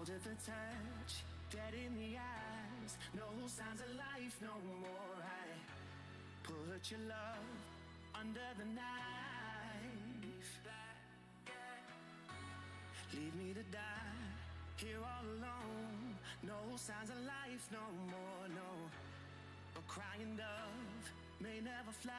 of the touch, dead in the eyes, no signs of life no more. I put your love under the knife. Leave me to die here all alone. No signs of life no more, no. A crying dove may never fly.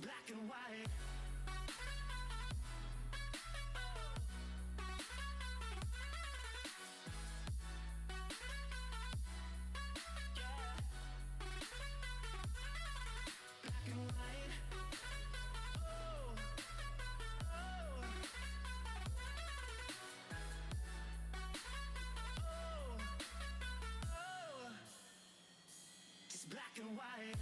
Black and white. Black and white. Oh, oh. Oh, oh. Just black and white.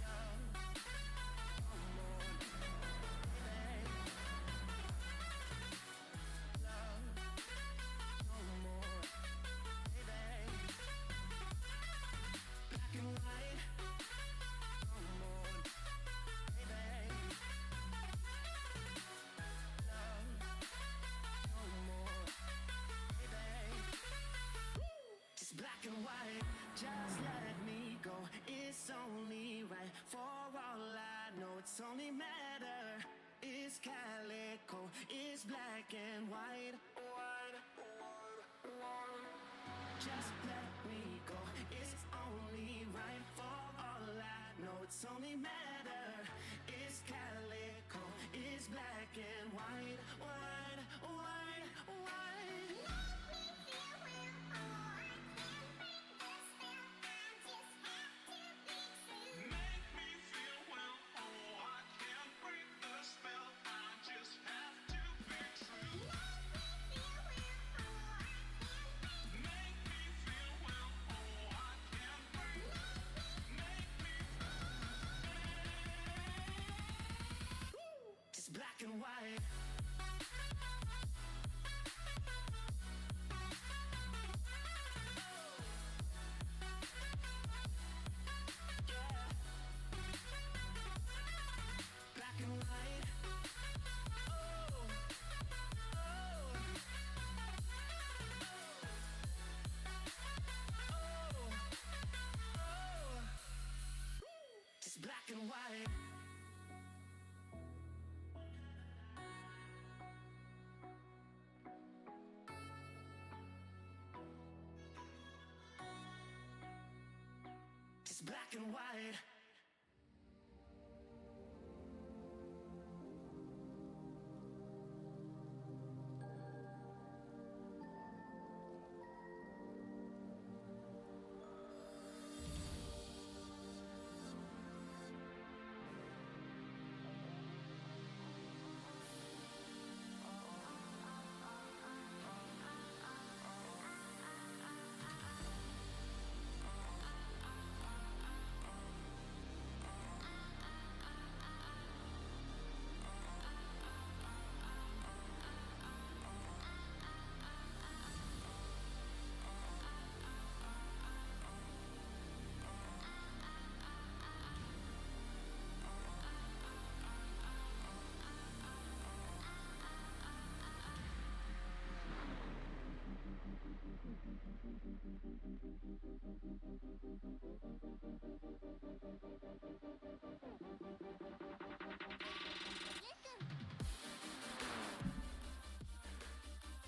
Black and white, just let me go. It's only right. For all I know, it's only matter. It's calico, it's black and white. Just let me go. It's only right. For all I know, it's only matter. It's calico, it's black and white. White, white, white. Black and white. Black and white. Oh, oh. Oh, oh. Just black and white. Black and white.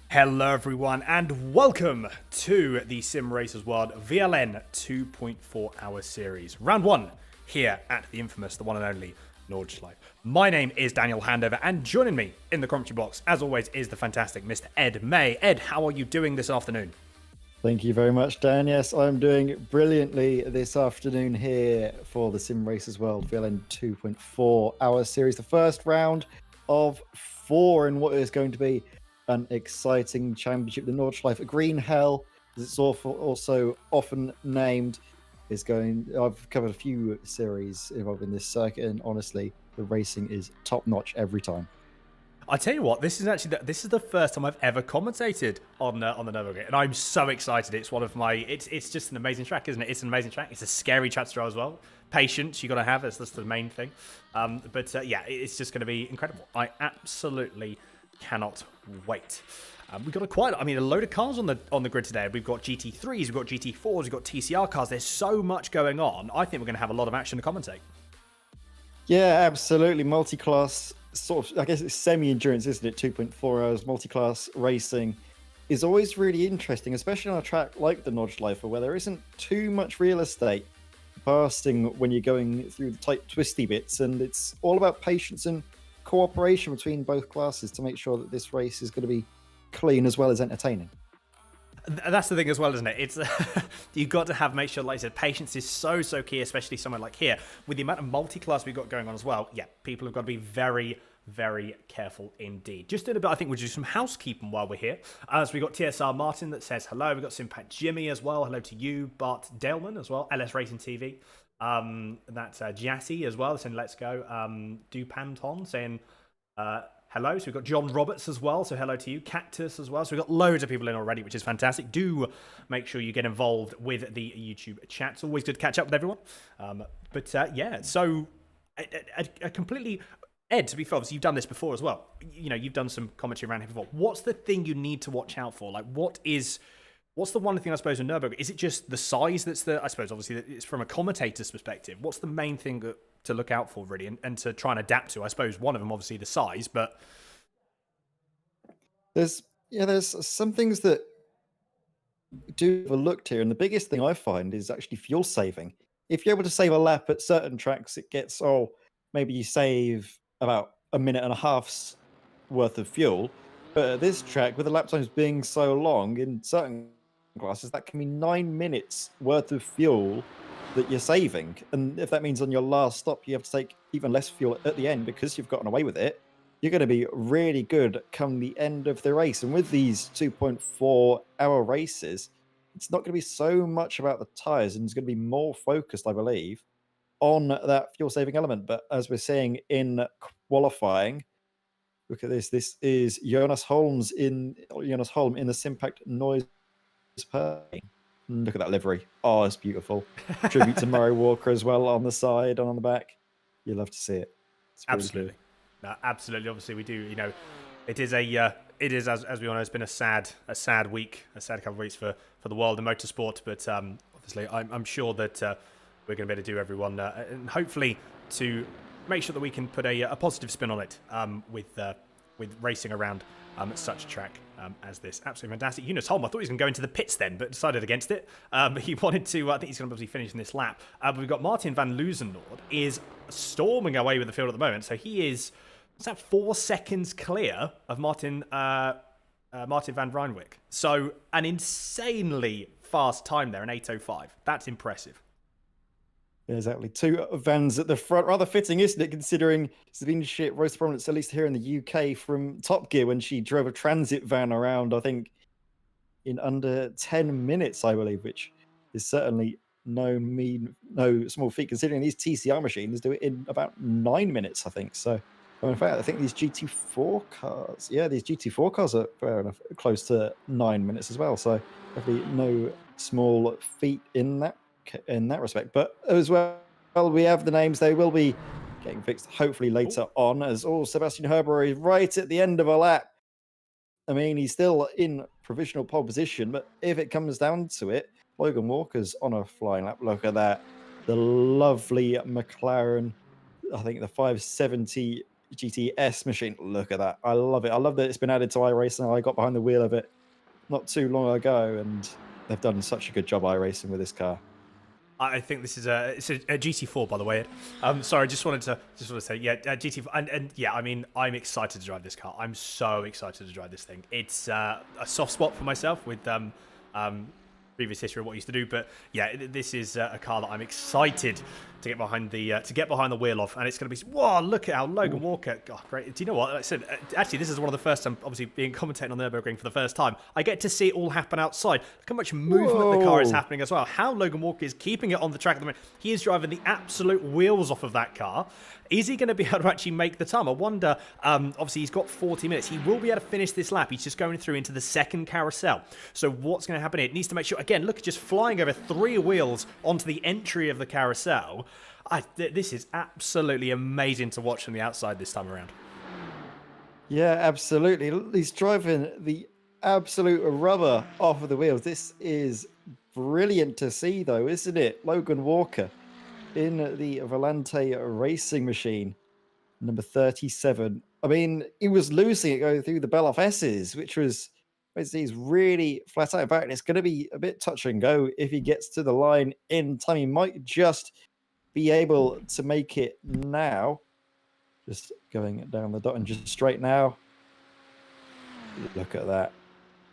Hello everyone and welcome to the Simracersworld VLN 2.4 hour series. Round 1 here at the infamous, the one and only Nordschleife. My name is Daniel Handover and joining me in the commentary box as always is the fantastic Mr. Ed May. Ed, how are you doing this afternoon? Thank you very much, Dan. Yes, I'm doing brilliantly this afternoon here for the Simracersworld VLN 2.4 hour series. The first round of 4 in what is going to be an exciting championship, the Nordschleife Green Hell It's also often named. I've covered a few series involving this circuit, and honestly, the racing is top notch every time. I tell you what, this is the first time I've ever commentated on the Nurburgring, and I'm so excited. It's one of my. It's just an amazing track, isn't it? It's an amazing track. It's a scary track to drive as well. Patience you got to have. That's the main thing. But yeah, it's just going to be incredible. I absolutely cannot wait. We've got a load of cars on the grid today. We've got GT3s, we've got GT4s, we've got TCR cars. There's so much going on. I think we're going to have a lot of action to commentate. Yeah, absolutely. Multi-class, sort of, I guess it's semi-endurance, isn't it? 2.4 hours multi-class racing is always really interesting, especially on a track like the Nordschleife, where there isn't too much real estate passing when you're going through the tight, twisty bits, and it's all about patience and cooperation between both classes to make sure that this race is going to be clean as well as entertaining. That's the thing as well, isn't it? It's you've got to make sure, like I said, patience is so key, especially somewhere like here with the amount of multi-class we've got going on as well. Yeah, people have got to be very, very careful indeed. Just in a bit, I think we'll do some housekeeping while we're here. So we got TSR Martin that says hello. We've got Simpact Jimmy as well. Hello to you, Bart Daleman as well. LS Racing TV. That's Jassy as well saying let's go. Dupanton saying hello. So we've got John Roberts as well. So hello to you. Cactus as well. So we've got loads of people in already, which is fantastic. Do make sure you get involved with the YouTube chat. It's always good to catch up with everyone. Yeah, so a completely... Ed, to be fair, obviously you've done this before as well. You know, you've done some commentary around here before. What's the thing you need to watch out for? Like, what's the one thing, I suppose, in Nurburgring? Is it just the size that's I suppose, obviously, it's from a commentator's perspective. What's the main thing to look out for, really, and to try and adapt to? I suppose one of them, obviously, the size, but... There's some things that do overlooked here, and the biggest thing I find is actually fuel saving. If you're able to save a lap at certain tracks, it gets, maybe you save about a minute and a half's worth of fuel. But at this track, with the lap times being so long, in certain classes, that can be 9 minutes worth of fuel that you're saving. And if that means on your last stop, you have to take even less fuel at the end because you've gotten away with it, you're going to be really good come the end of the race. And with these 2.4 hour races, it's not going to be so much about the tires, and it's going to be more focused, I believe, on that fuel saving element. But as we're seeing in qualifying, look at this. This is Jonas Holm in the Simpact Noise Pay. Look at that livery. Oh, it's beautiful. Tribute to Murray Walker as well on the side and on the back. You love to see it. Really absolutely. No, absolutely. Obviously, we do. You know, it is as we all know, it's been a sad week, a sad couple of weeks for the world of motorsport. But obviously, I'm sure that we're going to be able to do everyone, and hopefully to make sure that we can put a positive spin on it with racing around such a track as this. Absolutely fantastic. Eunice Holm, I thought he was going to go into the pits then, but decided against it. He wanted to, I think he's going to obviously finish in this lap. But we've got Martin van Luzenoord is storming away with the field at the moment. So he is, 4 seconds clear of Martin van Rijnwyk. So an insanely fast time there, an 8:05. That's impressive. Yeah, exactly. 2 vans at the front. Rather fitting, isn't it, considering Sabine Shit rose to prominence, at least here in the UK, from Top Gear when she drove a transit van around, I think, in under 10 minutes, I believe, which is certainly no small feat, considering these TCR machines do it in about 9 minutes, I think. So, in fact, I think these GT4 cars are fair enough, close to 9 minutes as well. So, definitely no small feat in that respect. But as well, we have the names. They will be getting fixed hopefully later on, as Sebastian Herber is right at the end of a lap. I mean, he's still in provisional pole position, but if it comes down to it, Logan Walker's on a flying lap. Look at that. The lovely McLaren, I think the 570 GTS machine. Look at that. I love it. I love that it's been added to iRacing. I got behind the wheel of it not too long ago, and they've done such a good job iRacing with this car. I think this is it's a GT4, by the way. Sorry, just wanted to say, yeah, GT4, and yeah, I mean, I'm excited to drive this car. I'm so excited to drive this thing. It's a soft spot for myself with previous history of what I used to do, but yeah, this is a car that I'm excited the wheel of, and it's going to be, whoa, look at how Logan Walker, God, great. Do you know what? Like I said, actually, this is one of the first time, obviously being commentating on Nurburgring for the first time, I get to see it all happen outside. Look how much movement the car is happening as well. How Logan Walker is keeping it on the track at the moment. He is driving the absolute wheels off of that car. Is he going to be able to actually make the time? I wonder, obviously he's got 40 minutes. He will be able to finish this lap. He's just going through into the second carousel. So what's going to happen here? It needs to make sure, again, look at just flying over 3 wheels onto the entry of the carousel. This is absolutely amazing to watch from the outside this time around. Yeah, absolutely. He's driving the absolute rubber off of the wheels. This is brilliant to see, though, isn't it? Logan Walker in the Volante racing machine, number 37. I mean, he was losing it going through the Beloff S's, which was basically he's really flat out. In fact, it's going to be a bit touch and go if he gets to the line in time. He might just be able to make it now. Just going down the dot and just straight now. Look at that.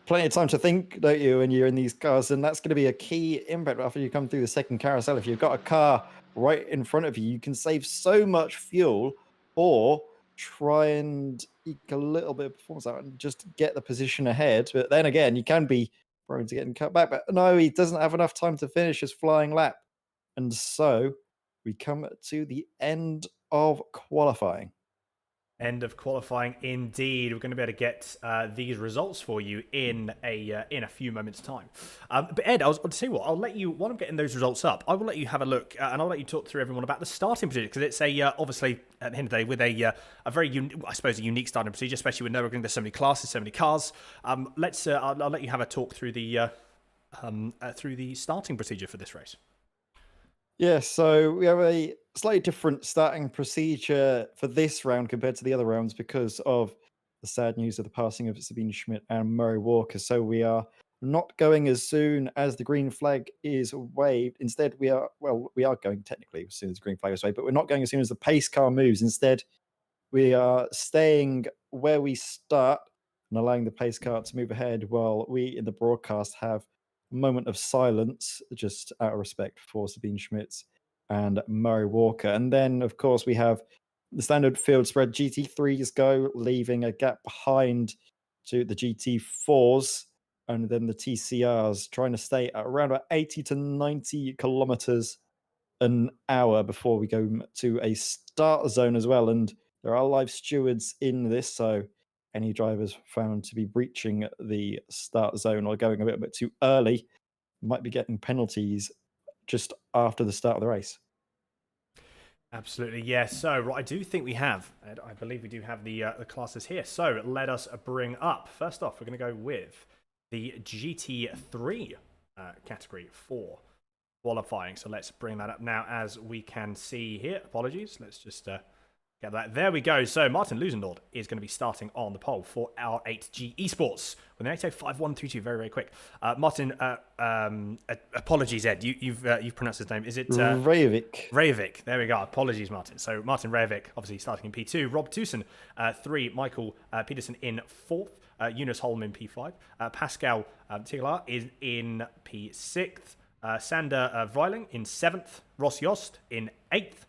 Plenty of time to think, don't you, when you're in these cars? And that's going to be a key impact after you come through the second carousel. If you've got a car right in front of you, you can save so much fuel or try and eke a little bit of performance out and just get the position ahead. But then again, you can be prone to getting cut back. But no, he doesn't have enough time to finish his flying lap. And so we come to the end of qualifying. End of qualifying, indeed. We're going to be able to get these results for you in a few moments' time. But Ed, I'll tell you what. I'll let you, while I'm getting those results up, I will let you have a look, and I'll let you talk through everyone about the starting procedure, because it's obviously at the end of the day with a very a unique starting procedure, especially with Nurburgring. There's so many classes, so many cars. I'll let you have a talk through the starting procedure for this race. Yeah, so we have a slightly different starting procedure for this round compared to the other rounds because of the sad news of the passing of Sabine Schmidt and Murray Walker. So we are not going as soon as the green flag is waved. Instead, we are going technically as soon as the green flag is waved, but we're not going as soon as the pace car moves. Instead, we are staying where we start and allowing the pace car to move ahead while we in the broadcast have moment of silence, just out of respect for Sabine Schmitz and Murray Walker. And then, of course, we have the standard field spread. GT3s go, leaving a gap behind to the GT4s, and then the TCRs trying to stay at around about 80 to 90 kilometers an hour before we go to a start zone as well. And there are live stewards in this, so any drivers found to be breaching the start zone or going a little bit too early might be getting penalties just after the start of the race. Absolutely, yes. So, right, I do think we have, Ed, I believe we do have the classes here. So, let us bring up, first off, we're going to go with the GT3 category for qualifying. So, let's bring that up now as we can see here. Apologies, let's just get that. There we go. So Martin Lusendord is going to be starting on the pole for our 8G Esports with an 805.132. Very, very quick. Martin, apologies, Ed. You've pronounced his name. Is it Rejovic? Rejovic. There we go. Apologies, Martin. So Martin Rejovic, obviously starting in P2. Rob Tucson, 3. Michael Peterson in 4th. Eunice Holm in P5. Pascal Tiglar is in P6th. Sander Vreiling in 7th. Ross Yost in 8th.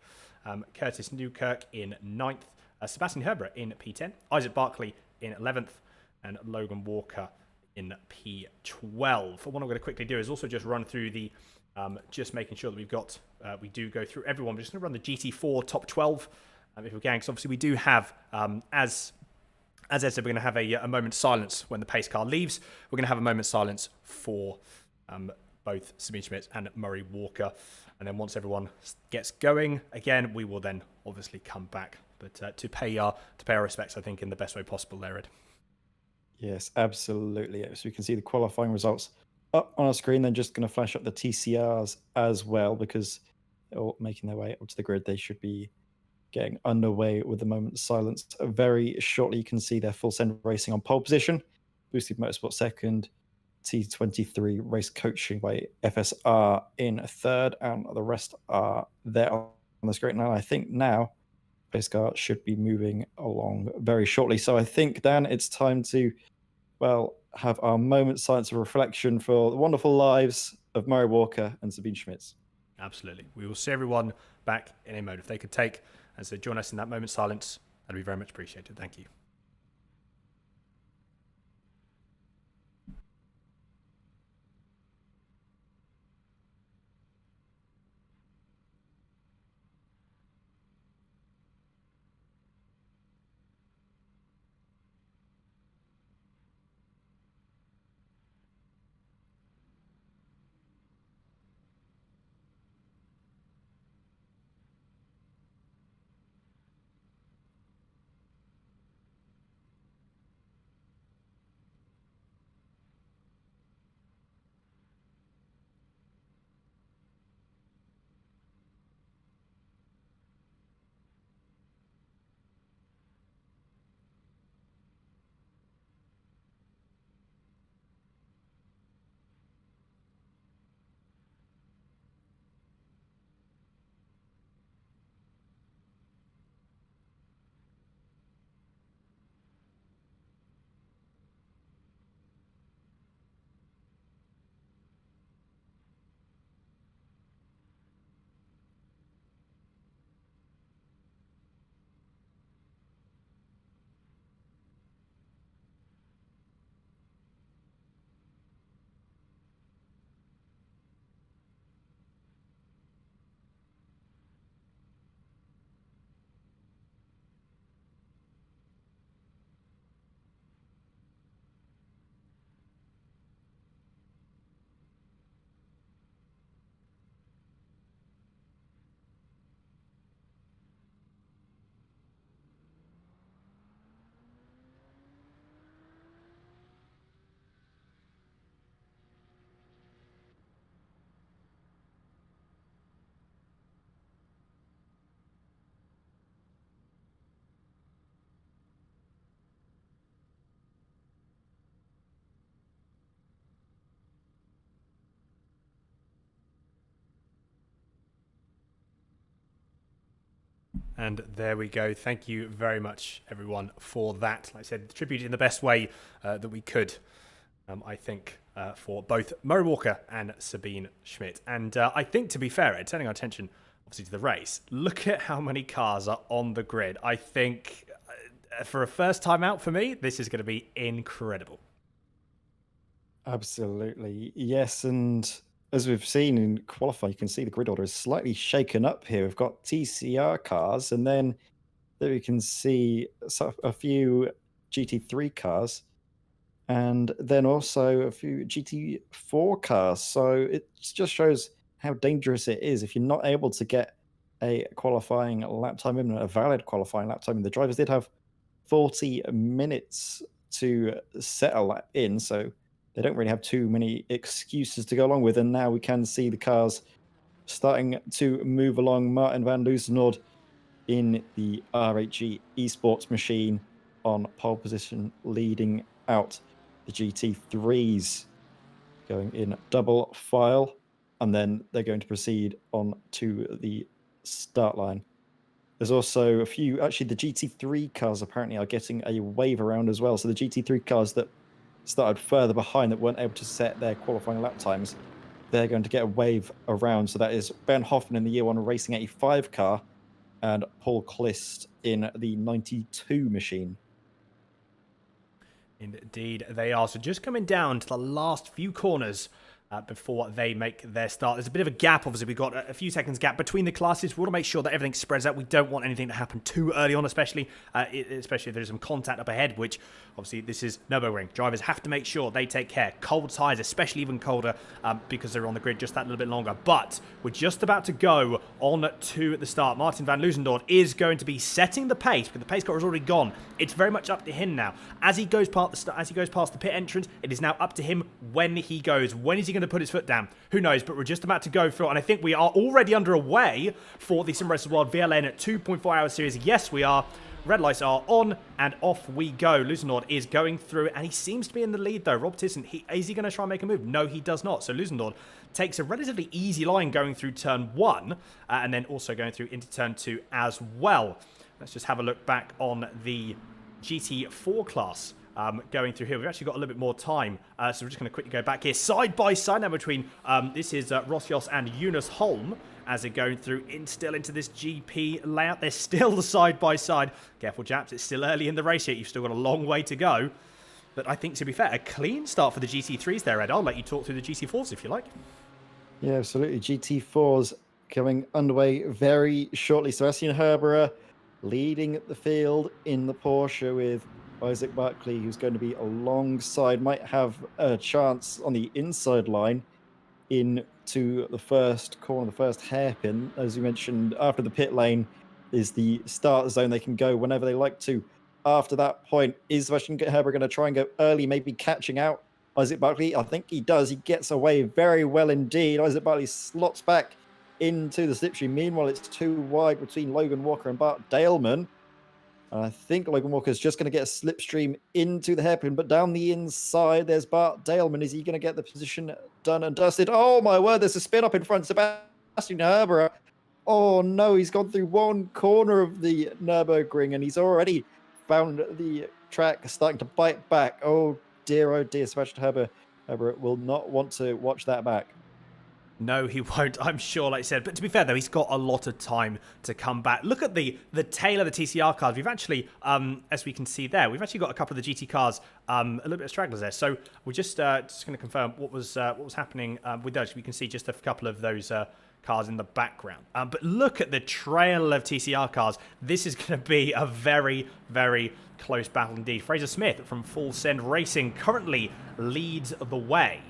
Curtis Newkirk in 9th, Sebastian Herbert in P10, Isaac Barkley in 11th, and Logan Walker in P12. What I'm going to quickly do is also just run through the, just making sure that we've got, we do go through everyone. We're just going to run the GT4 top 12 if we can, because obviously we do have, as Ed said, we're going to have a moment's silence when the pace car leaves. We're going to have a moment's silence for both Sabine Schmitz and Murray Walker. And then once everyone gets going again, we will then obviously come back, but to pay our respects, I think, in the best way possible there, Ed. Yes, absolutely. So we can see the qualifying results up on our screen. Then just going to flash up the TCRs as well, because they're all making their way up to the grid. They should be getting underway with the moment's silence very shortly. You can see their full send racing on pole position, Boosted Motorsport second, T23 race coaching by FSR in 3rd, and the rest are there on the screen. Now, I think now pace car should be moving along very shortly. So I think, Dan, it's time to, well, have our moment silence of reflection for the wonderful lives of Murray Walker and Sabine Schmitz. Absolutely. We will see everyone back in a moment. If they could take and so join us in that moment's silence, that'd be very much appreciated. Thank you. And there we go. Thank you very much, everyone, for that. Like I said, tribute in the best way that we could, I think, for both Murray Walker and Sabine Schmidt. And I think, to be fair, turning our attention, obviously, to the race, look at how many cars are on the grid. I think, for a first time out for me, this is going to be incredible. Absolutely. Yes, and as we've seen in qualifying, you can see the grid order is slightly shaken up here. We've got TCR cars, and then there we can see a few GT3 cars, and then also a few GT4 cars. So it just shows how dangerous it is if you're not able to get a qualifying lap time in, a valid qualifying lap time in. The drivers did have 40 minutes to set a lap in, so they don't really have too many excuses to go along with. And now we can see the cars starting to move along. Martin van Loosenord in the RHE esports machine on pole position, leading out the GT3s, going in double file, and then they're going to proceed on to the start line. There's also a few, actually the GT3 cars apparently are getting a wave around as well. So the GT3 cars that started further behind, that weren't able to set their qualifying lap times, they're going to get a wave around. So that is Ben Hoffman in the Year 1 Racing 85 car and Paul Clist in the 92 machine. Indeed, they are. So just coming down to the last few corners before they make their start. There's a bit of a gap, obviously. We've got a few seconds gap between the classes. We want to make sure that everything spreads out. We don't want anything to happen too early on, especially if there's some contact up ahead, which obviously this is Nurburgring. Drivers have to make sure they take care. Cold tyres, especially even colder, because they're on the grid just that little bit longer. But we're just about to go on to the start. Martin van Loosenord is going to be setting the pace, because the pace car has already gone. It's very much up to him now. As he goes past the pit entrance, it is now up to him when he goes. When is he going to put his foot down? Who knows? But we're just about to go through, and I think we are already underway for the Simracersworld VLN 2.4 hour series. Yes, we are. Red lights are on, and off we go. Loosenord is going through, and he seems to be in the lead, though. Rob Tisson, is he going to try and make a move? No, he does not. So Loosenord takes a relatively easy line going through turn 1, and then also going through into turn 2 as well. Let's just have a look back on the GT4 class going through here. We've actually got a little bit more time, so we're just going to quickly go back here. Side by side now between, this is Roscios and Eunice Holm, as they're going through still into this GP layout. They're still side by side. Careful, chaps, it's still early in the race yet. You've still got a long way to go. But I think, to be fair, a clean start for the GT3s there, Ed. I'll let you talk through the GT4s if you like. Yeah, absolutely. GT4s coming underway very shortly. Sebastian Herbera leading the field in the Porsche with Isaac Barkley, who's going to be alongside, might have a chance on the inside line into the first corner, the first hairpin. As you mentioned, after the pit lane is the start zone. They can go whenever they like to. After that point, is Sebastian Herbera going to try and go early, maybe catching out Isaac Barkley? I think he does. He gets away very well indeed. Isaac Barkley slots back into the slipstream. Meanwhile, it's too wide between Logan Walker and Bart Daleman. And I think Logan Walker's just going to get a slipstream into the hairpin, but down the inside, there's Bart Daleman. Is he going to get the position done and dusted? Oh my word, there's a spin up in front. Sebastian Herbera. Oh no, he's gone through one corner of the Nurburgring and he's already found the track starting to bite back. Oh dear, Sebastian Herbera will not want to watch that back. No, he won't, I'm sure, like I said. But to be fair, though, he's got a lot of time to come back. Look at the tail of the TCR cars. We've actually, as we can see there, we've actually got a couple of the GT cars, a little bit of stragglers there. So we're just going to confirm what was happening with those. We can see just a couple of those cars in the background. But look at the trail of TCR cars. This is going to be a very, very close battle indeed. Fraser Smith from Full Send Racing currently leads the way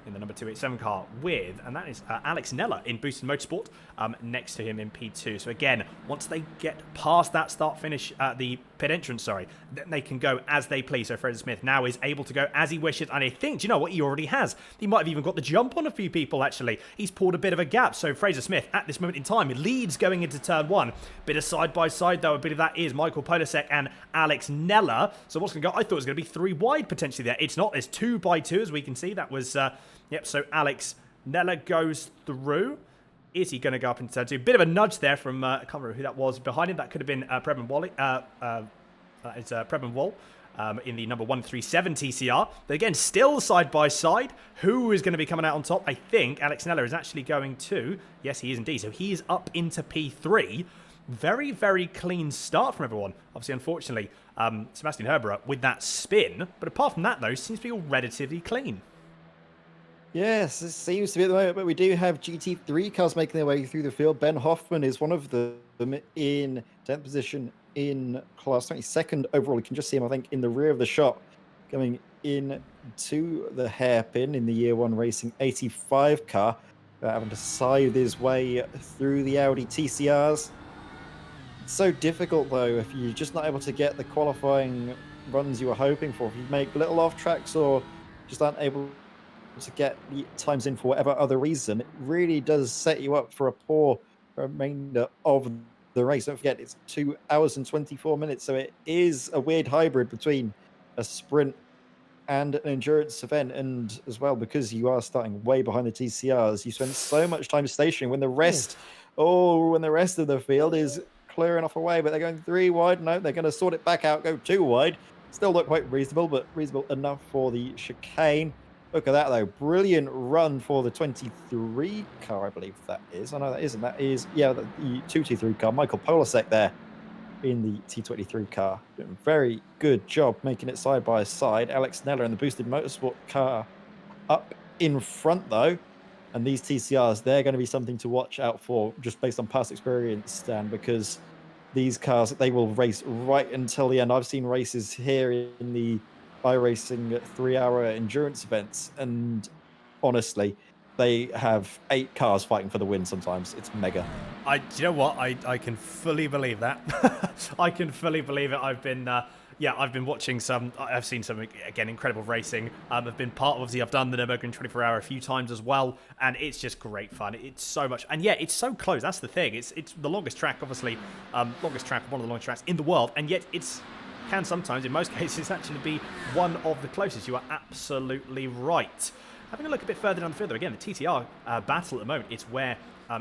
in the number 287 car with, and that is Alex Nella in Boosted Motorsport next to him in P2. So again, once they get past that start-finish, the pit entrance, sorry, then they can go as they please. So Fraser Smith now is able to go as he wishes, and I think, do you know what, he already has. He might have even got the jump on a few people, actually. He's pulled a bit of a gap, so Fraser Smith, at this moment in time, leads going into turn one. Bit of side-by-side, though, a bit of that is Michael Polasek and Alex Nella. So what's going to go? I thought it was going to be 3 wide, potentially, there. It's not. There's 2 by 2, as we can see. That was, yep, so Alex Nella goes through. Is he going to go up into turn 2? Bit of a nudge there from, I can't remember who that was behind him. That could have been Preben Wally. It's Preben Wall in the number 137 TCR. But again, still side by side. Who is going to be coming out on top? I think Alex Nella is actually going to. Yes, he is indeed. So he is up into P3. Very, very clean start from everyone. Obviously, unfortunately, Sebastian Herbera with that spin. But apart from that, though, seems to be all relatively clean. Yes, it seems to be at the moment, but we do have GT3 cars making their way through the field. Ben Hoffman is one of them in 10th position in class 22nd overall. You can just see him, I think, in the rear of the shop going in to the hairpin in the Year 1 Racing 85 car, having to scythe his way through the Audi TCRs. It's so difficult, though, if you're just not able to get the qualifying runs you were hoping for. If you make little off tracks or just aren't able to get the times in for whatever other reason, it really does set you up for a poor remainder of the race. Don't forget, it's 2 hours and 24 minutes, so it is a weird hybrid between a sprint and an endurance event. And as well, because you are starting way behind the TCRs, you spend so much time stationing when the rest of the field is clearing off away. But they're going 3 wide. No, they're going to sort it back out, go 2 wide. Still not quite reasonable, but reasonable enough for the chicane. Look at that, though. Brilliant run for the 23 car, I believe that is. I know that isn't. That is, yeah, the 223 car. Michael Polasek there in the T23 car. Doing a very good job making it side by side. Alex Nella in the Boosted Motorsport car up in front, though. And these TCRs, they're going to be something to watch out for just based on past experience, Stan, because these cars, they will race right until the end. I've seen races here in the iRacing 3-hour endurance events, and honestly, they have 8 cars fighting for the win sometimes. It's mega. Do you know what? I can fully believe that. I can fully believe it. I've been watching some. I've seen some, again, incredible racing. I've been part of, obviously, I've done the Nurburgring 24-hour a few times as well, and it's just great fun. It's so much, and yeah, it's so close. That's the thing. It's the longest track, obviously, one of the longest tracks in the world, and yet can sometimes, in most cases, actually be one of the closest. You are absolutely right. Having a look a bit further down the field, though, again, the TTR battle at the moment, it's where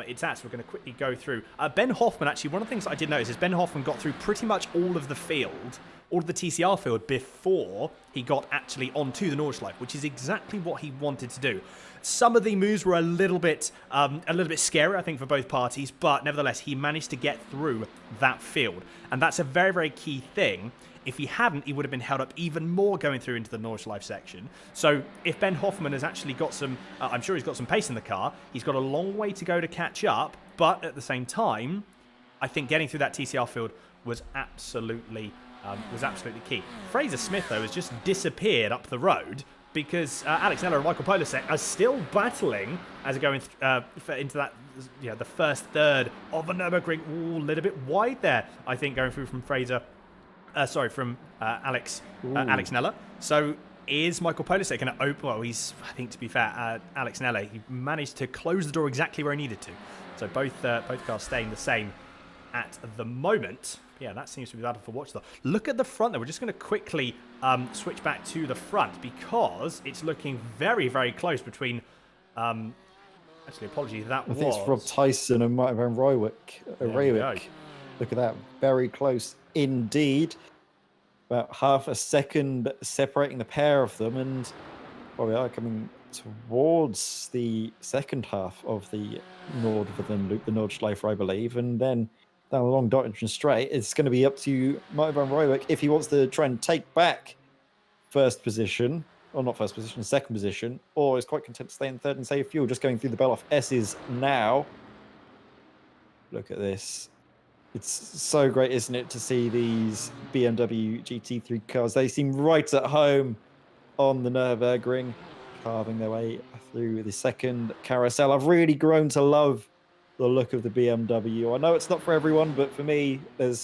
it's at, so we're going to quickly go through. Ben Hoffman, actually, one of the things that I did notice is Ben Hoffman got through pretty much all of the field all of the TCR field before he got actually onto the Nordschleife, which is exactly what he wanted to do. Some of the moves were a little bit scary, I think, for both parties, but nevertheless, he managed to get through that field. And that's a very, very key thing. If he hadn't, he would have been held up even more going through into the Nordschleife section. So if Ben Hoffman has actually got some, I'm sure he's got some pace in the car, he's got a long way to go to catch up, but at the same time, I think getting through that TCR field was absolutely key. Fraser Smith, though, has just disappeared up the road because Alex Neller and Michael Polasek are still battling as they're going into that, the first third of a Nurburgring. Ooh, a little bit wide there, I think, going through from Alex Neller. So is Michael Polasek going to open? Well, I think, to be fair, Alex Neller, he managed to close the door exactly where he needed to. So both cars staying the same at the moment. Yeah, that seems to be battle for watch though. Look at the front though. We're just going to quickly switch back to the front because it's looking very, very close between... actually, apologies, I think it's Rob Tyson and Martin Van Rooijek. Look at that. Very close indeed. About half a second separating the pair of them, and we are coming towards the second half of the Nordvithen loop, the Nordschleife, I believe, and then down a long Dottington straight. It's going to be up to Martin Van Rooijek if he wants to try and take back first position, or not first position, second position, or is quite content to stay in third and save fuel. Just going through the Beloff S's now. Look at this. It's so great, isn't it, to see these BMW GT3 cars. They seem right at home on the Nürburgring, carving their way through the second carousel. I've really grown to love the look of the BMW. I know it's not for everyone, but for me, I'm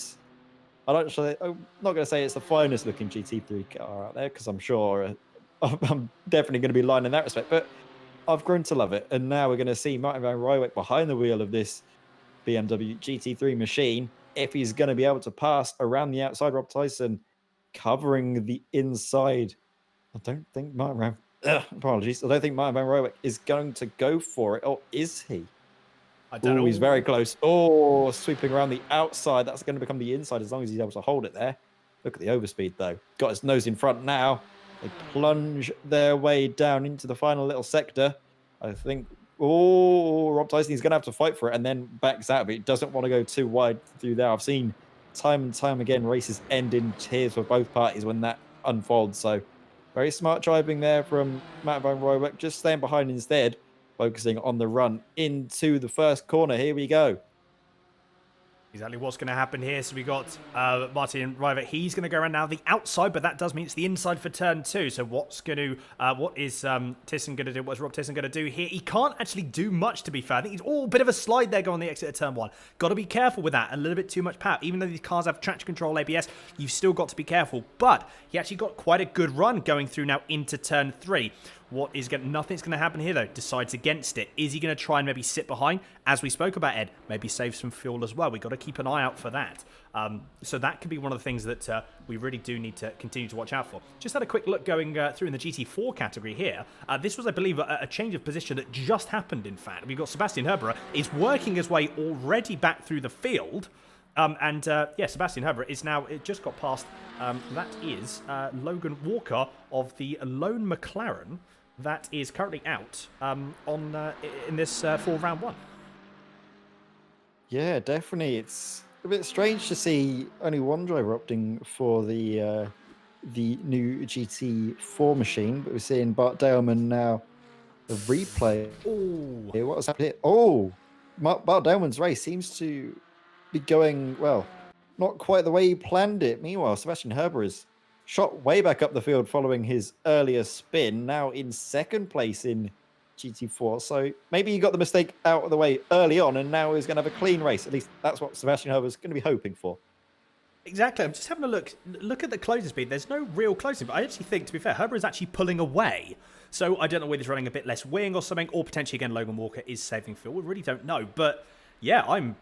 not going to say it's the finest looking GT3 car out there, because I'm sure I'm definitely going to be lying in that respect, but I've grown to love it. And now we're going to see Martin Van Rooijek behind the wheel of this BMW GT3 machine, if he's going to be able to pass around the outside. Rob Tyson covering the inside. I don't think Martin Van Rooijek is going to go for it, or is he? I don't know. He's very close. Oh, sweeping around the outside. That's going to become the inside as long as he's able to hold it there. Look at the overspeed, though. Got his nose in front now. They plunge their way down into the final little sector. I think... Oh, Rob Tyson, he's going to have to fight for it and then backs out, but he doesn't want to go too wide through there. I've seen time and time again races end in tears for both parties when that unfolds. So very smart driving there from Matt Van Rooijek, just staying behind instead, focusing on the run into the first corner. Here we go. Exactly what's going to happen here. So we got Martin Rooijek. He's going to go around now the outside, but that does mean it's the inside for turn two. So what is Thyssen going to do? What's Rob Thyssen going to do here? He can't actually do much, to be fair. I think he's a bit of a slide there going on the exit of turn one. Got to be careful with that. A little bit too much power. Even though these cars have traction control ABS, you've still got to be careful. But he actually got quite a good run going through now into turn three. Nothing's going to happen here, though. Decides against it. Is he going to try and maybe sit behind? As we spoke about, Ed, maybe save some fuel as well. We've got to keep an eye out for that. So that could be one of the things that we really do need to continue to watch out for. Just had a quick look going through in the GT4 category here. This was, I believe, a change of position that just happened, in fact. We've got Sebastian Herbert is working his way already back through the field. Sebastian Herbert is now, it just got past, that is Logan Walker of the lone McLaren that is currently out in this for round one. Yeah, definitely. It's a bit strange to see only one driver opting for the new GT4 machine, but we're seeing Bart Daleman now the replay. Oh, what was happening here? Oh, Bart Daleman's race seems to be going, well, not quite the way he planned it. Meanwhile, Sebastian Herbert is shot way back up the field following his earlier spin, now in second place in GT4. So maybe he got the mistake out of the way early on, and now he's going to have a clean race. At least that's what Sebastian Herbert's going to be hoping for. Exactly. I'm just having a look at the closing speed. There's no real closing, but I actually think, to be fair, Herbert is actually pulling away. So I don't know whether he's running a bit less wing or something, or potentially, again, Logan Walker is saving fuel. We really don't know. But yeah, I'm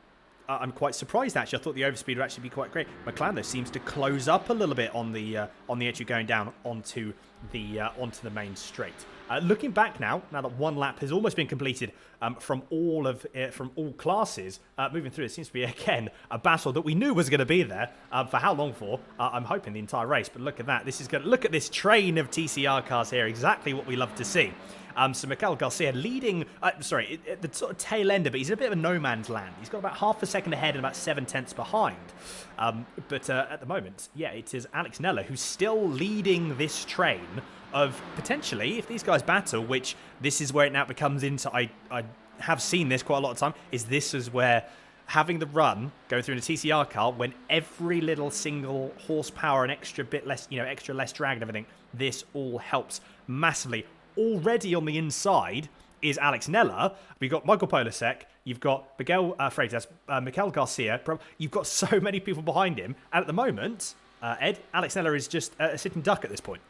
quite surprised, actually. I thought the overspeed would actually be quite great. McLaren, though, seems to close up a little bit on the edge of going down onto onto the main straight. Looking back now that one lap has almost been completed from all classes, moving through, it seems to be again a battle that we knew was going to be there. For how long for? I'm hoping the entire race. But look at that. This is going to look at this train of TCR cars here. Exactly what we love to see. So Mikel Garcia leading, at the sort of tail ender, but he's in a bit of a no man's land. He's got about half a second ahead and about 7/10 behind. But at the moment, yeah, it is Alex Nella who's still leading this train of potentially, if these guys battle, which this is where it now becomes into, I have seen this quite a lot of time, this is where having the run going through in a TCR car, when every little single horsepower and extra bit less, extra less drag and everything, this all helps massively. Already on the inside is Alex Nella. We've got Michael Polasek. You've got Miguel Freitas, Mikel Garcia. You've got so many people behind him. And at the moment, Ed, Alex Nella is just a sitting duck at this point.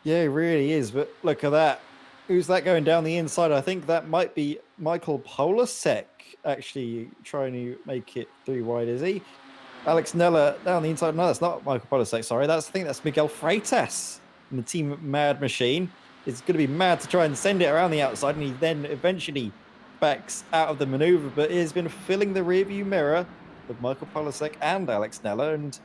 Yeah, he really is. But look at that. Who's that going down the inside? I think that might be Michael Polasek actually trying to make it 3 wide, is he? Alex Nella down the inside. No, that's not Michael Polasek. Sorry. I think that's Miguel Freitas. And the team Mad Machine is going to be mad to try and send it around the outside, and he then eventually backs out of the maneuver, but he has been filling the rearview mirror of Michael Polasek and Alex Nella, and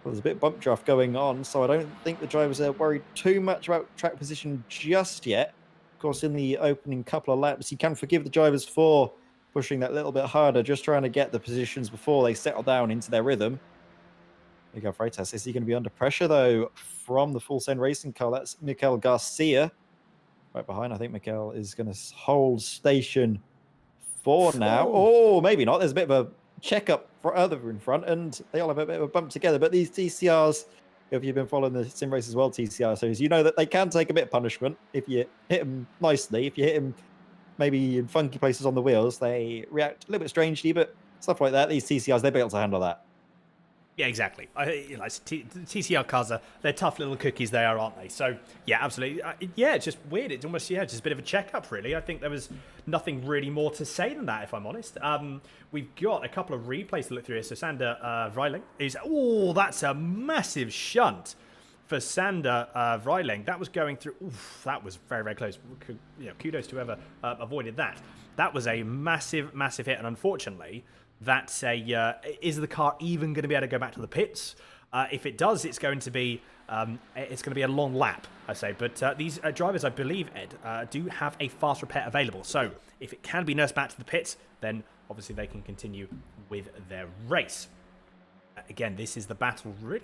there's a bit of bump draft going on, so I don't think the drivers are worried too much about track position just yet. Of course, in the opening couple of laps, you can forgive the drivers for pushing that little bit harder, just trying to get the positions before they settle down into their rhythm. Miguel Freitas, is he going to be under pressure, though, from the Full Send Racing car? That's Mikel Garcia. Right behind, I think Mikel is going to hold station 4 now. Oh, maybe not. There's a bit of a checkup for other in front, and they all have a bit of a bump together. But these TCRs, if you've been following the Simracersworld TCR series, you know that they can take a bit of punishment if you hit them nicely. If you hit them maybe in funky places on the wheels, they react a little bit strangely, but stuff like that, these TCRs, they'll be able to handle that. Yeah, exactly. TCR cars they're tough little cookies, they are, aren't they? So, yeah, absolutely. It's just weird. It's almost, just a bit of a checkup, really. I think there was nothing really more to say than that, if I'm honest. We've got a couple of replays to look through here. So, Sander Vreiling is, that's a massive shunt for Sander Vreiling. That was going through, that was very, very close. Kudos to whoever avoided that. That was a massive, massive hit, and unfortunately, that's is the car even going to be able to go back to the pits? If it does, it's going to be a long lap, I say. But these drivers, I believe, Ed, do have a fast repair available. So if it can be nursed back to the pits, then obviously they can continue with their race. Again, this is the battle really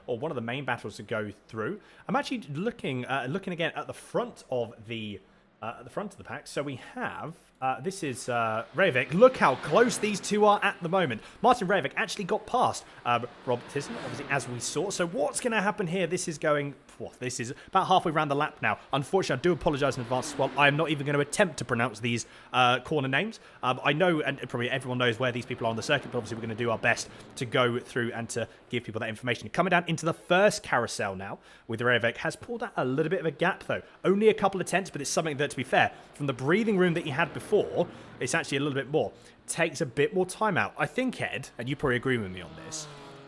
or one of the main battles to go through. I'm actually looking again at the front of the pack. So we have. This is Rejvik. Look how close these two are at the moment. Martin Rejvik actually got past Rob Tisson, obviously, as we saw. So what's going to happen here? This is about halfway around the lap now. Unfortunately, I do apologise in advance as well. I am not even going to attempt to pronounce these corner names. I know, and probably everyone knows where these people are on the circuit, but obviously we're going to do our best to go through and to give people that information. Coming down into the first carousel now, with Rejvik, has pulled out a little bit of a gap, though. Only a couple of tenths, but it's something that, to be fair, from the breathing room that he had before, it's actually a little bit more. Takes a bit more time out. I think, Ed, and you probably agree with me on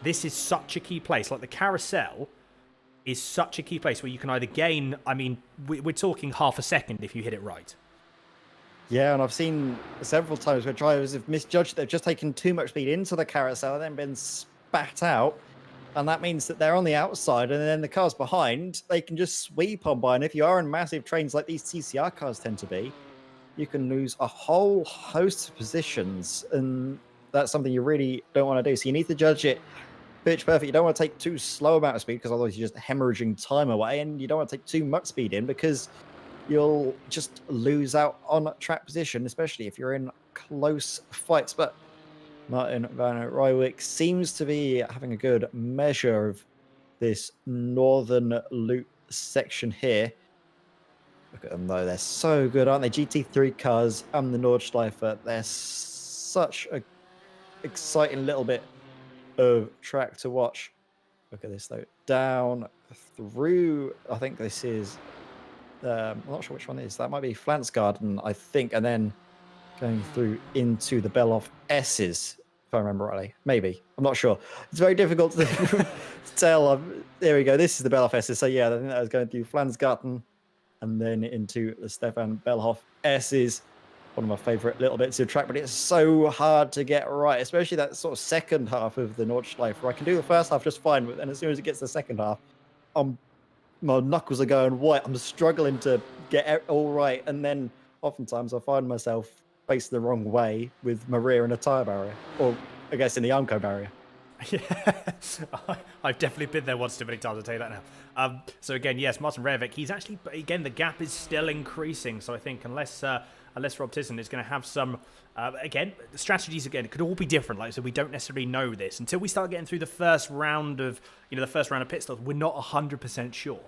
this is such a key place. Like the carousel is such a key place where you can either gain, we're talking half a second if you hit it right. Yeah, and I've seen several times where drivers have misjudged. They've just taken too much speed into the carousel and then been spat out. And that means that they're on the outside, and then the cars behind, they can just sweep on by. And if you are in massive trains like these TCR cars tend to be, you can lose a whole host of positions. And that's something you really don't want to do. So you need to judge it pitch perfect. You don't want to take too slow amount of speed because otherwise you're just hemorrhaging time away. And you don't want to take too much speed in because you'll just lose out on track position, especially if you're in close fights. But Martin van Rijwijk seems to be having a good measure of this northern loop section here. Look at them, though. They're so good, aren't they? GT3 cars and the Nordschleife. They're such a exciting little bit of track to watch. Look at this, though. Down through, I think this is, I'm not sure which one it is. That might be Flansgarden, I think, and then going through into the Beloff S's. if I remember rightly. Maybe. I'm not sure. It's very difficult to, to tell. There we go. This is the Belhoff S's. So yeah, I think that was going through Flansgarten and then into the Stefan Belhoff S's. One of my favorite little bits of track, but it's so hard to get right, especially that sort of second half of the Nordschleife, where I can do the first half just fine, but then as soon as it gets to the second half, my knuckles are going white. I'm struggling to get it all right, and then oftentimes I find myself faced the wrong way with my rear in a tyre barrier, or I guess in the Armco barrier. Yeah, I've definitely been there once too many times, I'll tell you that now. So again, yes, Martin Revic, he's actually, again, the gap is still increasing, so I think unless Rob Tisson is going to have some, again, the strategies, again, it could all be different, like, so we don't necessarily know this. Until we start getting through the first round of, pit stops, we're not 100% sure.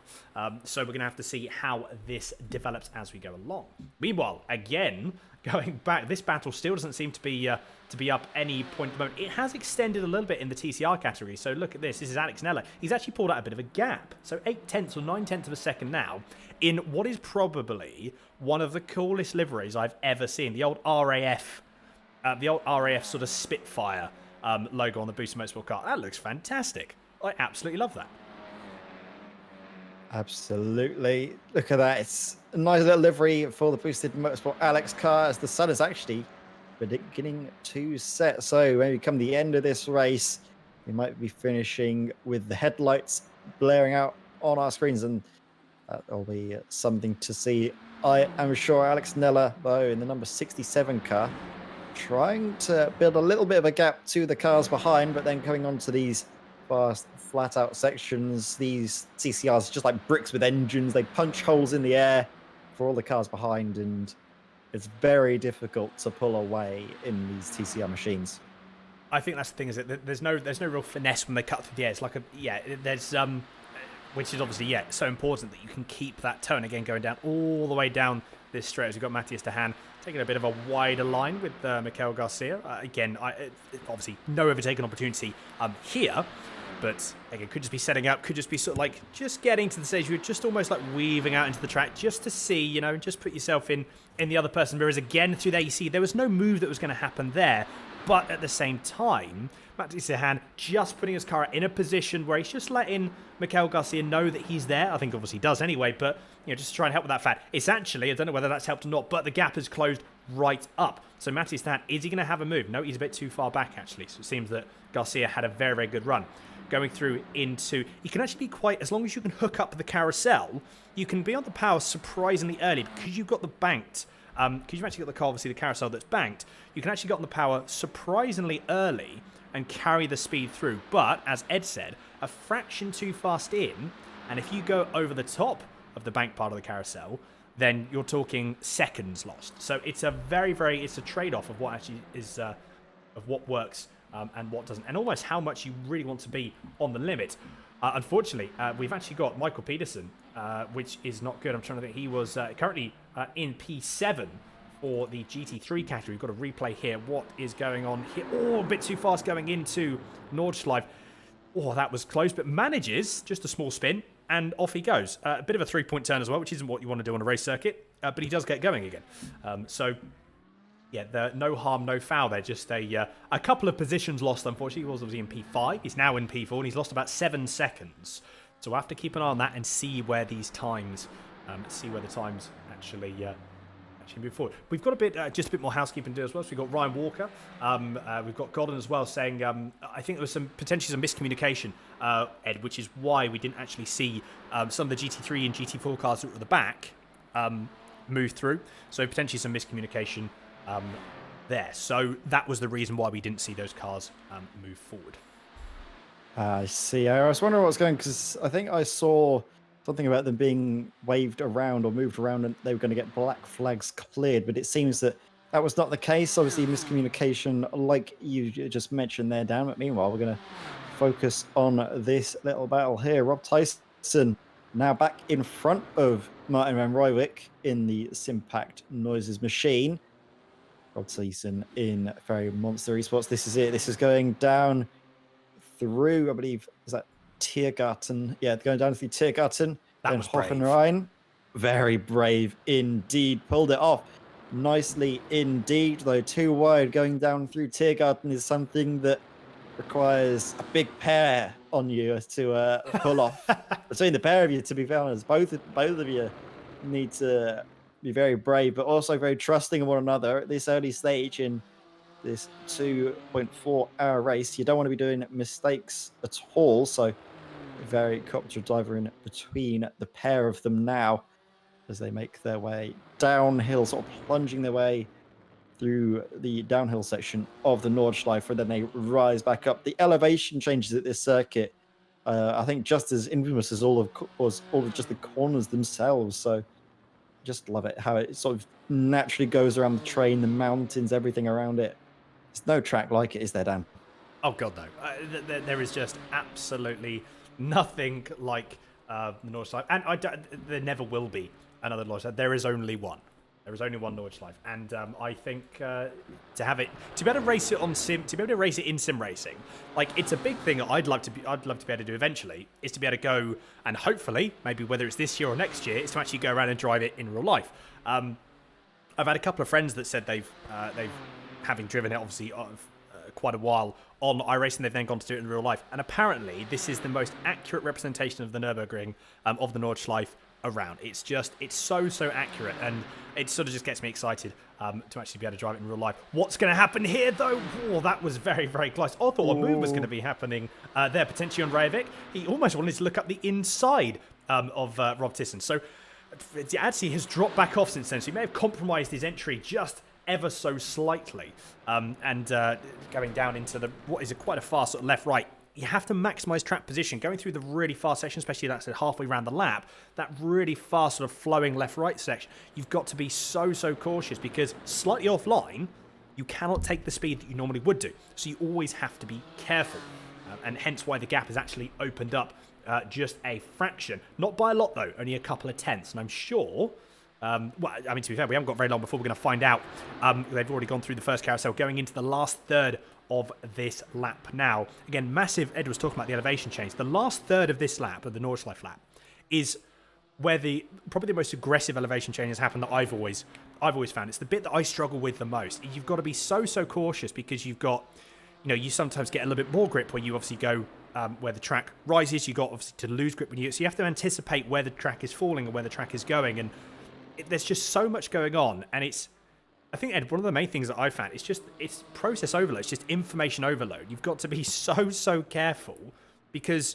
So we're going to have to see how this develops as we go along. Meanwhile, again, going back, this battle still doesn't seem to be up any point at the moment. It has extended a little bit in the TCR category. So look at this. This is Alex Nella. He's actually pulled out a bit of a gap. So 0.8 or 0.9 of a second now in what is probably one of the coolest liveries I've ever seen. The old RAF sort of Spitfire logo on the Booster Motorsport car. That looks fantastic. I absolutely love that. Absolutely. Look at that. It's a nice little livery for the Boosted Motorsport Alex car as the sun is actually beginning to set. So maybe come the end of this race, we might be finishing with the headlights blaring out on our screens, and that'll be something to see. I am sure Alex Nella, though, in the number 67 car, trying to build a little bit of a gap to the cars behind, but then coming onto these fast, flat-out sections, these TCRs just like bricks with engines. They punch holes in the air for all the cars behind, and it's very difficult to pull away in these TCR machines. I think that's the thing, is that there's no real finesse when they cut through the air. It's like there's which is obviously so important that you can keep that tone again going down all the way down this straight. As we've got Matthias de Haan taking a bit of a wider line with Mikel Garcia. Again, obviously no overtaken opportunity here. But again, could just be setting up, could just be sort of like just getting to the stage where you're just almost like weaving out into the track just to see, just put yourself in the other person. Whereas again, through there, you see there was no move that was going to happen there. But at the same time, Matthias de Haan just putting his car in a position where he's just letting Mikel Garcia know that he's there. I think obviously he does anyway, but just to try and help with that fact. It's actually, I don't know whether that's helped or not, but the gap has closed right up. So Matthias de Haan, is he going to have a move? No, he's a bit too far back actually. So it seems that Garcia had a very, very good run. Going through into, you can actually be quite, as long as you can hook up the carousel, you can be on the power surprisingly early because you've got the banked, because you've actually got the car, obviously the carousel that's banked, you can actually get on the power surprisingly early and carry the speed through. But as Ed said, a fraction too fast in, and if you go over the top of the bank part of the carousel, then you're talking seconds lost. So it's a it's a trade-off of what actually is, of what works and what doesn't, and almost how much you really want to be on the limit. Unfortunately, we've actually got Michael Peterson, which is not good. I'm trying to think. He was currently in P7 for the GT3 category. We've got a replay here. What is going on here? Oh, a bit too fast going into Nordschleife. Oh, that was close, but manages just a small spin, and off he goes. A bit of a three-point turn as well, which isn't what you want to do on a race circuit, but he does get going again. Yeah, no harm, no foul there. Just a couple of positions lost, unfortunately. He was obviously in P5. He's now in P4, and he's lost about 7 seconds. So we'll have to keep an eye on that and see where these times, actually move forward. We've got a bit, just a bit more housekeeping to do as well. So we've got Ryan Walker. We've got Godden as well saying, I think there was potentially some miscommunication, Ed, which is why we didn't actually see some of the GT3 and GT4 cars that were at the back move through. So potentially some miscommunication there. So that was the reason why we didn't see those cars move forward. I see. I was wondering what was going, because I think I saw something about them being waved around or moved around and they were going to get black flags cleared, but it seems that was not the case. Obviously, miscommunication, like you just mentioned there, Dan. But meanwhile, we're going to focus on this little battle here. Rob Tyson now back in front of Martin Van Rooijwijk in the Simpact Noises machine. Rob Tyson in Ferry Monster Esports. This is it. This is going down through, I believe, is that Tiergarten? Yeah, going down through Tiergarten. That and was brave. Hoffenrhein. Very brave indeed. Pulled it off. nicely indeed, though. Too wide going down through Tiergarten is something that requires a big pair on you to pull off. Between the pair of you, to be fair honest, both of you need to be very brave, but also very trusting of one another at this early stage in this 2.4-hour race. You don't want to be doing mistakes at all. So, very cooperative driver in between the pair of them now as they make their way downhill, sort of plunging their way through the downhill section of the Nordschleife, and then they rise back up. The elevation changes at this circuit, I think, just as infamous as all of just the corners themselves. So, just love it how it sort of naturally goes around the train, the mountains, everything around it. There's no track like it, is there, Dan? Oh god, no! There is just absolutely nothing like the Nordschleife, and there never will be another Nordschleife. There is only one. There is only one Nordschleife, and I think to be able to race it on sim, to be able to race it in sim racing, like it's a big thing that I'd love to be able to do eventually, is to be able to go and hopefully, maybe whether it's this year or next year, is to actually go around and drive it in real life. I've had a couple of friends that said they've having driven it obviously quite a while on iRacing, they've then gone to do it in real life, and apparently this is the most accurate representation of the Nurburgring of the Nordschleife around. It's so accurate, and it sort of just gets me excited to actually be able to drive it in real life. What's going to happen here though? Oh, that was very, very close. I thought a move was going to be happening there potentially on Reivik. He almost wanted to look up the inside of Rob Tisson, so actually has dropped back off since then, so he may have compromised his entry just ever so slightly, and going down into what is quite a fast sort of left-right. You have to maximize track position. Going through the really fast section, especially that's halfway around the lap, that really fast sort of flowing left-right section, you've got to be so cautious, because slightly offline, you cannot take the speed that you normally would do. So you always have to be careful, and hence why the gap has actually opened up just a fraction. Not by a lot though, only a couple of tenths, and I'm sure... well, I mean, to be fair, we haven't got very long before we're going to find out. They've already gone through the first carousel, going into the last third of this lap now. Again, massive. Ed was talking about the elevation change. The last third of this lap, of the Nordschleife lap, is where probably the most aggressive elevation change has happened that I've always found. It's the bit that I struggle with the most. You've got to be so cautious, because you've got, you sometimes get a little bit more grip where you obviously go where the track rises. You got obviously to lose grip so you have to anticipate where the track is falling and where the track is going, and there's just so much going on, and I think, Ed, one of the main things that I found is it's process overload. It's just information overload. You've got to be so careful, because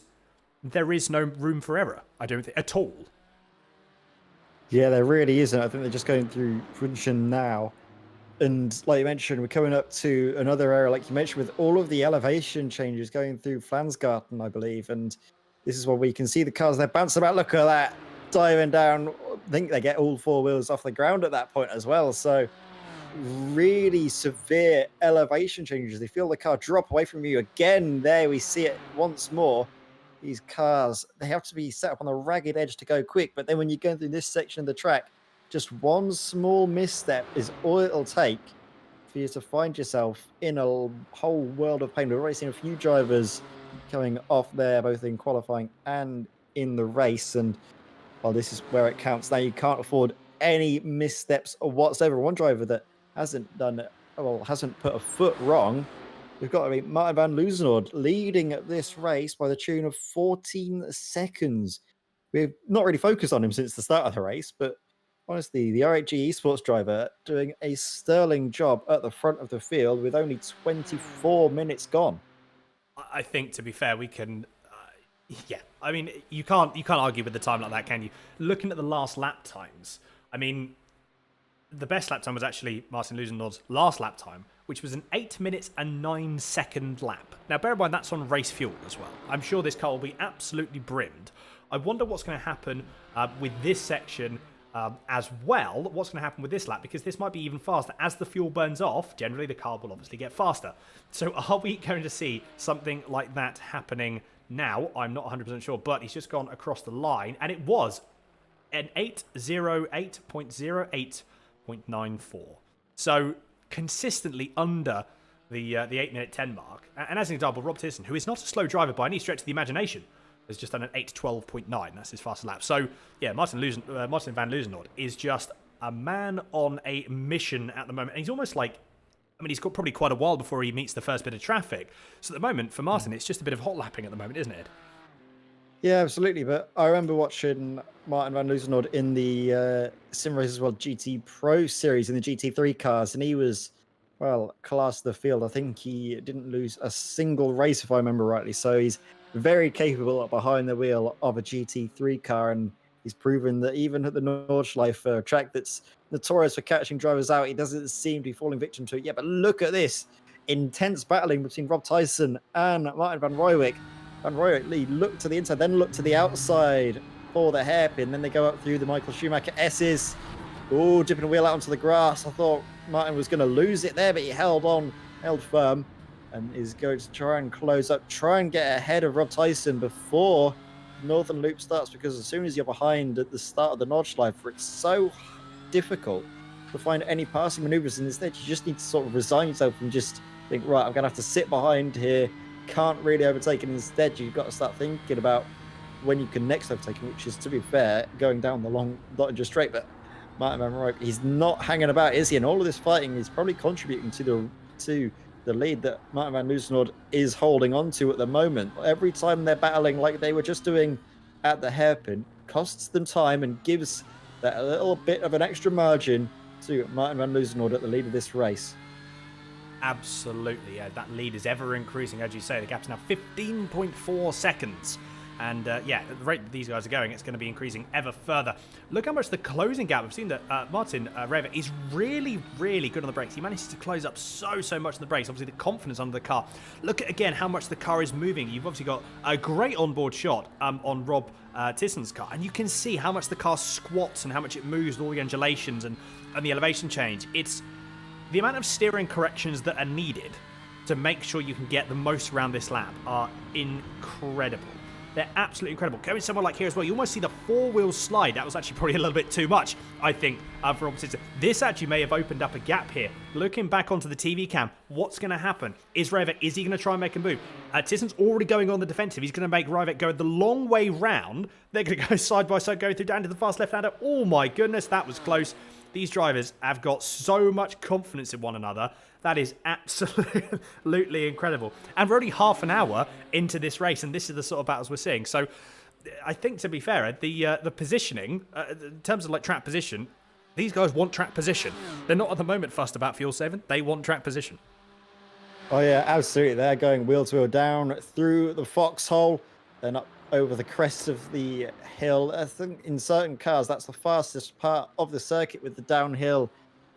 there is no room for error, I don't think, at all. Yeah, there really isn't. I think they're just going through production now. And like you mentioned, we're coming up to another area, like you mentioned, with all of the elevation changes going through Flansgarten, I believe. And this is where we can see the cars. They're bouncing about. Look at that. Diving down. I think they get all four wheels off the ground at that point as well. So really severe elevation changes. They feel the car drop away from you again. There we see it once more. These cars, they have to be set up on the ragged edge to go quick. But then when you're going through this section of the track, just one small misstep is all it'll take for you to find yourself in a whole world of pain. We've already seen a few drivers coming off there, both in qualifying and in the race. And well, this is where it counts. Now you can't afford any missteps whatsoever. One driver that hasn't put a foot wrong, we've got Martin van Loozenord leading this race by the tune of 14 seconds. We've not really focused on him since the start of the race, but honestly, the RHG Esports driver doing a sterling job at the front of the field with only 24 minutes gone. I think, to be fair, we can... yeah, I mean, you can't argue with the time like that, can you? Looking at the last lap times, I mean, the best lap time was actually Martin Loozenord's last lap time, which was an 8 minutes and 9 second lap. Now, bear in mind, that's on race fuel as well. I'm sure this car will be absolutely brimmed. I wonder what's going to happen with this section as well. What's going to happen with this lap, because this might be even faster. As the fuel burns off, generally the car will obviously get faster. So are we going to see something like that happening now? I'm not 100% sure, but he's just gone across the line, and it was an 8:08.08.94. So consistently under the 8 minute 10 mark. And as an example, Rob Tisson, who is not a slow driver by any stretch of the imagination, has just done an 8:12.9. That's his fastest lap. So yeah, Martin van Loozenord is just a man on a mission at the moment. And he's almost like, I mean, he's got probably quite a while before he meets the first bit of traffic. So at the moment, for Martin, it's just a bit of hot lapping at the moment, isn't it? Yeah, absolutely. But I remember watching Martin van Loosenord in the Simracersworld GT Pro series in the GT3 cars, and he was, well, class of the field. I think he didn't lose a single race, if I remember rightly. So he's very capable behind the wheel of a GT3 car, and he's proven that even at the Nordschleife track that's notorious for catching drivers out, he doesn't seem to be falling victim to it yet. But look at this intense battling between Rob Tyson and Martin van Rooijek. Van Rooijek looked to the inside, then looked to the outside for the hairpin. Then they go up through the Michael Schumacher S's. Oh, dipping a wheel out onto the grass. I thought Martin was going to lose it there, but he held on, held firm, and is going to try and close up, try and get ahead of Rob Tyson before Northern Loop starts, because as soon as you're behind at the start of the Nordschleife, it's so difficult to find any passing maneuvers, and instead you just need to sort of resign yourself and just think, right, I'm going to have to sit behind here, can't really overtake, and instead you've got to start thinking about when you can next overtake him, which is, to be fair, going down the long Dottinger straight. But Martin van Rooijek, he's not hanging about, is he? And all of this fighting is probably contributing to the lead that Martin van Loosenord is holding on to at the moment. Every time they're battling like they were just doing at the hairpin, costs them time and gives that a little bit of an extra margin to Martin van Loosenord at the lead of this race. Absolutely, yeah. That lead is ever increasing, as you say. The gap's now 15.4 seconds. And yeah, at the rate that these guys are going, it's going to be increasing ever further. Look how much the closing gap. We've seen that Martin Reva is really, really good on the brakes. He manages to close up so much on the brakes. Obviously, the confidence under the car. Look at, again, how much the car is moving. You've obviously got a great onboard shot on Rob Tisson's car. And you can see how much the car squats and how much it moves with all the undulations and the elevation change. It's the amount of steering corrections that are needed to make sure you can get the most around this lap are incredible. They're absolutely incredible. Going somewhere like here as well, you almost see the four-wheel slide. That was actually probably a little bit too much, I think, for Rob Tison. This actually may have opened up a gap here. Looking back onto the TV cam, what's going to happen? Is he going to try and make a move? Tisson's already going on the defensive. He's going to make Rivek go the long way round. They're going to go side by side, going through down to the fast left-hander. Oh my goodness, that was close. These drivers have got so much confidence in one another. That is absolutely incredible. And we're only half an hour into this race, and this is the sort of battles we're seeing. So I think, to be fair, the positioning, in terms of like track position, these guys want track position. They're not at the moment fussed about fuel saving. They want track position. Oh yeah, absolutely. They're going wheel to wheel down through the foxhole, then up over the crest of the hill. I think in certain cars, that's the fastest part of the circuit with the downhill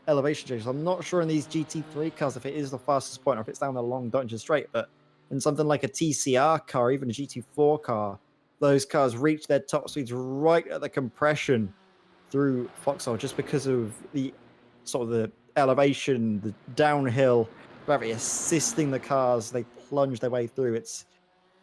elevation changes. I'm not sure in these GT3 cars if it is the fastest point or if it's down the long Dottinger straight, but in something like a TCR car, even a GT4 car, those cars reach their top speeds right at the compression through foxhole just because of the sort of the elevation, the downhill gravity assisting the cars. They plunge their way through.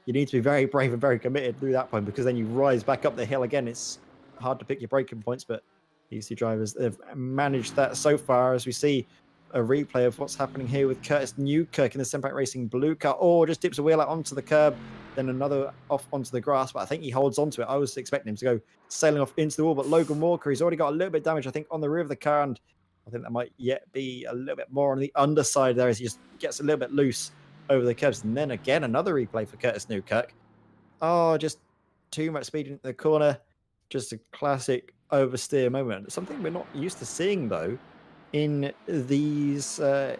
You need to be very brave and very committed through that point, because then you rise back up the hill again. It's hard to pick your braking points, but these two drivers have managed that so far, as we see a replay of what's happening here with Curtis Newkirk in the Sempak Racing blue car. Oh, just dips a wheel out onto the curb, then another off onto the grass, but I think he holds onto it. I was expecting him to go sailing off into the wall, but Logan Walker, he's already got a little bit of damage, I think, on the rear of the car, and I think that might yet be a little bit more on the underside there as he just gets a little bit loose over the curbs. And then again, another replay for Curtis Newkirk. Oh, just too much speed into the corner. Just a classic oversteer moment. Something we're not used to seeing, though, in these, in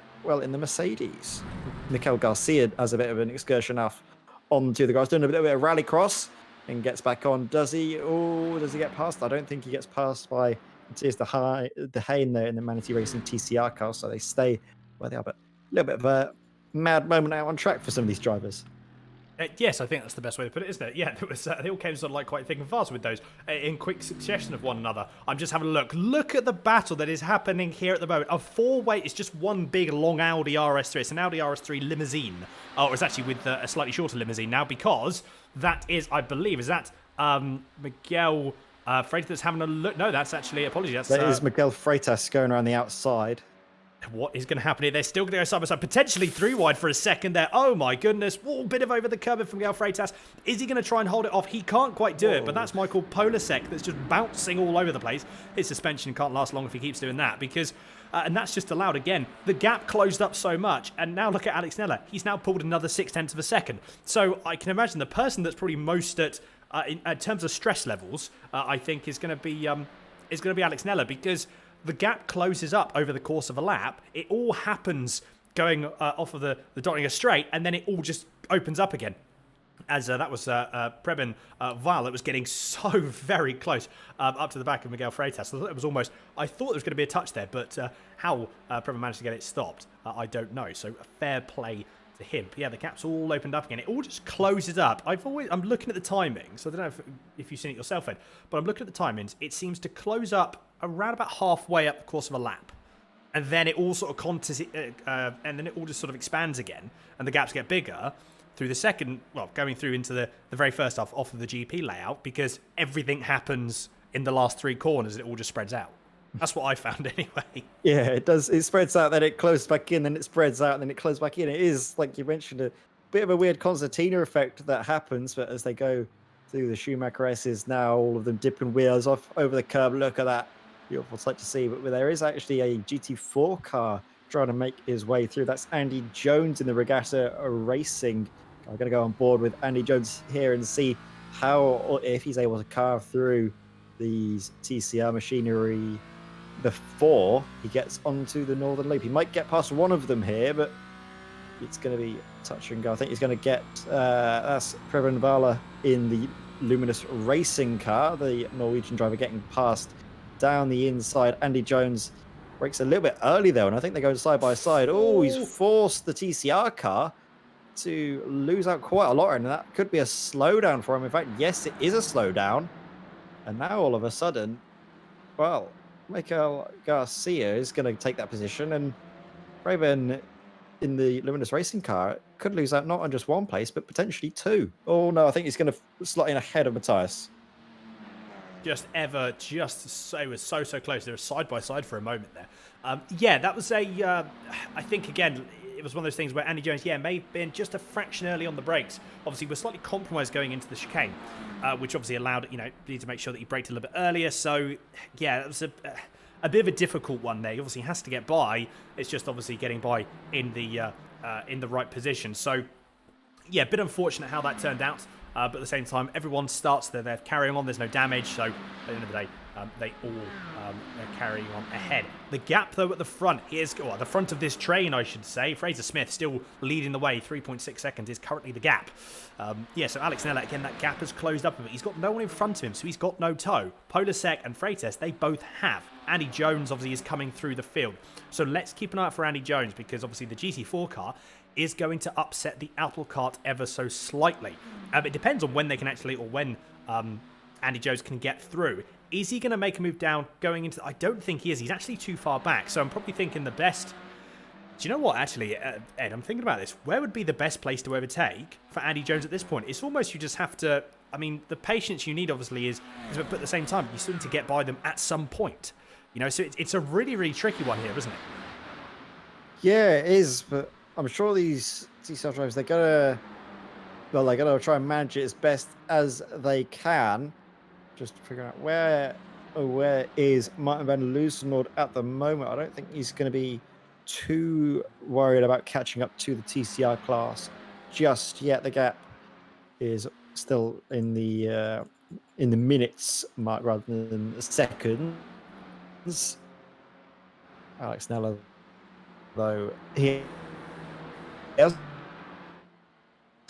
the Mercedes. Mikel Garcia has a bit of an excursion off onto the grass, doing a little bit of rally cross and gets back on. Does he? Oh, does he get past? I don't think he gets past by Matthias De Haen there in the Manatee Racing TCR car, so they stay where they are. But a little bit of a mad moment out on track for some of these drivers. Yes, I think that's the best way to put it, isn't it? Yeah, they all came sort of like quite thick and fast with those in quick succession of one another. I'm just having a look. Look at the battle that is happening here at the moment. A four-way, it's just one big long Audi RS3. It's an Audi RS3 limousine. Oh, it's actually with a slightly shorter limousine now, because that is, I believe, is that Miguel Freitas that's having a look? No, that's actually, apologies. That is Miguel Freitas going around the outside. What is going to happen here? They're still going to go side by side, potentially through wide for a second there. Oh my goodness. Whoa, bit of over the curve from Miguel Freitas. Is he going to try and hold it off? He can't quite do it, but that's Michael Polasek that's just bouncing all over the place. His suspension can't last long if he keeps doing that because, and that's just allowed again. The gap closed up so much, and now look at Alex Neller. He's now pulled another 0.6 of a second. So I can imagine the person that's probably most at, in terms of stress levels, I think is going to be Alex Neller because the gap closes up over the course of a lap. It all happens going off of the Dottinger straight, and then it all just opens up again. As that was Preben Weil that was getting so very close up to the back of Miguel Freitas. So it was almost, I thought there was going to be a touch there, but how Preben managed to get it stopped, I don't know. So fair play to him. But yeah, the gap's all opened up again. It all just closes up. I'm looking at the timings. So I don't know if you've seen it yourself, Ed, but I'm looking at the timings. It seems to close up around about halfway up the course of a lap, and then it all sort of and then it all just sort of expands again, and the gaps get bigger through the second, well, going through into the very first half off of the GP layout, because everything happens in the last 3 corners. It all just spreads out. That's what I found anyway. Yeah, it does. It spreads out, then it closes back in, then it spreads out, and then it closes back in. It is, like you mentioned, a bit of a weird concertina effect that happens, but as they go through the Schumacher S's now, all of them dipping wheels off over the curb. Look at that. Beautiful sight to see. But there is actually a GT4 car trying to make his way through. That's Andy Jones in the Regatta Racing. I'm going to go on board with Andy Jones here and see how, or if he's able to carve through these TCR machinery before he gets onto the Northern Loop. He might get past one of them here, but it's going to be touch and go. I think he's going to get that's Preben Vala in the Luminous Racing car, the Norwegian driver getting past down the inside. Andy Jones breaks a little bit early though, and I think they're going side by side. Oh, he's forced the TCR car to lose out quite a lot, and that could be a slowdown for him. In fact, yes, it is a slowdown. And now all of a sudden, well, Michael Garcia is going to take that position, and Preben in the Luminous Racing car could lose out not on just one place, but potentially 2. Oh no, I think he's going to slot in ahead of Matthias. So close. They were side by side for a moment there. Yeah, that was I think again, it was one of those things where Andy Jones, may have been just a fraction early on the brakes. Obviously, we're slightly compromised going into the chicane, which obviously allowed, need to make sure that he braked a little bit earlier. So, yeah, that was a bit of a difficult one there. He obviously has to get by. It's just obviously getting by in the right position. So, yeah, a bit unfortunate how that turned out. But at the same time, everyone starts there. They're carrying on. There's no damage. So, at the end of the day, they all are carrying on ahead. The gap, though, at the front, the front of this train, I should say. Fraser Smith still leading the way. 3.6 seconds is currently the gap. So Alex Neller, again, that gap has closed up a bit. He's got no one in front of him, so he's got no toe. Polasek and Freitas, they both have. Andy Jones, obviously, is coming through the field. So let's keep an eye out for Andy Jones, because obviously the GT4 car is going to upset the Apple cart ever so slightly. It depends on when they can actually, or when Andy Jones can get through. Is he going to make a move down going into... I don't think he is. He's actually too far back. So I'm probably thinking the best... Do you know what, actually, Ed, I'm thinking about this. Where would be the best place to overtake for Andy Jones at this point? It's almost you just have to... I mean, the patience you need, obviously, is... But at the same time, you still need to get by them at some point. So it's a really, really tricky one here, isn't it? Yeah, it is. But I'm sure these TCR drivers, they're going to try and manage it as best as they can. Just figuring out where is Martin van Loosenord at the moment. I don't think he's going to be too worried about catching up to the TCR class just yet. The gap is still in the minutes mark rather than the seconds. Alex Neller, though, he has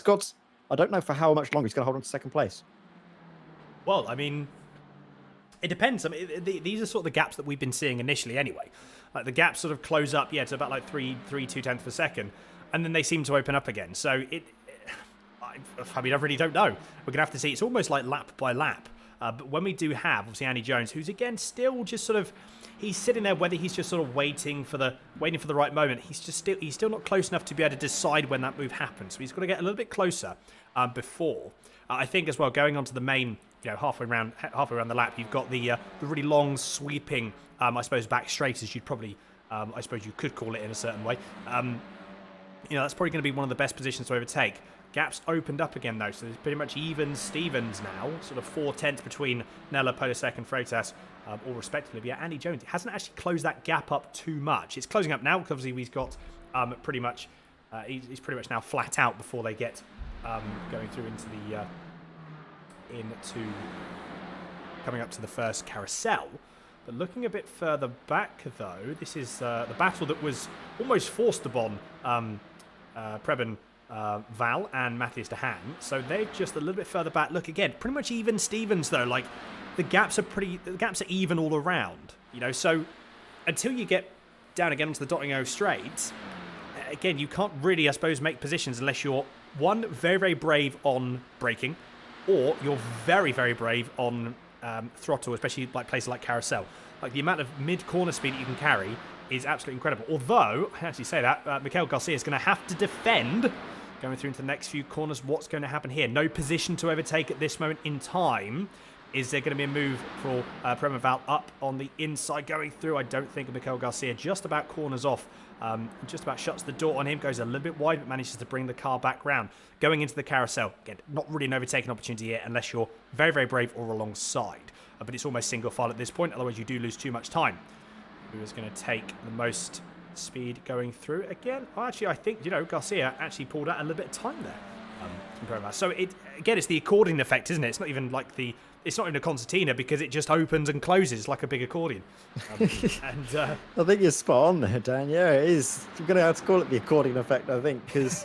got... I don't know for how much longer he's going to hold on to second place. Well, I mean, it depends. I mean, these are sort of the gaps that we've been seeing initially anyway. Like the gaps sort of close up, to about like 3.2 of a second, and then they seem to open up again. So I really don't know. We're going to have to see. It's almost like lap by lap. But when we do have, obviously, Andy Jones, who's again still just sort of, he's sitting there, whether he's just sort of waiting for the right moment. He's still not close enough to be able to decide when that move happens. So he's got to get a little bit closer before. I think as well, going on to the main, halfway around the lap, you've got the really long sweeping, I suppose, back straight as you'd probably I suppose you could call it in a certain way. That's probably going to be one of the best positions to overtake. Gaps opened up again, though, so there's pretty much even Stevens now. Sort of 4/10 between Nella, Podolsek and Freitas, all respectively. But yeah, Andy Jones, it hasn't actually closed that gap up too much. It's closing up now, because obviously he's got pretty much... he's pretty much now flat out before they get going through into the... coming up to the first carousel. But looking a bit further back, though, this is the battle that was almost forced upon Preben Val and Matthias de Haan. So they're just a little bit further back. Look, again, pretty much even Stevens, though. Like, the gaps are even all around. So until you get down again onto the Dottingo straight, again, you can't really, I suppose, make positions unless you're, one, very, very brave on braking, or you're very, very brave on throttle, especially like places like Carousel. Like, the amount of mid-corner speed that you can carry is absolutely incredible. Although, I actually say that, Mikael Garcia is going to have to defend going through into the next few corners. What's going to happen here? No position to overtake at this moment in time. Is there going to be a move for Preben Val up on the inside going through? I don't think Mikael Garcia just about corners off. Just about shuts the door on him, goes a little bit wide, but manages to bring the car back round. Going into the carousel, again, not really an overtaking opportunity here unless you're very, very brave or alongside. But it's almost single file at this point, otherwise you do lose too much time. Who is going to take the most speed going through again? Well, actually, I think, Garcia actually pulled out a little bit of time there. So, it's the accordion effect, isn't it? It's not even like it's not even a concertina, because it just opens and closes like a big accordion. I think you're spot on there, Dan. Yeah, it is. You're going to have to call it the accordion effect, I think, because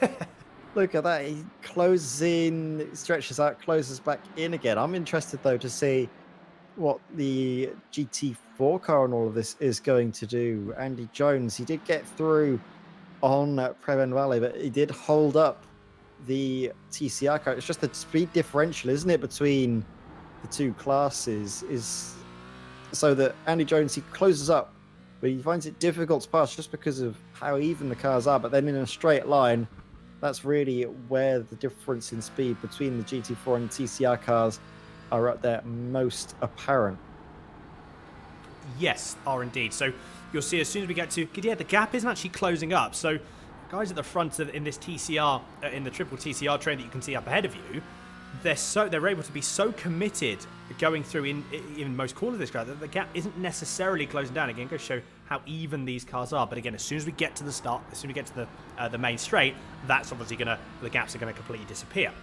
look at that. He closes in, stretches out, closes back in again. I'm interested, though, to see what the GT4 car and all of this is going to do. Andy Jones, he did get through on Preben Valley, but he did hold up the TCR car. It's just the speed differential, isn't it, between the two classes, is so that Andy Jones, he closes up, but he finds it difficult to pass just because of how even the cars are. But then in a straight line, that's really where the difference in speed between the GT4 and TCR cars are at their most apparent. Yes, are indeed. So you'll see as soon as we get to... Yeah, the gap isn't actually closing up. So guys at the front in this TCR, in the triple TCR train that you can see up ahead of you, they're able to be so committed going through in most corners of this car that the gap isn't necessarily closing down. Again, go show how even these cars are. But again, as soon as we get to the start, as soon as we get to the main straight, that's obviously the gaps are gonna completely disappear.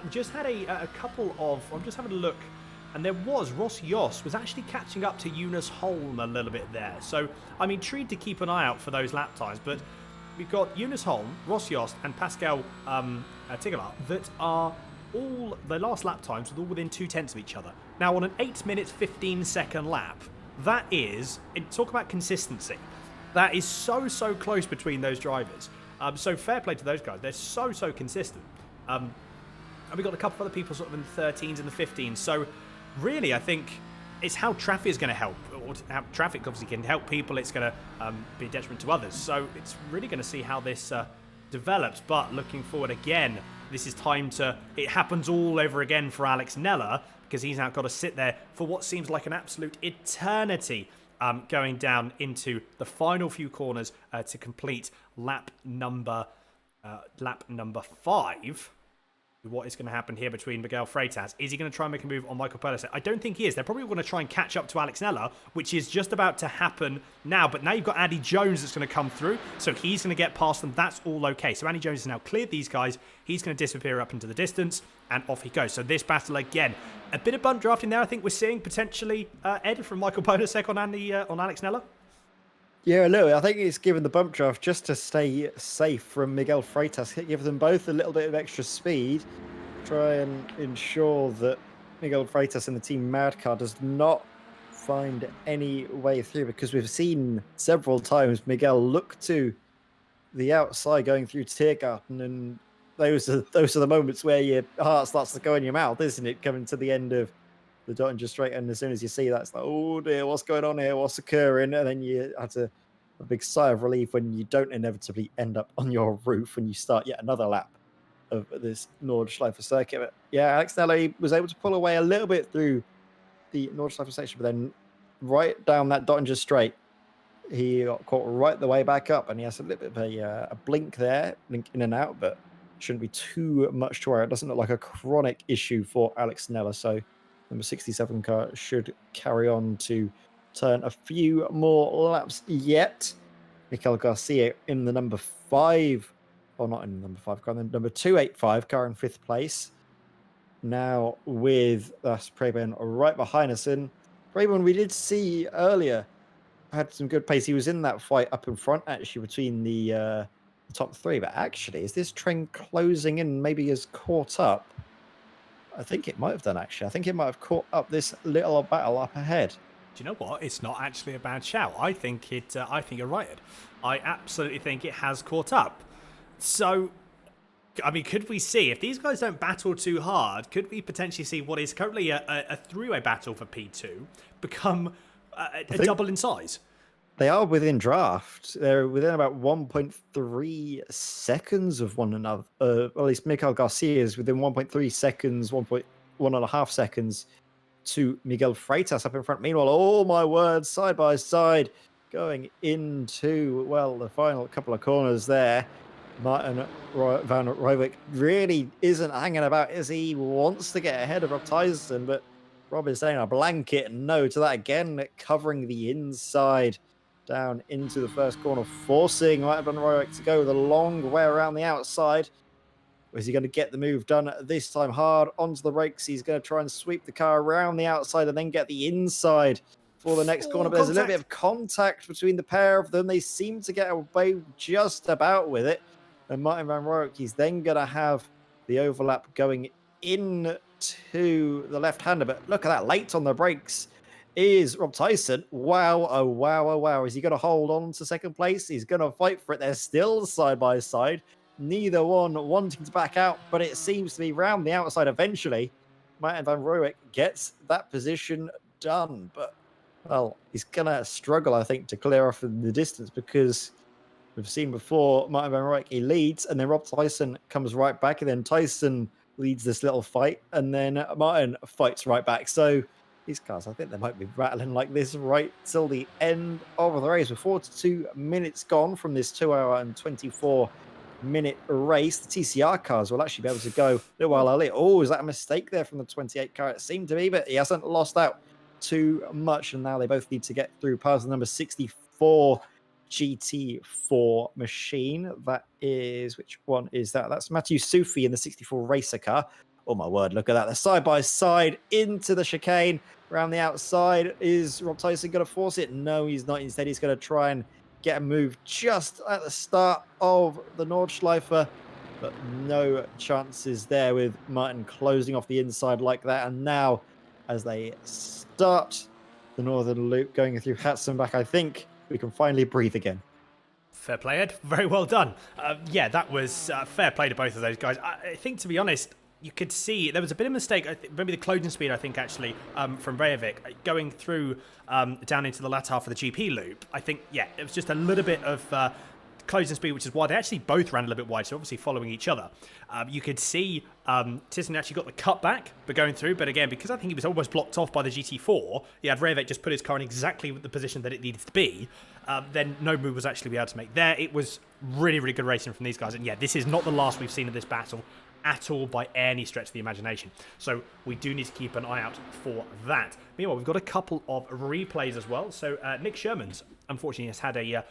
We just had a couple of... I'm just having a look, and there was Ross Yost was actually catching up to Eunice Holm a little bit there. So I'm intrigued to keep an eye out for those lap times. But we've got Eunice Holm, Ross Yost, and Pascal Tigelaar that are all their last lap times were all within 2/10 of each other. Now, on an 8-minute 15-second lap, that is, talk about consistency. That is so close between those drivers. So fair play to those guys. They're so consistent. And we got a couple of other people sort of in the 13s and the 15s. So really, I think it's how traffic is going to help. Or how traffic obviously can help people. It's going to be a detriment to others. So it's really going to see how this develops. But looking forward again, this is time to... It happens all over again for Alex Nella, because he's now got to sit there for what seems like an absolute eternity, going down into the final few corners to complete lap number 5. What is going to happen here between Miguel Freitas? Is he going to try and make a move on Michael Podolsek? I don't think he is. They're probably going to try and catch up to Alex Nella, which is just about to happen now. But now you've got Andy Jones that's going to come through, so he's going to get past them. That's all okay. So Andy Jones has now cleared these guys. He's going to disappear up into the distance, and off he goes. So this battle again, a bit of bunt drafting there. I think we're seeing potentially Ed from Michael Podolsek on Alex Nella. Yeah, a little. I think it's given the bump draft just to stay safe from Miguel Freitas. Give them both a little bit of extra speed. Try and ensure that Miguel Freitas and the Team Madcar does not find any way through, because we've seen several times Miguel look to the outside going through Tiergarten, and those are the moments where your heart starts to go in your mouth, isn't it? Coming to the end of the Dottinger Straight, and as soon as you see that, it's like, oh dear, what's going on here? What's occurring? And then you have a big sigh of relief when you don't inevitably end up on your roof when you start yet another lap of this Nordschleife circuit. But yeah, Alex Nella was able to pull away a little bit through the Nordschleife section, but then right down that Dottinger Straight, He got caught right the way back up, and he has a little bit of a blink there, blink in and out, but shouldn't be too much to worry. It doesn't look like a chronic issue for Alex Nella, so number 67 car should carry on to turn a few more laps yet. Mikel Garcia in the number 5, or not in the number 5 car, in the number 285 car in 5th place. Now with Preben right behind us. And Preben, we did see earlier, had some good pace. He was in that fight up in front, actually, between the top 3. But actually, is this trend closing in? Maybe has caught up. I think it might have done, actually. I think it might have caught up this little battle up ahead. Do you know what? It's not actually a bad shout. I think you're right, Ed. I absolutely think it has caught up. So, I mean, could we see, if these guys don't battle too hard, could we potentially see what is currently a three-way battle for P2 become a double in size? They are within draft. They're within about 1.3 seconds of one another. At least Miguel Garcia is within 1.3 seconds, 1.5 seconds to Miguel Freitas up in front. Meanwhile, oh my word, side by side, going into, well, the final couple of corners there. Martin van Rijwijk really isn't hanging about as he wants to get ahead of Rob Tyson, but Rob is saying a blanket no to that again, covering the inside down into the first corner, forcing Martin van Rijwijk to go the long way around the outside. Is he going to get the move done this time? Hard onto the brakes. He's going to try and sweep the car around the outside and then get the inside for the next corner. But there's a little bit of contact between the pair of them. They seem to get away just about with it. And Martin van Rijwijk, he's then going to have the overlap going into the left-hander. But look at that, late on the brakes is Rob Tyson. Wow, oh wow, oh wow. Is he going to hold on to second place? He's going to fight for it. They're still side by side. Neither one wanting to back out, but it seems to be round the outside eventually. Martin van Rijwijk gets that position done. But, well, he's going to struggle, I think, to clear off the distance because we've seen before, Martin van Rijwijk, he leads, and then Rob Tyson comes right back, and then Tyson leads this little fight, and then Martin fights right back. So these cars, I think they might be rattling like this right till the end of the race. With 42 minutes gone from this 2 hour and 24-minute race, the TCR cars will actually be able to go a little while earlier. Oh, is that a mistake there from the 28 car? It seemed to be, but he hasn't lost out too much, and now they both need to get through past the number 64 GT4 machine. That is, which one is that? That's Matthew Sufi in the 64 racer car. Oh my word, look at that. They're side by side into the chicane. Around the outside, is Rob Tyson going to force it? No, he's not. Instead, he's going to try and get a move just at the start of the Nordschleife, but no chances there with Martin closing off the inside like that. And now, as they start the northern loop going through Hatzenbach, I think we can finally breathe again. Fair play, Ed. Very well done. Yeah, that was fair play to both of those guys. I think, to be honest, you could see there was a bit of a mistake. Maybe the closing speed, I think, actually, from Rijwijk going through down into the latter half of the GP loop. I think, yeah, it was just a little bit of closing speed, which is why they actually both ran a little bit wide, so obviously following each other. You could see Tyson actually got the cut back, but going through. But again, because I think he was almost blocked off by the GT4, he had Rijwijk just put his car in exactly the position that it needed to be. Then no move was actually able to make there. It was really, really good racing from these guys. And yeah, this is not the last we've seen of this battle at all by any stretch of the imagination. So we do need to keep an eye out for that. Meanwhile, we've got a couple of replays as well. So Nick Sherman's, unfortunately, has had a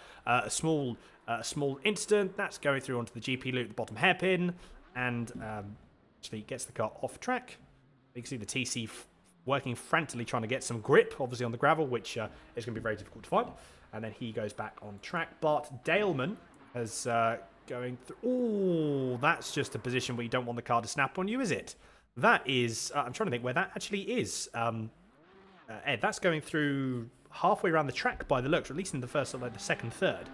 small incident. That's going through onto the GP loop, the bottom hairpin, and actually gets the car off track. You can see the TC working frantically trying to get some grip, obviously on the gravel, which is going to be very difficult to find. And then he goes back on track. Bart Daleman has going through. Oh, that's just a position where you don't want the car to snap on you, is it? That is. I'm trying to think where that actually is. Ed, that's going through halfway around the track by the looks, or at least in the first, like the second third.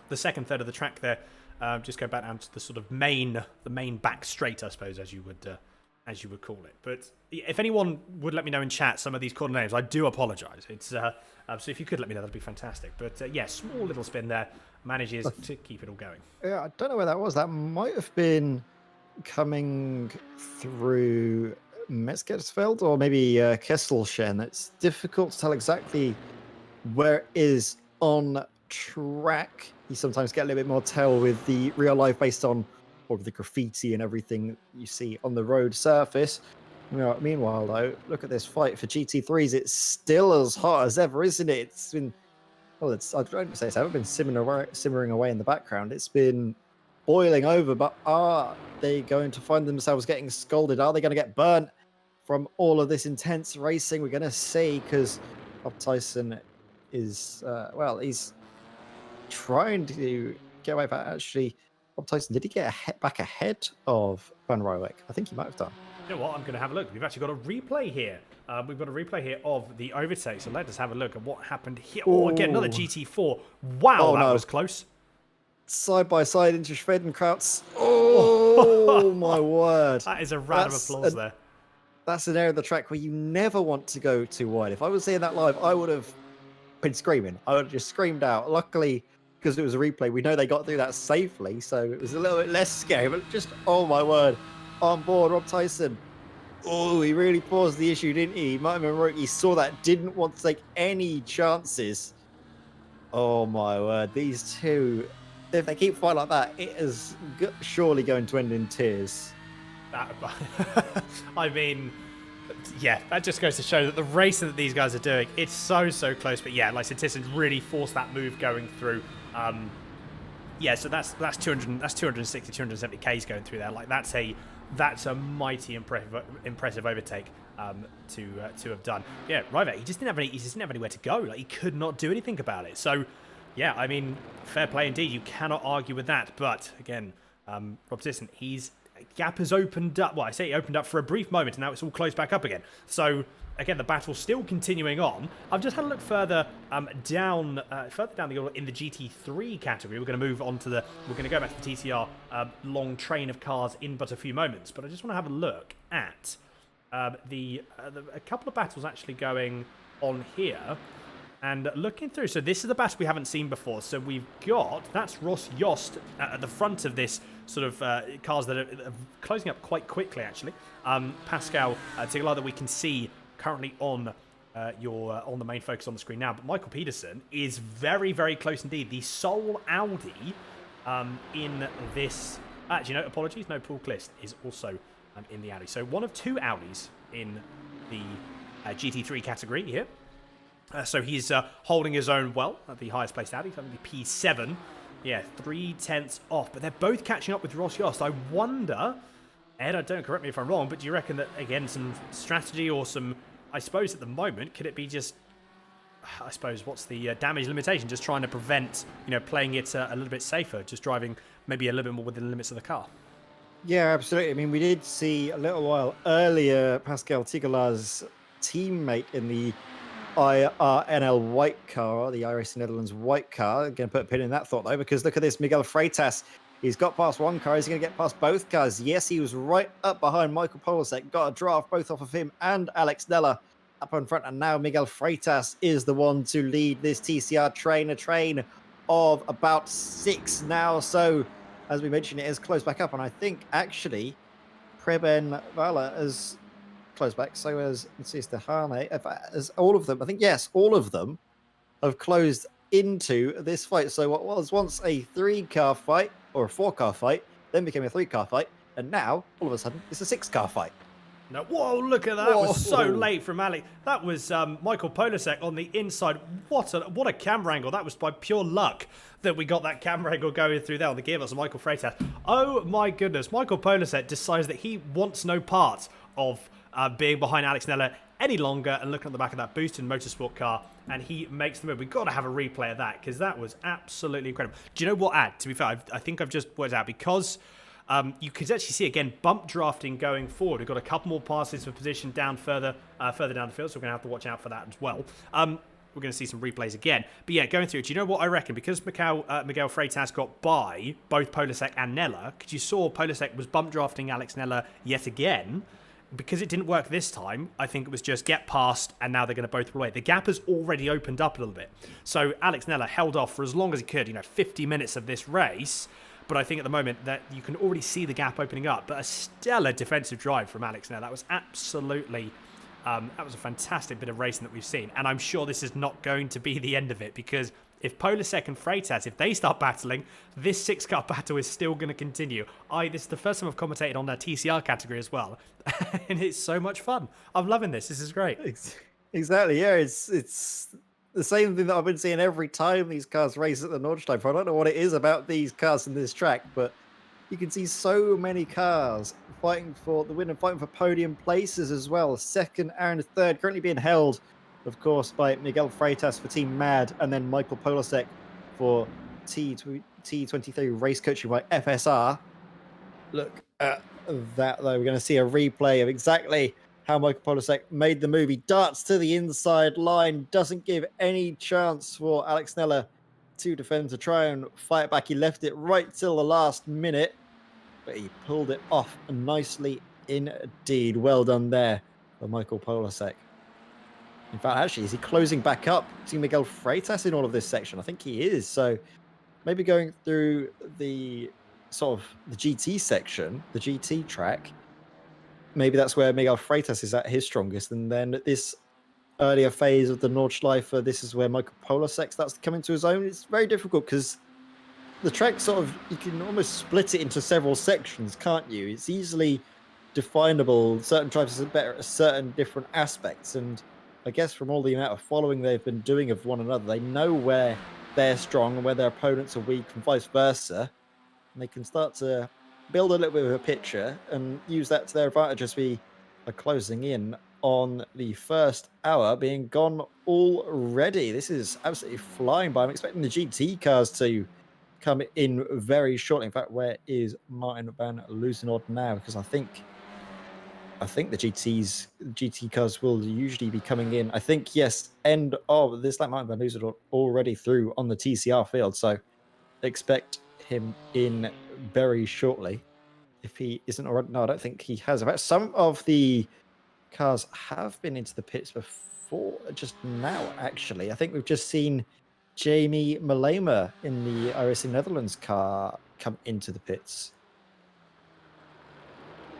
The second third of the track there. Just go back down to the sort of the main back straight, I suppose, as you would call it. But if anyone would let me know in chat some of these corner names, I do apologise. It's so if you could let me know, that'd be fantastic. But yeah, small little spin there, manages to keep it all going. Yeah, I don't know where that was. That might have been coming through Metzgersfeld or maybe Kesselchen. It's difficult to tell exactly where it is on track. You sometimes get a little bit more tell with the real life based on all of the graffiti and everything you see on the road surface. Meanwhile, though, look at this fight for GT3s. It's still as hot as ever, isn't it? It's been, well, I don't say it's ever been simmering away in the background. It's been boiling over, but are they going to find themselves getting scolded? Are they going to get burnt from all of this intense racing? We're going to see, because Rob Tyson is, well, he's trying to get away, but actually, Rob Tyson, did he get back ahead of Van Rywijk? I think he might have done. You know what? I'm going to have a look. We've actually got a replay here. We've got a replay here of the overtake. So let us have a look at what happened here. Oh, again, another GT4. Wow, that was close. Side by side into Schwedenkrautz. Oh, my word. That is a round of applause there. That's an area of the track where you never want to go too wide. If I was seeing that live, I would have been screaming. I would have just screamed out. Luckily, because it was a replay, we know they got through that safely. So it was a little bit less scary. But just, oh, my word. On board, Rob Tyson. Oh, he really paused the issue, didn't he? Martin Monroe, he saw that, didn't want to take any chances. Oh, my word. These two, if they keep fighting like that, it is surely going to end in tears. I mean, yeah, that just goes to show that the racing that these guys are doing, it's so close. But yeah, like I said, Tyson really forced that move going through. Yeah, so that's 260, 270 Ks going through there. Like that's a mighty impressive overtake to have done. Yeah, Rywijk, he just didn't have anywhere to go. Like, he could not do anything about it. So yeah, I mean, fair play indeed. You cannot argue with that. But again, Rob Tyson, gap has opened up. Well, I say it opened up for a brief moment, and now it's all closed back up again. So again, the battle's still continuing on. I've just had a look further down the order in the GT3 category. We're going to move on to we're going to go back to the TCR long train of cars in but a few moments. But I just want to have a look at a couple of battles actually going on here. And looking through, so this is the battle we haven't seen before. So we've got, that's Ross Yost at the front of this sort of cars that are closing up quite quickly, actually. Pascal Tiglar that we can see currently on on the main focus on the screen now. But Michael Peterson is very close indeed. The sole Audi in this, actually, no, apologies, no, Paul Clist is also in the Audi. So one of two Audis in the GT3 category here. So he's holding his own well at the highest placed Audi, only P7. Yeah, 3/10 off. But they're both catching up with Ross Yost. I wonder, Ed, don't correct me if I'm wrong, but do you reckon that, again, some strategy or some, I suppose at the moment, could it be just, I suppose, what's the damage limitation? Just trying to prevent, playing it a little bit safer, just driving maybe a little bit more within the limits of the car. Yeah, absolutely. I mean, we did see a little while earlier Pascal Tigelaar's teammate in the IRNL white car, the iRacing Netherlands white car. Going to put a pin in that thought, though, because look at this. Miguel Freitas, he's got past one car. Is he going to get past both cars? Yes, he was right up behind Michael Polasek. Got a draft both off of him and Alex Nella up in front. And now Miguel Freitas is the one to lead this TCR train, a train of about 6 now. So, as we mentioned, it is closed back up. And I think, actually, Preben Vala has close back, so as Stefane, as all of them, I think, yes, all of them have closed into this fight. So what was once a 3-car fight or a 4-car fight, then became a 3-car fight, and now all of a sudden it's a 6-car fight. No, whoa, look at that. That was so late from Alec. That was Michael Polasek on the inside. What a camera angle. That was by pure luck that we got that camera angle going through there on the gearbox of Michael Freitas. Oh my goodness. Michael Polasek decides that he wants no part of being behind Alex Nella any longer and looking at the back of that boosted motorsport car, and he makes the move. We've got to have a replay of that because that was absolutely incredible. Do you know what, Ad? To be fair, I think I've just worked out because you could actually see, again, bump drafting going forward. We've got a couple more passes for position down further down the field, so we're going to have to watch out for that as well. We're going to see some replays again. But yeah, going through, do you know what I reckon? Because Miguel Freitas got by both Polasek and Nella, because you saw Polasek was bump drafting Alex Nella yet again. Because it didn't work this time, I think it was just get past, and now they're going to both pull away. The gap has already opened up a little bit. So Alex Nella held off for as long as he could, 50 minutes of this race. But I think at the moment that you can already see the gap opening up. But a stellar defensive drive from Alex Nella. That was absolutely That was a fantastic bit of racing that we've seen. And I'm sure this is not going to be the end of it, because if Polasek and Freitas, if they start battling, this 6-car battle is still going to continue. This is the first time I've commentated on that TCR category as well. And it's so much fun. I'm loving this. This is great. Exactly, yeah. It's the same thing that I've been seeing every time these cars race at the Nordschleife. I don't know what it is about these cars in this track, but you can see so many cars fighting for the win and fighting for podium places as well. Second and third currently being held, of course, by Miguel Freitas for Team MAD, and then Michael Polasek for T23 race coaching by FSR. Look at that, though. We're going to see a replay of exactly how Michael Polasek made the move. He darts to the inside line, doesn't give any chance for Alex Neller to defend, to try and fight back. He left it right till the last minute, but he pulled it off nicely indeed. Well done there for Michael Polasek. In fact, actually, is he closing back up to Miguel Freitas in all of this section? I think he is. So maybe going through the sort of the GT section, the GT track, maybe that's where Miguel Freitas is at his strongest. And then at this earlier phase of the Nordschleife, this is where Michael Polasek starts to come into his own. It's very difficult because the track sort of, you can almost split it into several sections, can't you? It's easily definable. Certain drivers are better at certain different aspects. And I guess from all the amount of following they've been doing of one another, they know where they're strong and where their opponents are weak and vice versa. And they can start to build a little bit of a picture and use that to their advantage as we are closing in on the first hour being gone already. This is absolutely flying by. I'm expecting the GT cars to come in very shortly. In fact, where is Martin van Loosenord now? Because I think the GT cars will usually be coming in. I think, yes, end of this, like Martin van Loosenord already through on the TCR field. So expect him in very shortly. If he isn't already, no, I don't think he has. About some of the cars have been into the pits before just now, actually. I think we've just seen Jamie Malema in the IRC Netherlands car come into the pits.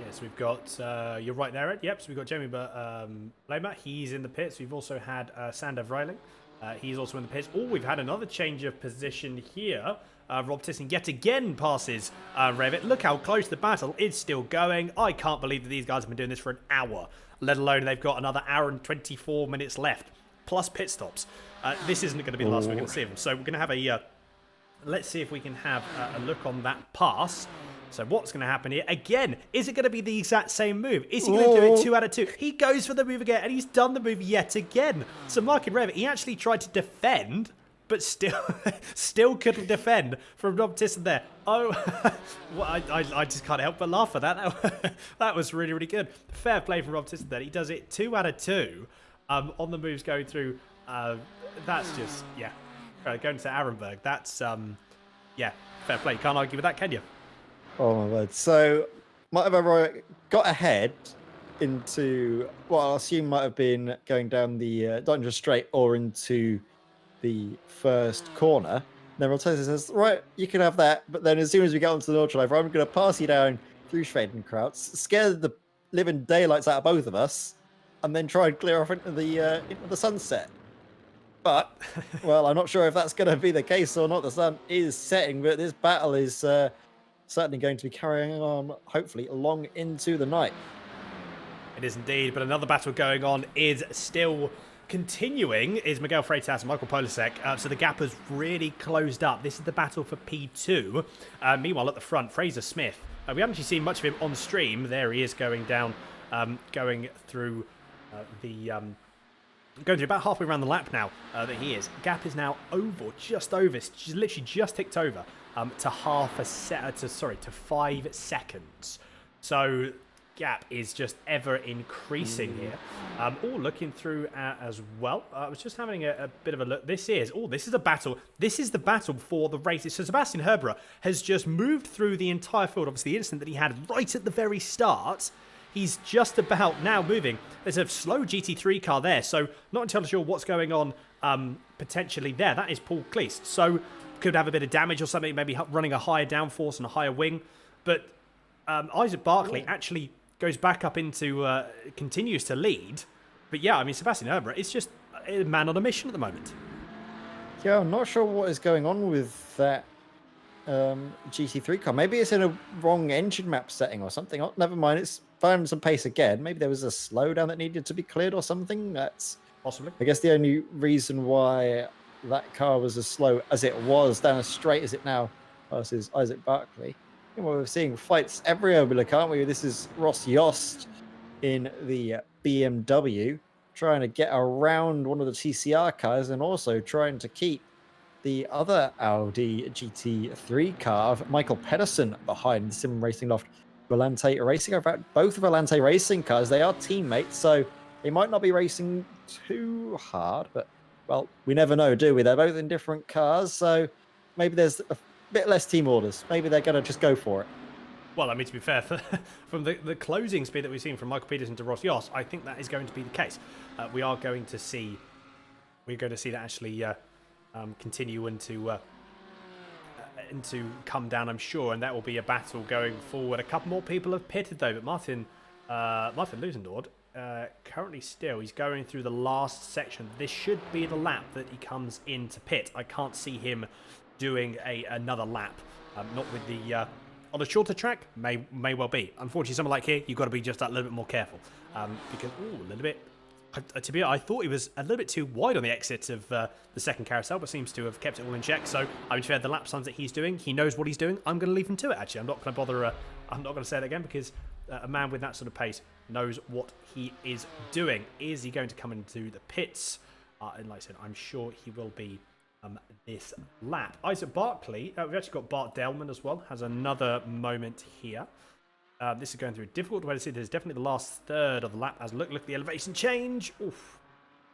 Yes, we've got, you're right there, Ed. Yep, so we've got Jamie Malema. He's in the pits. We've also had Sander Vreiling. He's also in the pits. Oh, we've had another change of position here. Rob Tisson yet again passes Revit. Look how close the battle is still going. I can't believe that these guys have been doing this for an hour, let alone they've got another hour and 24 minutes left, plus pit stops. This isn't going to be the last we're going to see of them. So we're going to have a, let's see if we can have a look on that pass. So what's going to happen here? Again, is it going to be the exact same move? Is he going to do it 2 out of 2? He goes for the move again, and he's done the move yet again. So Markin Revit, he actually tried to defend, but still couldn't defend from Rob Tisson there. Oh, well, I just can't help but laugh at that. That was really, really good. Fair play from Rob Tisson there. He does it 2 out of 2 on the moves going through. That's just, yeah. Going to Arenberg, that's, yeah, fair play. You can't argue with that, can you? Oh my word. So might have got ahead into what I'll assume might have been going down the Dungeon Straight or into the first corner. Then Rotesa says, right, you can have that, but then as soon as we get onto the Nordschleife, I'm going to pass you down through Schwedenkraut, scare the living daylights out of both of us, and then try and clear off into the sunset. But, well, I'm not sure if that's going to be the case or not. The sun is setting, but this battle is certainly going to be carrying on, hopefully, long into the night. It is indeed, but another battle going on is still continuing, is Miguel Freitas and Michael Polasek. So the gap has really closed up. This is the battle for P2. Meanwhile, at the front, Fraser Smith. We haven't actually seen much of him on stream. There he is going down, going through going through about halfway around the lap now that he is. Gap is now just over. It's literally just ticked over to 5 seconds. So gap is just ever increasing here. Looking through as well. I was just having a bit of a look. This is a battle. This is the battle for the race. So Sebastian Herbera has just moved through the entire field. Obviously, the incident that he had right at the very start. He's just about now moving. There's a slow GT3 car there, so not entirely sure what's going on potentially there. That is Paul Cleese. So could have a bit of damage or something, maybe running a higher downforce and a higher wing. But Isaac Barkley actually goes back up into, continues to lead. But yeah, I mean, Sebastian Herbert, it's just a man on a mission at the moment. Yeah, I'm not sure what is going on with that GT3 car. Maybe it's in a wrong engine map setting or something. Oh, never mind, it's found some pace again. Maybe there was a slowdown that needed to be cleared or something. That's Possibly. I guess the only reason why that car was as slow as it was, down as straight as it now versus Isaac Barkley. And we're seeing fights every overlook, aren't we? This is Ross Yost in the BMW trying to get around one of the TCR cars and also trying to keep the other Audi GT3 car of Michael Pedersen behind Sim Racing Loft Volante Racing. In fact, both Volante Racing cars, they are teammates, so they might not be racing too hard, but, well, we never know, do we? They're both in different cars, so maybe there's a bit less team orders. Maybe they're going to just go for it. Well, I mean, to be fair, from the closing speed that we've seen from Michael Peterson to Ross Yost, I think that is going to be the case. We're going to see that actually continue and to come down, I'm sure, and that will be a battle going forward. A couple more people have pitted though, but Martin Lusendord currently still, he's going through the last section. This should be the lap that he comes into pit. I can't see him doing another lap, not with the on a shorter track. May well be. Unfortunately, somewhere like here, you've got to be just that little bit more careful because a little bit. To be honest, I thought he was a little bit too wide on the exit of the second carousel, but seems to have kept it all in check. So, I mean, fair, the lap times that he's doing, he knows what he's doing. I'm going to leave him to it, actually. I'm not going to bother. I'm not going to say it again because a man with that sort of pace knows what he is doing. Is he going to come into the pits? And like I said, I'm sure he will be this lap. Isaac Barkley, we've actually got Bart Delman as well, has another moment here. This is going through a difficult way to see. There's definitely the last third of the lap. As look at the elevation change. Oof.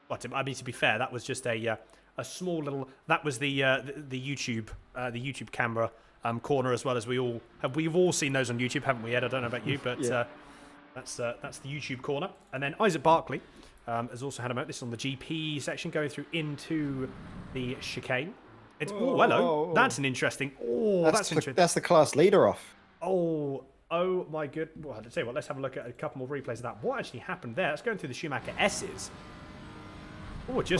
But I mean, to be fair, that was just a small little. That was the YouTube camera corner, as well as we've all seen those on YouTube, haven't we, Ed? I don't know about you, but yeah. That's the YouTube corner. And then Isaac Barkley has also had a moment. This is on the GP section, going through into the chicane. It's hello. That's an interesting. That's interesting. That's the class leader off. Oh my good. Well, I'll tell you what, let's have a look at a couple more replays of that. What actually happened there? That's going through the Schumacher S's. Almost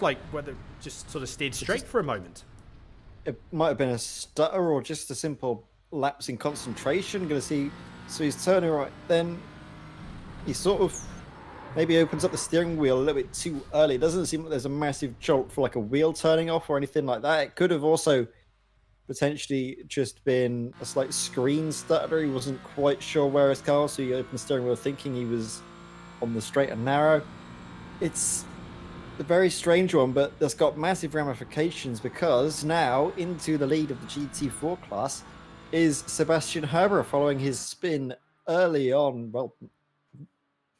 like whether just sort of steered straight for a moment. It might have been a stutter or just a simple lapse in concentration. Going to see, so he's turning right. Then he sort of maybe opens up the steering wheel a little bit too early. It doesn't seem like there's a massive jolt for like a wheel turning off or anything like that. It could have also potentially just been a slight screen stutter. He wasn't quite sure where his car was, so he opened the steering wheel thinking he was on the straight and narrow. It's a very strange one, but that's got massive ramifications because now into the lead of the GT4 class is Sebastian Herbert following his spin early on. Well,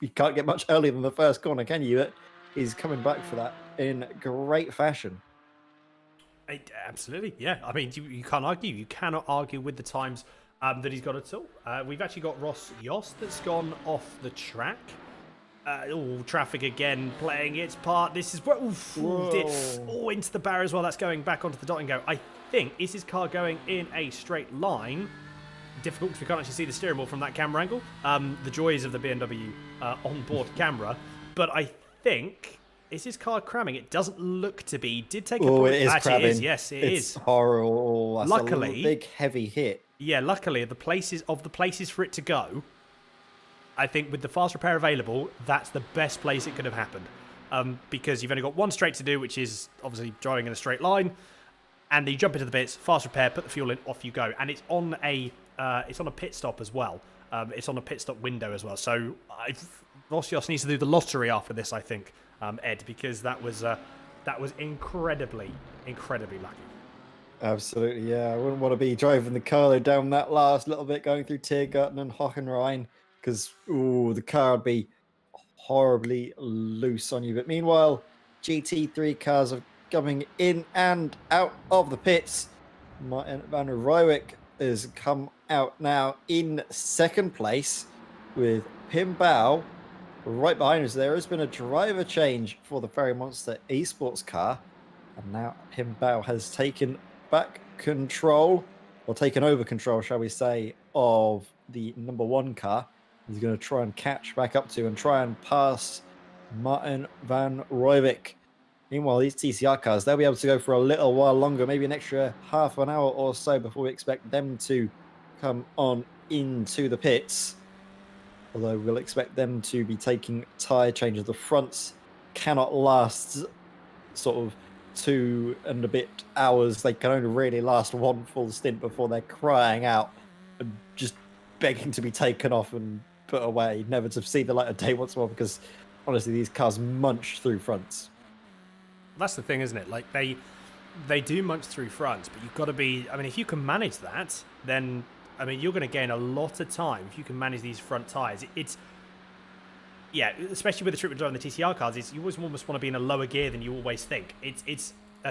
you can't get much earlier than the first corner, can you? But he's coming back for that in great fashion. Absolutely, yeah. I mean, you can't argue. You cannot argue with the times that he's got at all. We've actually got Ross Yost that's gone off the track. Traffic again playing its part. This is into the barrier as well. That's going back onto the dot and go. I think, is his car going in a straight line? Difficult because we can't actually see the steering wheel from that camera angle. The joys of the BMW onboard camera. But I think... Is his car cramming? It doesn't look to be. Did take a it is cramming. It is. Yes, it's horrible. That's luckily, a big heavy hit. Yeah, luckily the places for it to go, I think with the fast repair available, that's the best place it could have happened. Because you've only got one straight to do, which is obviously driving in a straight line, and then you jump into the bits, fast repair, put the fuel in, off you go, and it's on a pit stop as well. It's on a pit stop window as well. So Ross Yost needs to do the lottery after this, I think. Ed, because that was incredibly lucky. Absolutely, yeah. I wouldn't want to be driving the car down that last little bit, going through Tiergarten and Hockenrhein, because the car would be horribly loose on you. But meanwhile, GT3 cars are coming in and out of the pits. Martin van Rooijk has come out now in second place with Pim Bao right behind us. There has been a driver change for the Ferry Monster Esports car, and now Pim Bao has taken back control, or taken over control, shall we say, of the number one car. he's going to try and catch back up to and try and pass Martin van Rooijvik. Meanwhile, these TCR cars, they'll be able to go for a little while longer, maybe an extra half an hour or so before we expect them to come on into the pits. Although we'll expect them to be taking tyre changes. The fronts cannot last sort of 2 and a bit hours. They can only really last one full stint before they're crying out and just begging to be taken off and put away, never to see the light of day once more, because honestly, these cars munch through fronts. That's the thing, isn't it? Like, they do munch through fronts, but you've got to be... I mean, if you can manage that, then... I mean, you're going to gain a lot of time if you can manage these front tyres. It's... Yeah, especially with the treatment driving the TCR cars, you always almost want to be in a lower gear than you always think.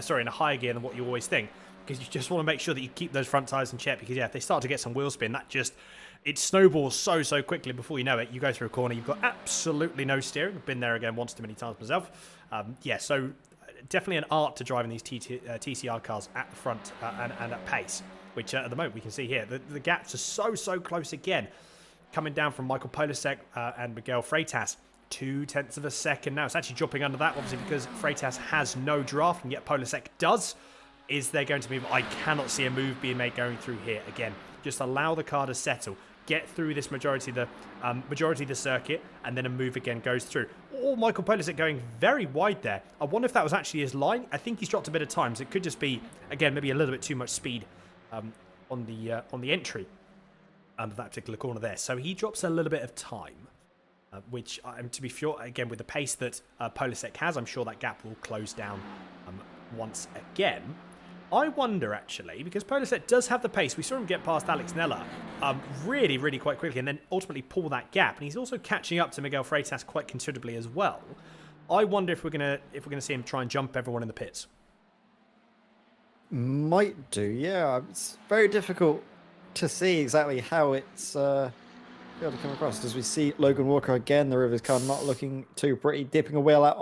Sorry, in a higher gear than what you always think. Because you just want to make sure that you keep those front tyres in check. Because, yeah, if they start to get some wheel spin, that just... It snowballs so quickly before you know it. You go through a corner, you've got absolutely no steering. I've been there again once too many times myself. Yeah, so definitely an art to driving these TCR cars at the front and at pace, which at the moment we can see here. The gaps are so close again. Coming down from Michael Polasek and Miguel Freitas, 0.2 of a second now. It's actually dropping under that, obviously, because Freitas has no draft, and yet Polasek does. Is there going to be... I cannot see a move being made going through here. Again, just allow the car to settle. Get through this majority of the circuit, and then a move again goes through. Oh, Michael Polasek going very wide there. I wonder if that was actually his line. I think he's dropped a bit of time, so it could just be, again, maybe a little bit too much speed on the entry under that particular corner there. So he drops a little bit of time, which, to be sure, again, with the pace that Polasek has, I'm sure that gap will close down once again. I wonder, actually, because Polasek does have the pace. We saw him get past Alex Nella really quite quickly and then ultimately pull that gap. And he's also catching up to Miguel Freitas quite considerably as well. I wonder if we're gonna see him try and jump everyone in the pits. Might do, yeah. It's very difficult to see exactly how it's going to come across. As we see Logan Walker again, the Rivers car not looking too pretty, dipping a wheel out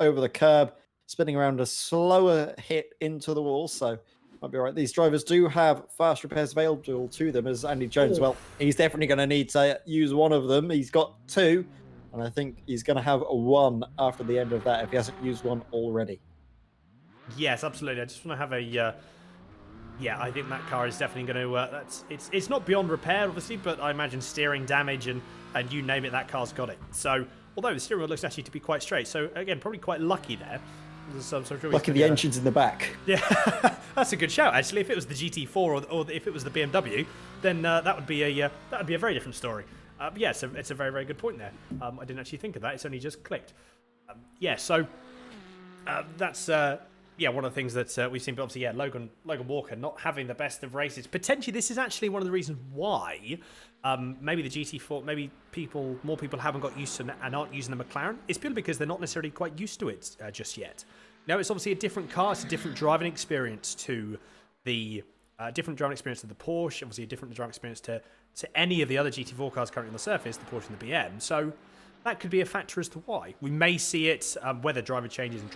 over the curb, spinning around a slower hit into the wall, so might be all right. These drivers do have fast repairs available to them, as Andy Jones, well, he's definitely going to need to use one of them. He's got 2, and I think he's going to have 1 after the end of that if he hasn't used one already. Yes, absolutely. I just want to have a... yeah, I think that car is definitely going to... it's not beyond repair, obviously, but I imagine steering damage and you name it, that car's got it. So, although the steering wheel looks actually to be quite straight, so again, probably quite lucky there. Lucky the engine's in the back. Yeah, that's a good shout. Actually, if it was the GT4 or if it was the BMW, then that would be a very different story. Yeah, so it's a very good point there. I didn't actually think of that. It's only just clicked. Yeah, so that's one of the things that we've seen. But obviously, yeah, Logan Walker not having the best of races. Potentially, this is actually one of the reasons why maybe the GT4, maybe more people haven't got used to it and aren't using the McLaren. It's purely because they're not necessarily quite used to it just yet. Now, it's obviously a different car. It's a different driving experience to the Porsche. Obviously, a different driving experience to any of the other GT4 cars currently on the surface, the Porsche and the BM. So that could be a factor as to why. We may see it, whether driver changes and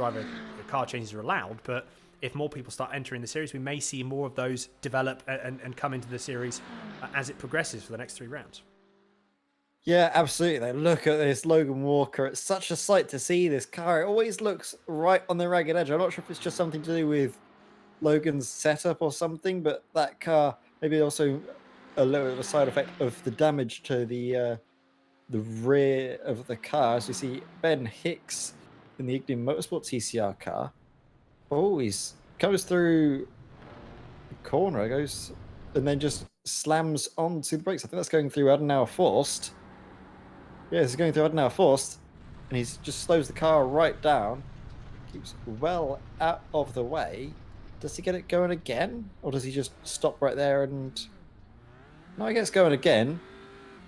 car changes are allowed, but if more people start entering the series, we may see more of those develop and come into the series as it progresses for the next 3 rounds. Yeah, absolutely. Look at this Logan Walker. It's such a sight to see this car. It always looks right on the ragged edge. I'm not sure if it's just something to do with Logan's setup or something, but that car, maybe also a little bit of a side effect of the damage to the rear of the car. As we see Ben Hicks in the Ignium Motorsport TCR car. Oh, he's goes through the corner, goes and then just slams onto the brakes. I think that's going through Adenauer Forced. Yeah, it's going through Adenauer Forced, and he just slows the car right down. Keeps well out of the way. Does he get it going again, or does he just stop right there and? No, I guess going again.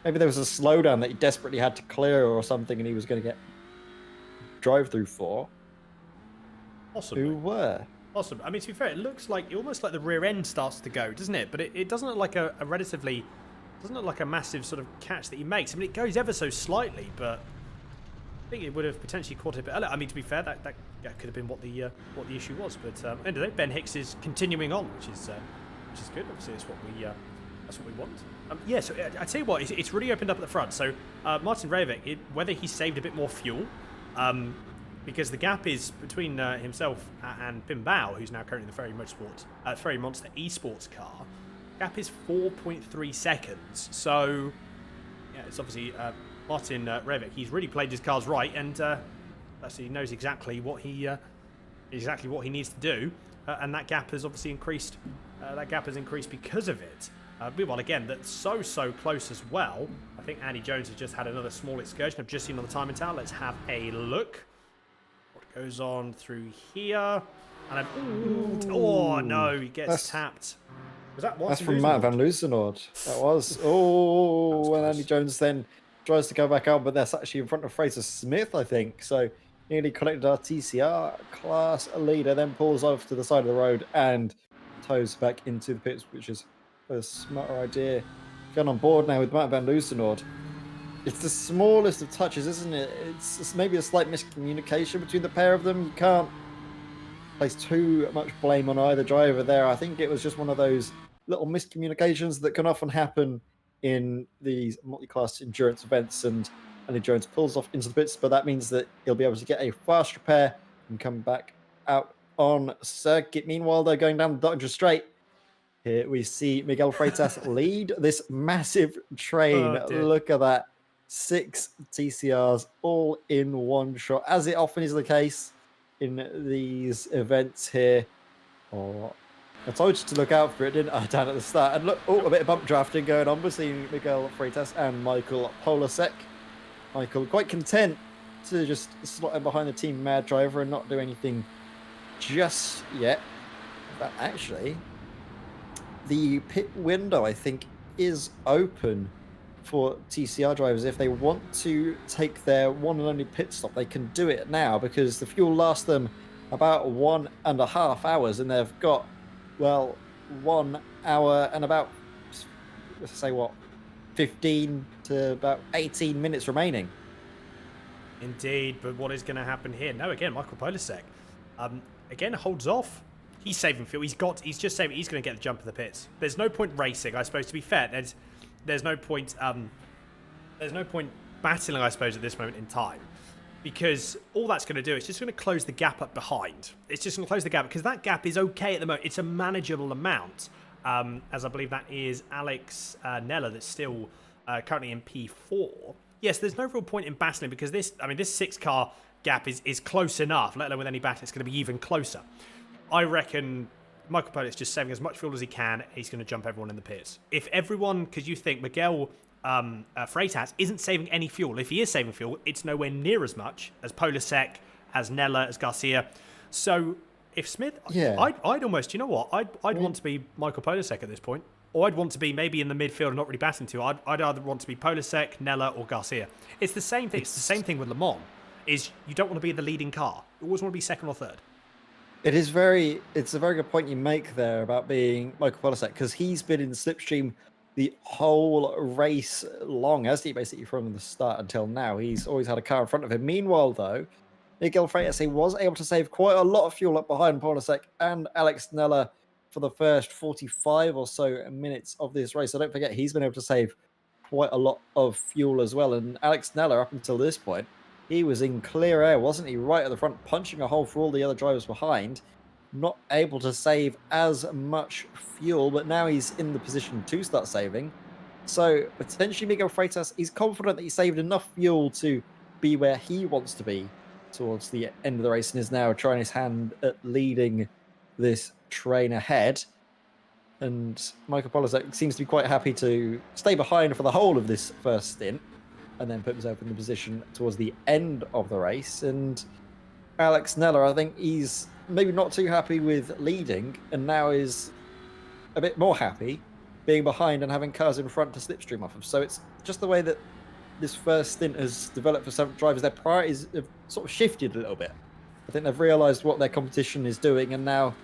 Maybe there was a slowdown that he desperately had to clear or something, and he was going to get drive-through for. Possibly. Who were? Possibly. I mean, to be fair, it looks like almost like the rear end starts to go, doesn't it? But it doesn't look like a relatively, doesn't look like a massive sort of catch that he makes. I mean, it goes ever so slightly, but I think it would have potentially caught it a bit earlier. I mean, to be fair, that could have been what the issue was. But end of the day, Ben Hicks is continuing on, which is good. Obviously, it's what That's what we want. Yeah, so I tell you what, it's really opened up at the front. So Martin Reivik, whether he saved a bit more fuel, because the gap is between himself and Pim Bao, who's now currently the Ferry Monster Esports car. Gap is 4.3 seconds. So yeah, it's obviously Martin Reivik. He's really played his cards right, and he knows exactly what he needs to do, and that gap has obviously increased. That gap has increased because of it. Meanwhile, again, that's so close as well. I think Andy Jones has just had another small excursion. I've just seen on the timing tower. Let's have a look. What goes on through here? And oh no, he gets tapped. Was that That's from Matt van Loosenord. That was. Oh, and Andy Jones then tries to go back out, but that's actually in front of Fraser Smith, I think. So nearly collected our TCR class leader, then pulls off to the side of the road and toes back into the pits, which is a smarter idea. Going on board now with Matt van Loosenord. It's the smallest of touches, isn't it? It's maybe a slight miscommunication between the pair of them. You can't place too much blame on either driver there. I think it was just one of those little miscommunications that can often happen in these multi-class endurance events, and Andy Jones pulls off into the pits, but that means that he'll be able to get a fast repair and come back out on circuit. Meanwhile, they're going down the Dodger Straight. Here we see Miguel Freitas lead this massive train. Look at that. 6 TCRs all in one shot, as it often is the case in these events here. Oh, I told you to look out for it, didn't I, down at the start? And look, a bit of bump drafting going on between Miguel Freitas and Michael Polasek. Michael quite content to just slot in behind the Team Mad driver and not do anything just yet. But actually, the pit window, I think, is open for TCR drivers. If they want to take their one and only pit stop, they can do it now, because the fuel lasts them about 1.5 hours, and they've got, well, 1 hour and about, let's say, 15 to about 18 minutes remaining. Indeed, but what is going to happen here? No, again, Michael Polasek, again, holds off. He's saving fuel. He's just saving. He's going to get the jump in the pits. There's no point racing, I suppose. To be fair, there's no point. There's no point battling, I suppose, at this moment in time, because all that's going to do is just going to close the gap up behind. It's just going to close the gap, because that gap is okay at the moment. It's a manageable amount, as I believe that is Alex Nella that's still currently in P4. Yes, there's no real point in battling, because this 6-car gap is close enough. Let alone with any battle, it's going to be even closer. I reckon Michael Polasek just saving as much fuel as he can. He's going to jump everyone in the pits. If everyone, because you think Miguel Freitas isn't saving any fuel. If he is saving fuel, it's nowhere near as much as Polasek, as Nella, as Garcia. So if Smith, I'd almost, you know what? I'd want to be Michael Polasek at this point. Or I'd want to be maybe in the midfield and not really batting to. I'd either want to be Polasek, Nella, or Garcia. It's the same thing. It's the same thing with Le Mans. Is you don't want to be in the leading car. You always want to be second or third. It's a very good point you make there about being Michael Polasek, because he's been in the slipstream the whole race long, hasn't he, basically from the start until now. He's always had a car in front of him. Meanwhile, though, Miguel Freitas was able to save quite a lot of fuel up behind Polasek and Alex Nella for the first 45 or so minutes of this race. So don't forget, he's been able to save quite a lot of fuel as well. And Alex Nella, up until this point, he was in clear air, wasn't he? Right at the front, punching a hole for all the other drivers behind. Not able to save as much fuel, but now he's in the position to start saving. So potentially Miguel Freitas, he's confident that he saved enough fuel to be where he wants to be towards the end of the race, and is now trying his hand at leading this train ahead. And Michael Polasek seems to be quite happy to stay behind for the whole of this first stint, and then put himself in the position towards the end of the race. And Alex Nella, I think he's maybe not too happy with leading, and now is a bit more happy being behind and having cars in front to slipstream off of. So it's just the way that this first stint has developed for some drivers. Their priorities have sort of shifted a little bit. I think they've realised what their competition is doing, and now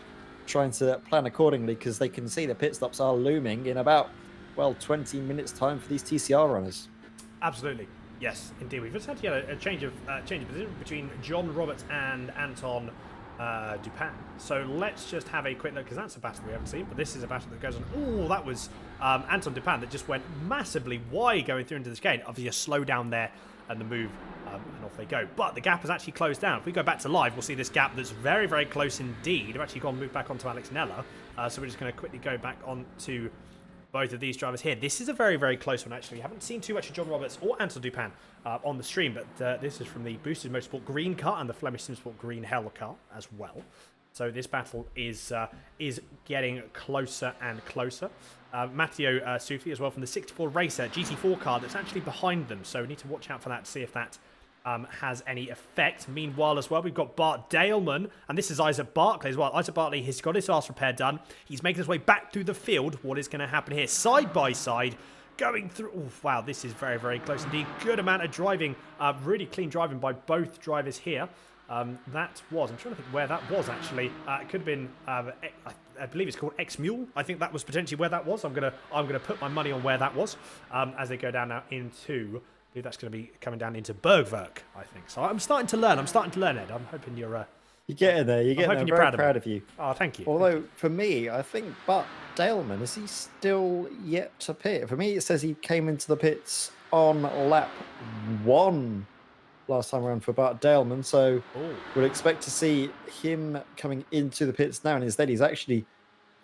trying to plan accordingly, because they can see the pit stops are looming in about, 20 minutes time for these TCR runners. Absolutely. Yes, indeed. We've just had a change of position between John Roberts and Anton Dupin. So let's just have a quick look, because that's a battle we haven't seen, but this is a battle that goes on. Oh, that was Anton Dupin that just went massively wide going through into this gate. Obviously a slow down there and the move, and off they go. But the gap has actually closed down. If we go back to live, we'll see this gap that's very, very close indeed. I've actually moved back onto Alex Nella, so we're just going to quickly go back onto both of these drivers here. This is a very, very close one, actually. I haven't seen too much of John Roberts or Anton Dupin on the stream, but this is from the Boosted Motorsport Green car and the Flemish Simsport Green Hell car as well. So this battle is getting closer and closer. Matteo Sufi as well from the 64 Racer GT4 car that's actually behind them, so we need to watch out for that to see if that has any effect. Meanwhile as well, we've got Bart Daleman, and this is Isaac Barkley as well. Isaac Barkley has got his arse repair done. He's making his way back through the field. What is going to happen here? Side by side, going through. Oh, wow, this is very, very close indeed. Good amount of driving, really clean driving by both drivers here. That was, I'm trying to think where that was actually. It could have been, I believe it's called X-Mule. I think that was potentially where that was. I'm gonna put my money on where that was as they go down now into. I believe that's going to be coming down into Bergwerk, I think. So I'm starting to learn. Ed. I'm hoping you're. You're getting there. You're getting there. I'm very proud of you. Oh, thank you. Although, for me, I think Bart Daleman, is he still yet to pit? For me, it says he came into the pits on lap 1 last time around for Bart Daleman. So we'll expect to see him coming into the pits now. And instead, he's actually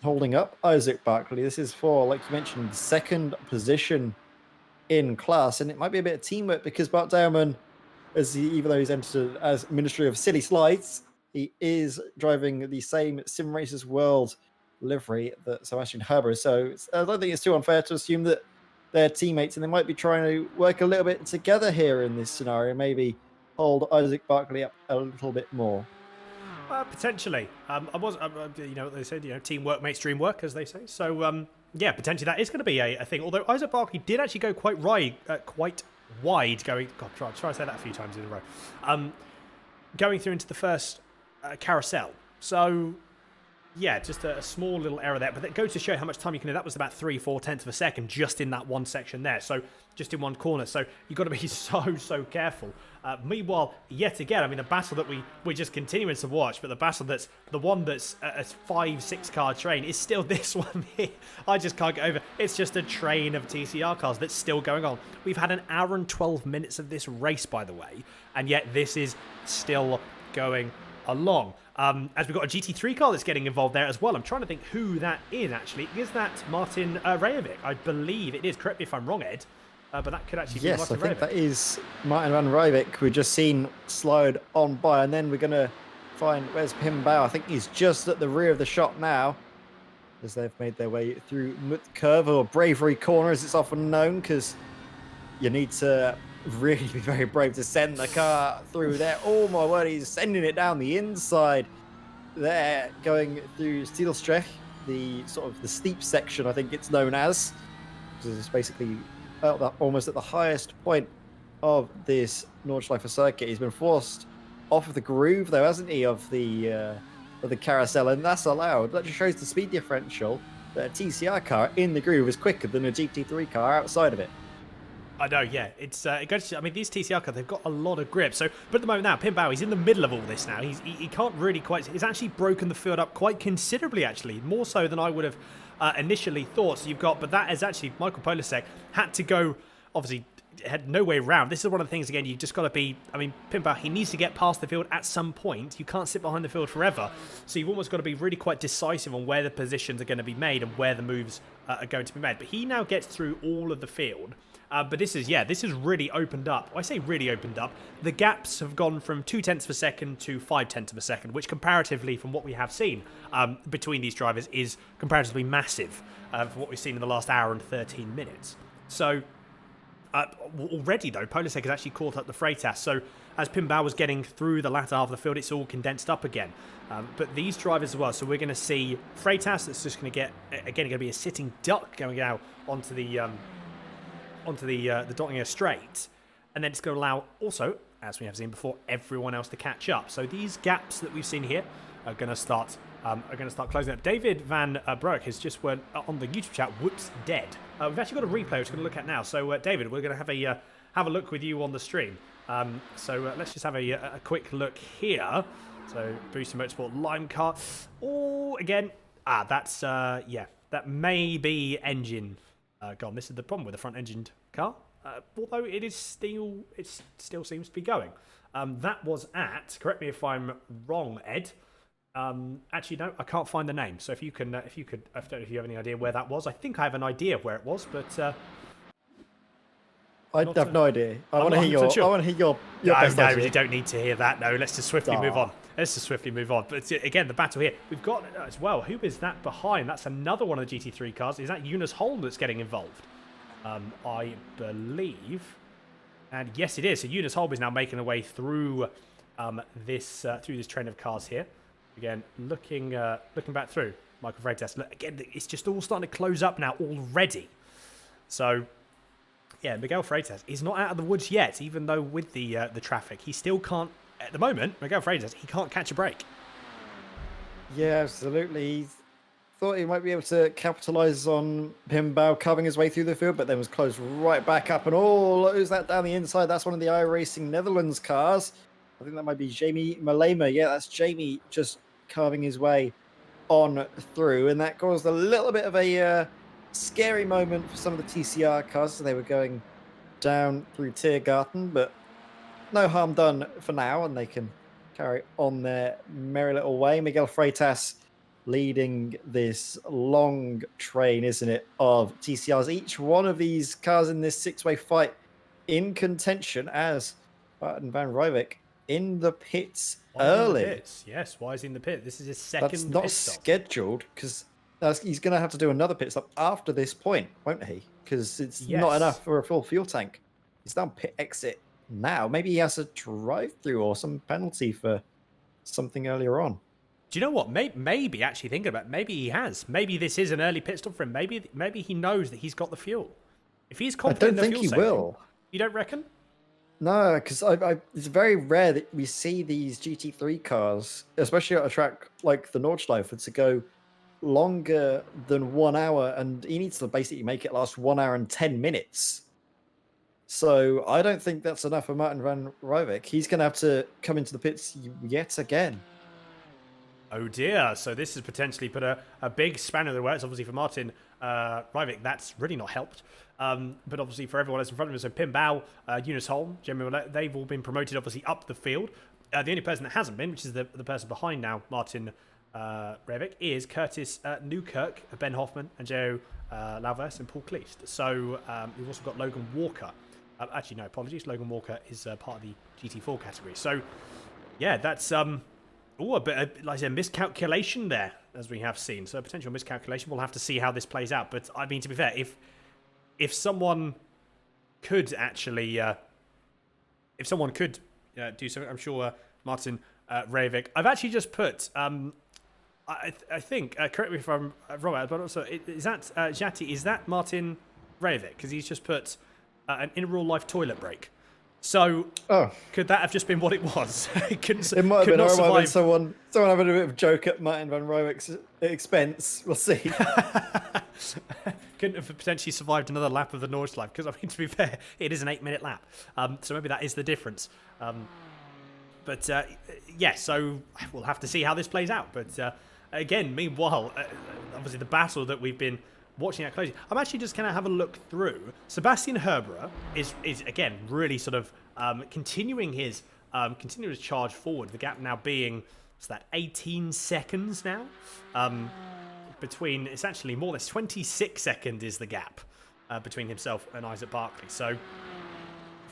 holding up Isaac Barkley. This is for, like you mentioned, second position in class, and it might be a bit of teamwork because Bart Daleman, even though he's entered as Ministry of Silly Slides, he is driving the same Simracersworld livery that Sebastian Herber is. So I don't think it's too unfair to assume that they're teammates and they might be trying to work a little bit together here in this scenario, maybe hold Isaac Barkley up a little bit more. Potentially. You know what they said, teamwork makes dream work, as they say. So, yeah, potentially that is going to be a thing. Although Isaac Barkley did actually go quite wide going. God, try to say that a few times in a row. Going through into the first carousel. So, yeah, just a small little error there. But that goes to show how much time you can do. That was about 3/4 tenths of a second just in that one section there. So, just in one corner. So, you've got to be so careful. Meanwhile, yet again, I mean, the battle that we're just continuing to watch, but the one that's a 5-6 car train is still this one here. I just can't get over. It's just a train of TCR cars that's still going on. We've had an hour and 12 minutes of this race, by the way, and yet this is still going along. As we've got a GT3 car that's getting involved there as well. I'm trying to think who that is, actually. Is that Martin Rejovic? I believe it is. Correct me if I'm wrong, Ed. But that could actually be Martin Rejovic. Yes, I think that is Martin van Rejovic. We've just seen slide on by, and then we're going to find, where's Pim Bao? I think he's just at the rear of the shot now, as they've made their way through Mut Curve, or Bravery Corner, as it's often known, because you need to really be very brave to send the car through there. Oh my word, he's sending it down the inside there, going through Stielstrech, the sort of the steep section, I think it's known as. This is basically almost at the highest point of this Nordschleife circuit. He's been forced off of the groove, though, hasn't he, of the carousel, and that's allowed. That just shows the speed differential that a TCR car in the groove is quicker than a GT3 car outside of it. I know, yeah. It goes to, I mean, these TCR cars, they've got a lot of grip. So, but at the moment now, Pim Bao, he's in the middle of all this now. He can't really quite. He's actually broken the field up quite considerably, actually, more so than I would have initially thought. So you've got, but that is actually Michael Polasek had to go. Obviously, had no way around. This is one of the things, again, you just got to be, I mean, Pim Bao, he needs to get past the field at some point. You can't sit behind the field forever. So you've almost got to be really quite decisive on where the positions are going to be made and where the moves are going to be made. But he now gets through all of the field. But this is really opened up. I say really opened up. The gaps have gone from 0.2 of a second to 0.5 of a second, which comparatively, from what we have seen between these drivers, is comparatively massive for what we've seen in the last hour and 13 minutes. So already, though, Polasek has actually caught up the Freitas. So as Pim Bao was getting through the latter half of the field, it's all condensed up again. But these drivers as well. So we're going to see Freitas that's just going to get, again, going to be a sitting duck going out onto the Dottinger Straight, and then it's going to allow also, as we have seen before, everyone else to catch up. So these gaps that we've seen here are going to start closing up. David Van Broek has just went on the YouTube chat. Whoops, dead. We've actually got a replay which we're going to look at now. So David, we're going to have a look with you on the stream. So let's just have a quick look here. So Boosted Motorsport line car. Oh, again. That's, yeah, that may be engine gone. This is the problem with the front-engined car. Although it still seems to be going. That was at, correct me if I'm wrong, Ed. Actually, no, I can't find the name. So if you could, I don't know if you have any idea where that was. I think I have an idea of where it was, but I have no idea. I want to hear your. sure. I want to hear your no, best no, idea. you don't need to hear that. No, let's just swiftly move on. But again, the battle here. We've got as well. Who is that behind? That's another one of the GT3 cars. Is that Eunice Holm that's getting involved? I believe. And yes, it is. So Eunice Holm is now making her way through this train of cars here. Again, looking back through Michael Freitas. Look, again, it's just all starting to close up now already. So, yeah, Miguel Freitas is not out of the woods yet, even though with the traffic, he still can't. At the moment, Miguel Freitas, he can't catch a break. Yeah, absolutely. He thought he might be able to capitalise on Pimbao carving his way through the field, but then was closed right back up. And who's that down the inside? That's one of the iRacing Netherlands cars. I think that might be Jamie Malema. Yeah, that's Jamie just carving his way on through. And that caused a little bit of a scary moment for some of the TCR cars. So they were going down through Tiergarten, but no harm done for now. And they can carry on their merry little way. Miguel Freitas leading this long train, isn't it, of TCRs. Each one of these cars in this six-way fight in contention as Martin van Rijwijk in the pits early. In the pits? Yes, why is he in the pit? This is his second That's not pit stop. scheduled because he's going to have to do another pit stop after this point, won't he? Because it's not enough for a full fuel tank. He's done pit exit now. Maybe he has a drive-through or some penalty for something earlier on. Do you know what? Maybe actually thinking about it, maybe he has. Maybe this is an early pit stop for him. Maybe he knows that he's got the fuel. If he's confident, I don't think he will. You don't reckon? No, because it's very rare that we see these GT3 cars, especially at a track like the Nordschleife, to go longer than 1 hour, and he needs to basically make it last 1 hour and 10 minutes. So I don't think that's enough for Martin van Rijwijk. He's going to have to come into the pits yet again. Oh dear, so this has potentially put a big spanner in the works, obviously for Martin Rijwijk. That's really not helped. But obviously for everyone else in front of him, so Pim Bao, Eunice Holm, they've all been promoted obviously up the field. The only person that hasn't been, which is the person behind now, Martin Rijwijk, is Curtis Newkirk, Ben Hoffman, and Joe Lalvers and Paul Kleist. So we've also got Logan Walker. Actually, no, apologies. Logan Walker is part of the GT4 category. So, yeah, that's... a bit like a miscalculation there, as we have seen. So a potential miscalculation. We'll have to see how this plays out. But I mean, to be fair, if someone could actually, do something, I'm sure Martin Rijwijk. I've actually just put. I think. Correct me if I'm wrong, but also is that Jati? Is that Martin Rijwijk? Because he's just put an in real life toilet break. So, could that have just been what it was? It might have been, or it might have been someone having a bit of a joke at Martin van Rijwijk's expense. We'll see. Couldn't have potentially survived another lap of the Nordschleife, because, I mean, to be fair, it is an 8-minute lap. So maybe that is the difference. So we'll have to see how this plays out. But again, meanwhile, obviously the battle that we've been watching that closely. I'm actually just going to have a look through. Sebastian Herbera is again really sort of continuing his charge forward. The gap now being 18 seconds now. It's actually more or less 26 seconds is the gap between himself and Isaac Barkley. So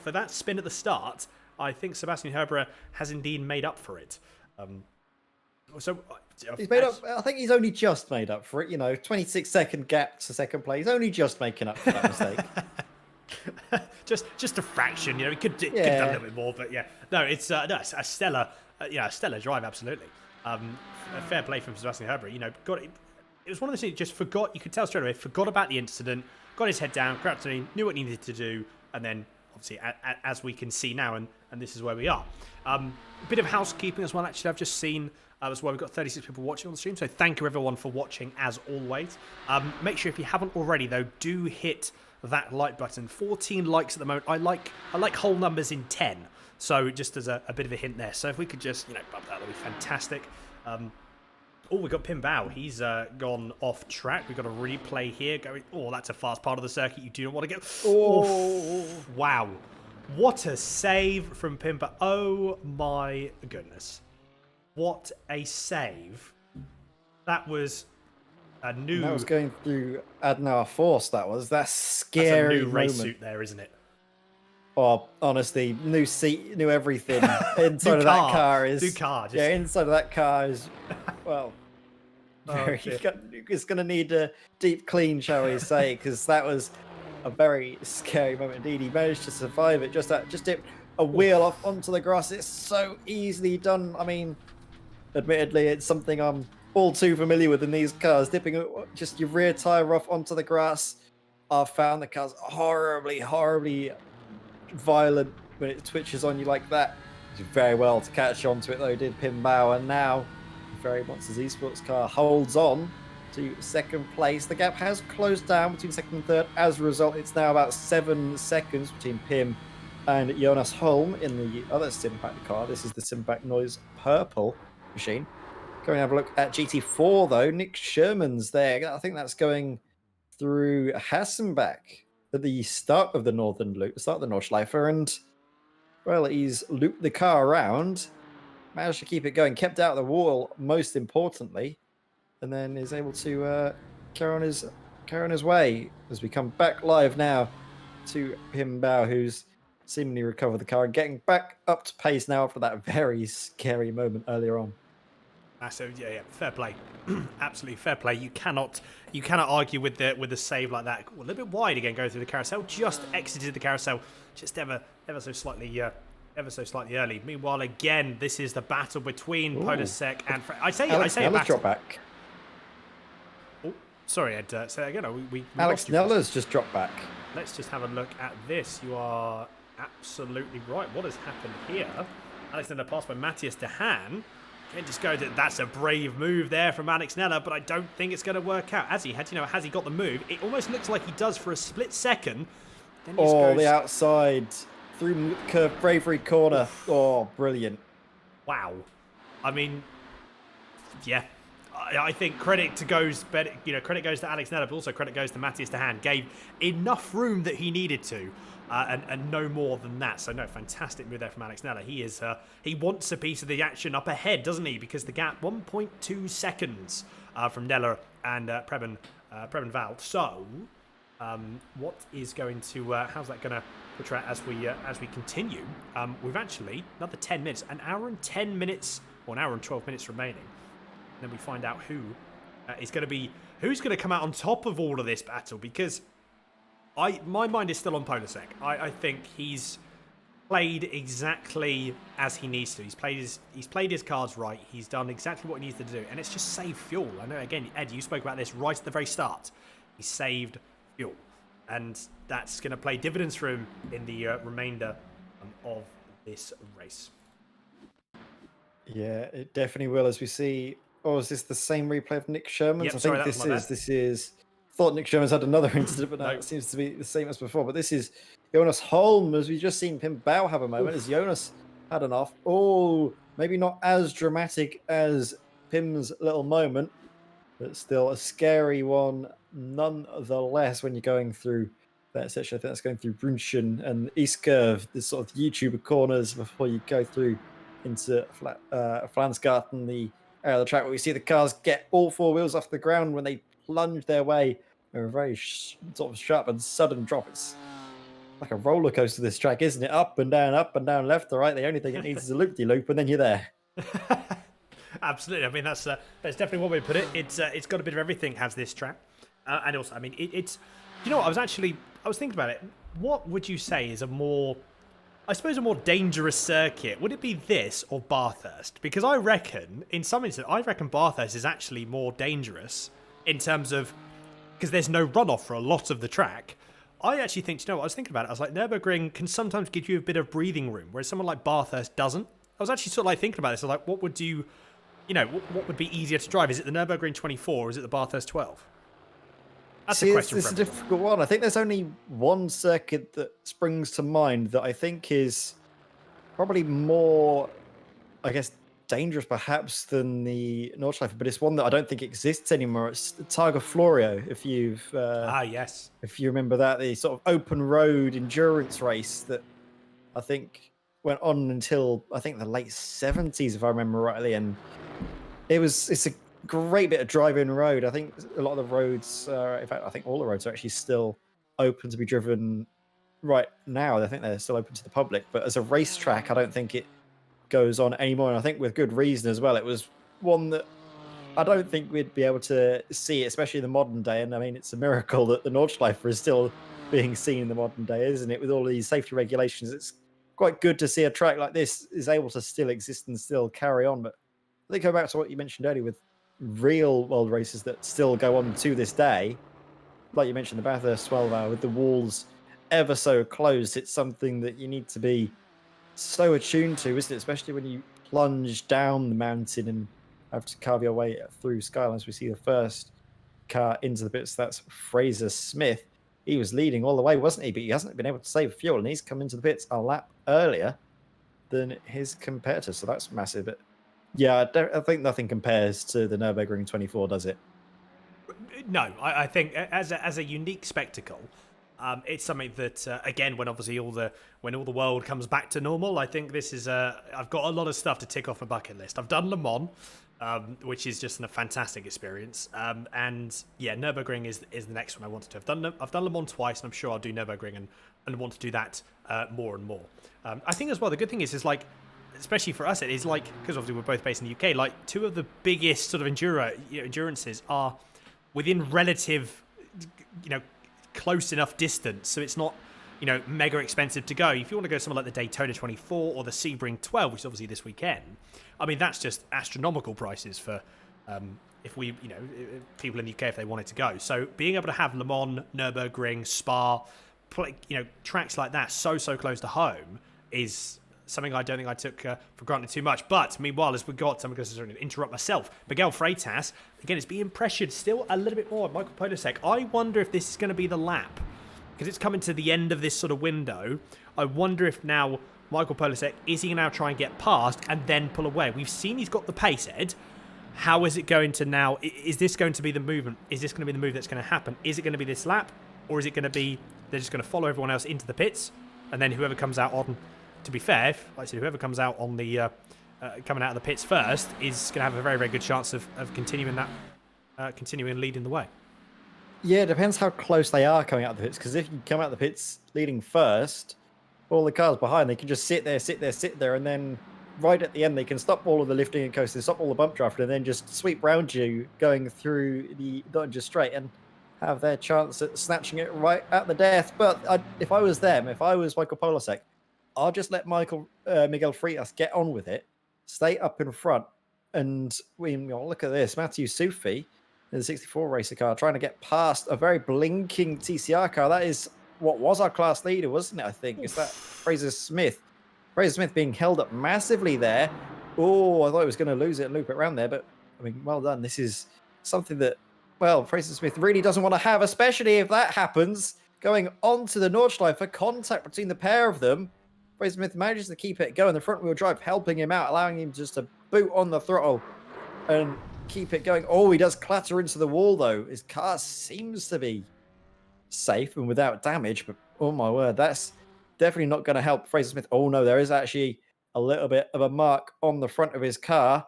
for that spin at the start, I think Sebastian Herbera has indeed made up for it. He's made up. I think he's only just made up for it. 26-second gap to second place. He's only just making up for that mistake. just a fraction. He could have done a little bit more, but yeah, no, it's a stellar, a stellar drive, absolutely. A fair play from Sebastian Herbera. It was one of those things he just forgot. You could tell straight away, forgot about the incident, got his head down, grabbed it, knew what he needed to do, and then obviously, as we can see now, and this is where we are. A bit of housekeeping as well. Actually, I've just seen. As well, we've got 36 people watching on the stream, so thank you everyone for watching as always. Make sure if you haven't already though, do hit that like button. 14 likes at the moment. I like whole numbers in 10. So just as a bit of a hint there. So if we could just, bump that would be fantastic. We've got Pim Bao. He's gone off track. We've got a replay here going. Oh, that's a fast part of the circuit. You do not want to go. Oh, wow. What a save from Pim Bao. Oh, my goodness. What a save. That was a new... That was going through Adenauer Force, That's scary. That's a new race moment. suit there, isn't it? Oh, honestly, new seat, new everything. Inside of that car is... New car. Yeah, inside of that car is... Well... Very, it's going to need a deep clean, shall we say, because that was a very scary moment indeed. He managed to survive it. Just dip a wheel off onto the grass. It's so easily done. I mean, admittedly, it's something I'm all too familiar with in these cars. Dipping just your rear tire off onto the grass. I've found the car's horribly, horribly violent when it twitches on you like that. He did very well to catch onto it, though, did Pim Bao, and now Very Monsters Esports car holds on to second place. The gap has closed down between second and third. As a result, it's now about 7 seconds between Pim and Jonas Holm in the other Simpact car. This is the Simpact Noise Purple machine. Going to have a look at GT4, though. Nick Sherman's there. I think that's going through Hassenbach at the start of the Northern Loop, the start of the Nordschleife, and, well, he's looped the car around. Managed to keep it going, kept out of the wall, most importantly, and then is able to carry on his way as we come back live now to Pim Bao, who's seemingly recovered the car and getting back up to pace now after that very scary moment earlier on. So yeah, fair play, absolutely fair play. You cannot argue with the save like that. A little bit wide again, going through the carousel. Just exited the carousel, just ever so slightly early. Meanwhile, again, this is the battle between Polasek and I say a battle. Drop back. Oh, sorry, Ed. Say that again. We Alex Neller's just dropped back. Let's just have a look at this. You are absolutely right. What has happened here? Alex Neller passed by Matthias de Haan. Can't just go. That's a brave move there from Alex Neller, but I don't think it's going to work out. Has he got the move? It almost looks like he does for a split second. Then the outside. Through curve, bravery corner. Oof. Oh, brilliant. Wow. I mean, yeah. I think credit goes to Alex Neller, but also credit goes to Matthias de Haan. Gave enough room that he needed to, and no more than that. So no, fantastic move there from Alex Neller. He wants a piece of the action up ahead, doesn't he? Because the gap 1.2 seconds from Neller and Preben Vald. So, what is going to? How's that going to portray as we continue? We've actually another 10 minutes, an hour and 10 minutes, or an hour and 12 minutes remaining. And then we find out who's going to come out on top of all of this battle, because my mind is still on Polasek. I think he's played exactly as he needs to. He's played his cards right. He's done exactly what he needs to do, and it's just save fuel. I know, again, Ed, you spoke about this right at the very start. He saved fuel, and that's going to play dividends for him in the remainder of this race. Yeah, it definitely will, as we see. Oh, is this the same replay of Nick Sherman's? Yep, I think this is. Thought Nick Sherman's had another incident, but no, it seems to be the same as before. But this is Jonas Holm, as we just seen Pim Bao have a moment, as Jonas had an off. Oh, maybe not as dramatic as Pim's little moment, but still a scary one nonetheless when you're going through that section. I think that's going through Brunchen and East Curve, this sort of YouTuber corners before you go through into Flansgarten, the area of the track where we see the cars get all four wheels off the ground when they plunge their way in a very sort of sharp and sudden drop. It's like a roller coaster, this track, isn't it? Up and down, left to right. The only thing it needs is a loop-de-loop, and then you're there. Absolutely. I mean, that's definitely one way to put it. It's got a bit of everything, has this track. And also, I mean, it's... You know what? I was thinking about it. What would you say is a more dangerous circuit? Would it be this or Bathurst? Because I reckon, in some instances, Bathurst is actually more dangerous in terms of... Because there's no runoff for a lot of the track. I actually think, you know what, I was thinking about it. I was like, Nurburgring can sometimes give you a bit of breathing room, whereas someone like Bathurst doesn't. I was actually sort of like thinking about this. So like, what would what would be easier to drive? Is it the Nurburgring 24 or is it the Bathurst 12? That's a question. It's a difficult one. I think there's only one circuit that springs to mind that I think is probably more, I guess, dangerous perhaps than the Nordschleife, but it's one that I don't think exists anymore. It's the Targa Florio, Yes. if you remember that, the sort of open road endurance race that I think went on until I think the late 70s, if I remember rightly, and it's a great bit of drive-in road. I think a lot of the roads, in fact, I think all the roads are actually still open to be driven right now. I think they're still open to the public, but as a racetrack, I don't think it goes on anymore. And I think with good reason as well. It was one that I don't think we'd be able to see, especially in the modern day. And I mean, it's a miracle that the Nordschleife is still being seen in the modern day, isn't it? With all these safety regulations, it's quite good to see a track like this is able to still exist and still carry on. But I think go back to what you mentioned earlier with real world races that still go on to this day, like you mentioned, the Bathurst 12 hour with the walls ever so close. It's something that you need to be so attuned to, isn't it? Especially when you plunge down the mountain and have to carve your way through skylines. We see the first car into the pits. That's Fraser Smith. He was leading all the way, wasn't he? But he hasn't been able to save fuel, and he's come into the pits a lap earlier than his competitor. So that's massive. But yeah, I think nothing compares to the Nurburgring 24, does it? No, I think as a unique spectacle, it's something that again, when all the world comes back to normal, I think this is I've got a lot of stuff to tick off my bucket list. I've done Le Mans, which is just a fantastic experience, and yeah, Nurburgring is the next one I wanted to have done. I've done Le Mans twice, and I'm sure I'll do Nurburgring and want to do that more and more. I think as well, the good thing is like, especially for us, it is like, because obviously we're both based in the UK, like two of the biggest sort of endurances are within relative, close enough distance, so it's not, mega expensive to go. If you want to go somewhere like the Daytona 24 or the Sebring 12, which is obviously this weekend, I mean, that's just astronomical prices for, if we, people in the UK, if they wanted to go. So being able to have Le Mans, Nürburgring, Spa, tracks like that so close to home is something I don't think I took for granted too much. But meanwhile, as we got, I'm going to interrupt myself, Miguel Freitas, again, is being pressured still a little bit more. Michael Polasek, I wonder if this is going to be the lap, because it's coming to the end of this sort of window. I wonder if now Michael Polasek, is he now try and get past and then pull away? We've seen he's got the pace, Ed. How is it going to now? Is this going to be the movement? Is this going to be the move that's going to happen? Is it going to be this lap? Or is it going to be they're just going to follow everyone else into the pits, and then whoever comes out on, to be fair, like I said, whoever comes out on the coming out of the pits first is going to have a very good chance of continuing that, continuing leading the way. Yeah, it depends how close they are coming out of the pits, because if you come out of the pits leading first, all the cars behind, they can just sit there, and then right at the end, they can stop all of the lifting and coasting, stop all the bump drafting, and then just sweep round you going through the Dodger Straight and have their chance at snatching it right at the death. But if I was them, if I was Michael Polasek, I'll just let Miguel Freitas get on with it, stay up in front, and look at this. Matthew Sufi in the 64 racer car trying to get past a very blinking TCR car. That is what was our class leader, wasn't it? I think is that Fraser Smith. Fraser Smith being held up massively there. Oh, I thought he was going to lose it and loop it around there, but I mean, well done. This is something that, well, Fraser Smith really doesn't want to have, especially if that happens. Going on to the Nordschleife, contact between the pair of them. Fraser Smith manages to keep it going. The front wheel drive helping him out, allowing him just to boot on the throttle and keep it going. Oh, he does clatter into the wall, though. His car seems to be safe and without damage, but oh my word, that's definitely not going to help Fraser Smith. Oh no, there is actually a little bit of a mark on the front of his car,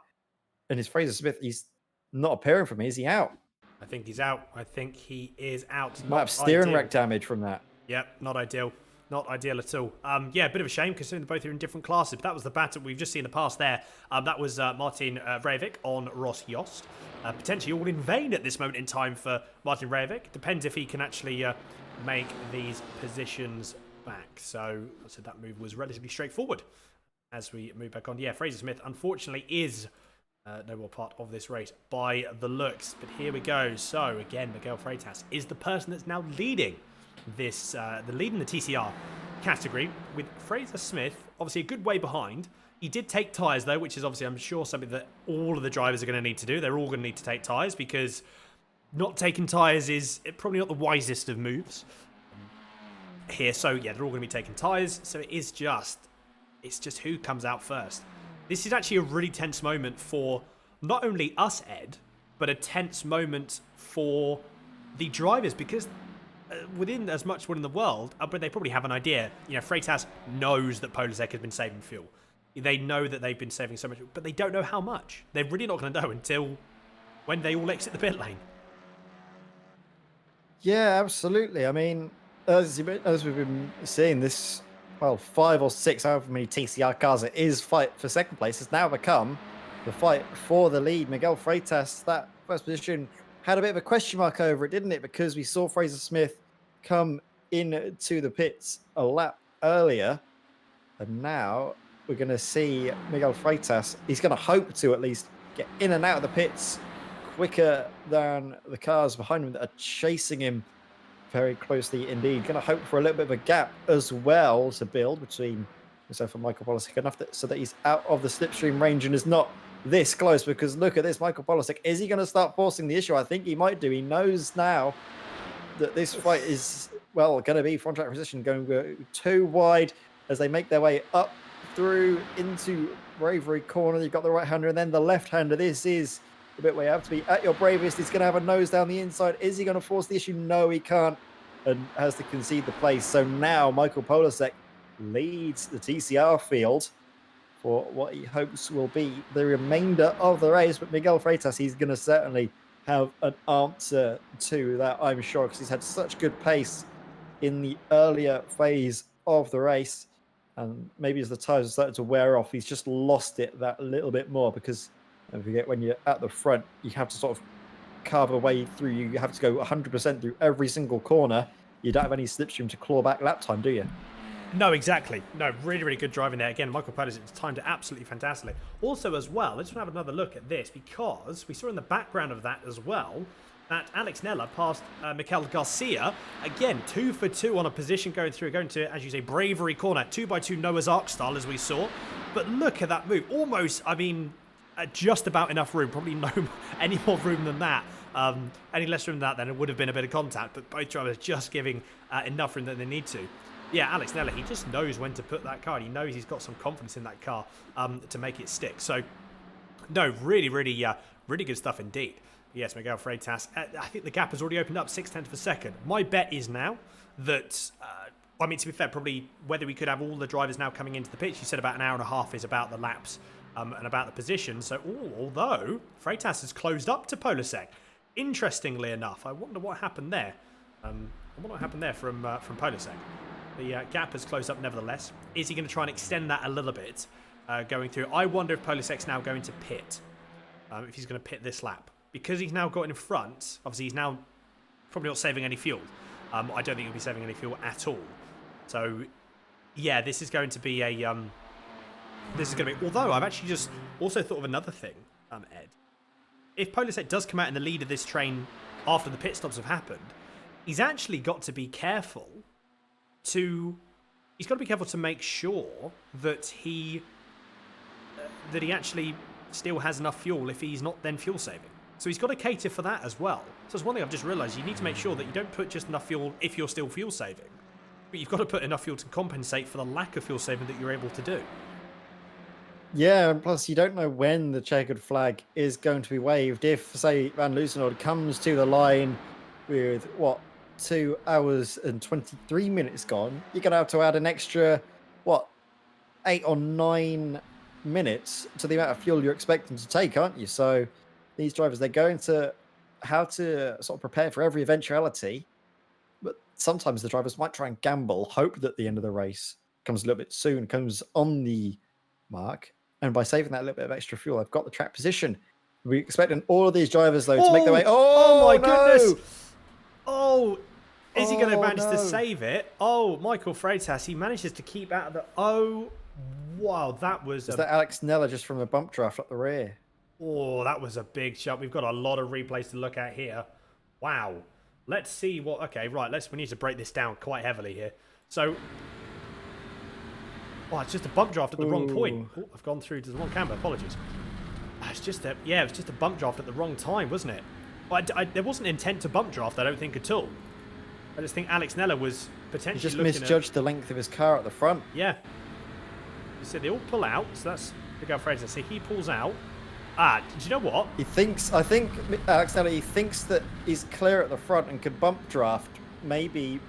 and it's Fraser Smith. He's not appearing for me. Is he out? I think he's out. I think he is out. Might have steering rack damage from that. Yep, not ideal. Not ideal at all. Yeah, a bit of a shame considering they both are in different classes. But that was the battle we've just seen in the past there. That was Martin Vreivik on Ross Yost. Potentially all in vain at this moment in time for Martin Vreivik. Depends if he can actually make these positions back. So I said that move was relatively straightforward as we move back on. Yeah, Fraser Smith unfortunately is no more part of this race by the looks. But here we go. So again, Miguel Freitas is the person that's now leading this, leading the TCR category, with Fraser Smith obviously a good way behind. He did take tyres though, which is obviously, I'm sure, something that all of the drivers are going to need to do. They're all going to need to take tyres, because not taking tyres is probably not the wisest of moves here. So yeah, they're all going to be taking tyres. So it It's just who comes out first. This is actually a really tense moment for not only us, Ed, but a tense moment for the drivers, because within as much in the world, but they probably have an idea. You know, Freitas knows that Polasek has been saving fuel. They know that they've been saving so much, but they don't know how much. They're really not going to know until when they all exit the pit lane. Yeah, absolutely. I mean, as we've been seeing this, well, 5 or 6, however many TCR cars it is, fight for second place has now become the fight for the lead. Miguel Freitas, that first position, had a bit of a question mark over it, didn't it? Because we saw Fraser Smith come into the pits a lap earlier, and now we're going to see Miguel Freitas. He's going to hope to at least get in and out of the pits quicker than the cars behind him that are chasing him very closely indeed. Going to hope for a little bit of a gap as well to build between himself and Michael Polasek, enough so that he's out of the slipstream range and is not this close. Because look at this, Michael Polasek. Is he going to start forcing the issue? I think he might do. He knows now that this fight is, well, going to be front track position, going too wide as they make their way up through into Bravery corner. You've got the right-hander and then the left-hander. This is a bit where you have to be at your bravest. He's going to have a nose down the inside. Is he going to force the issue? No, he can't, and has to concede the place. So now Michael Polasek leads the TCR field for what he hopes will be the remainder of the race. But Miguel Freitas, he's going to certainly have an answer to that, I'm sure, because he's had such good pace in the earlier phase of the race. And maybe as the tires are starting to wear off, he's just lost it that little bit more, because don't forget, when you're at the front, you have to sort of carve a way through. You have to go 100% through every single corner. You don't have any slipstream to claw back lap time, do you? No, exactly. No, really, really good driving there. Again, Michael Polasek timed it absolutely fantastically. Also, as well, let's have another look at this, because we saw in the background of that as well that Alex Nella passed Mikel Garcia. Again, 2 for 2 on a position going to, as you say, Bravery corner. 2x2 Noah's Ark style, as we saw. But look at that move. Almost, I mean, just about enough room. Probably no any more room than that. Any less room than that, then it would have been a bit of contact. But both drivers just giving enough room that they need to. Yeah, Alex Nella, he just knows when to put that car. He knows he's got some confidence in that car to make it stick. So, no, really, really, really good stuff indeed. Yes, Miguel Freitas, I think the gap has already opened up 0.6 of a second. My bet is now that, I mean, to be fair, probably whether we could have all the drivers now coming into the pitch. You said about an hour and a half is about the laps and about the position. So, although Freitas has closed up to Polasek, interestingly enough, I wonder what happened there. I wonder what happened there from Polasek. The gap has closed up nevertheless. Is he going to try and extend that a little bit going through? I wonder if Polasek's now going to pit, if he's going to pit this lap. Because he's now got in front, obviously he's now probably not saving any fuel. I don't think he'll be saving any fuel at all. So, yeah, this is going to be a... Although, I've actually just also thought of another thing, Ed. If Polasek does come out in the lead of this train after the pit stops have happened, he's actually got to be careful to make sure that he actually still has enough fuel if he's not then fuel saving. So he's got to cater for that as well. So it's one thing I've just realised. You need to make sure that you don't put just enough fuel if you're still fuel saving. But you've got to put enough fuel to compensate for the lack of fuel saving that you're able to do. Yeah, and plus you don't know when the checkered flag is going to be waved. If, say, Van Loosenhood comes to the line with, 2 hours and 23 minutes gone, you're going to have to add an extra, 8 or 9 minutes to the amount of fuel you're expecting to take, aren't you? So these drivers, they're going to have to sort of prepare for every eventuality. But sometimes the drivers might try and gamble, hope that the end of the race comes a little bit soon, comes on the mark. And by saving that little bit of extra fuel, I've got the track position. We're expecting all of these drivers, though, to make their way. Oh my goodness. Oh, is he going to manage to save it? Oh, Michael Freitas, he manages to keep out of the... Oh, wow, that was... Is that Alex Nella just from a bump draft up the rear? Oh, that was a big shot. We've got a lot of replays to look at here. Wow. Let's see what... Okay, right, we need to break this down quite heavily here. So... Oh, it's just a bump draft at the wrong point. Oh, I've gone through to the wrong camera. Apologies. It's just a... Yeah, it was just a bump draft at the wrong time, wasn't it? There wasn't intent to bump draft, I don't think, at all. I just think Alex Nella was potentially He just misjudged the length of his car at the front. Yeah. So they all pull out. So that's Miguel Freitas. So he pulls out. Do you know what? I think Alex Nella, he thinks that he's clear at the front and could bump draft. Maybe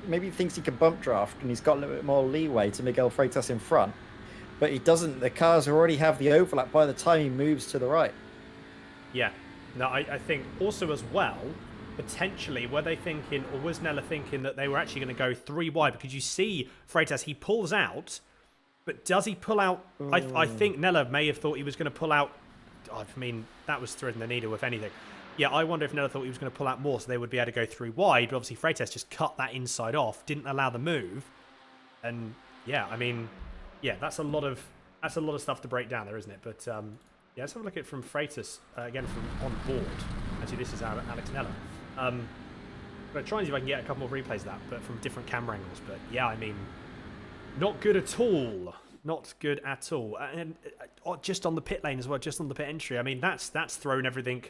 he thinks he can bump draft and he's got a little bit more leeway to Miguel Freitas in front. But he doesn't. The cars already have the overlap by the time he moves to the right. Yeah. No, I think also as well, potentially, were they thinking, or was Nella thinking that they were actually going to go 3 wide? Because you see Freitas, he pulls out, but does he pull out? I think Nella may have thought he was going to pull out. I mean, that was threading the needle, if anything. Yeah, I wonder if Nella thought he was going to pull out more so they would be able to go 3 wide. But obviously, Freitas just cut that inside off, didn't allow the move. And yeah, I mean, yeah, that's a lot of stuff to break down there, isn't it? But yeah, let's have a look at it from Freitas, again from on board. Actually, this is Alex Nella. I'm going to try and see if I can get a couple more replays of that, but from different camera angles. But yeah, I mean, not good at all. Not good at all. And just on the pit lane as well, just on the pit entry. I mean, that's thrown everything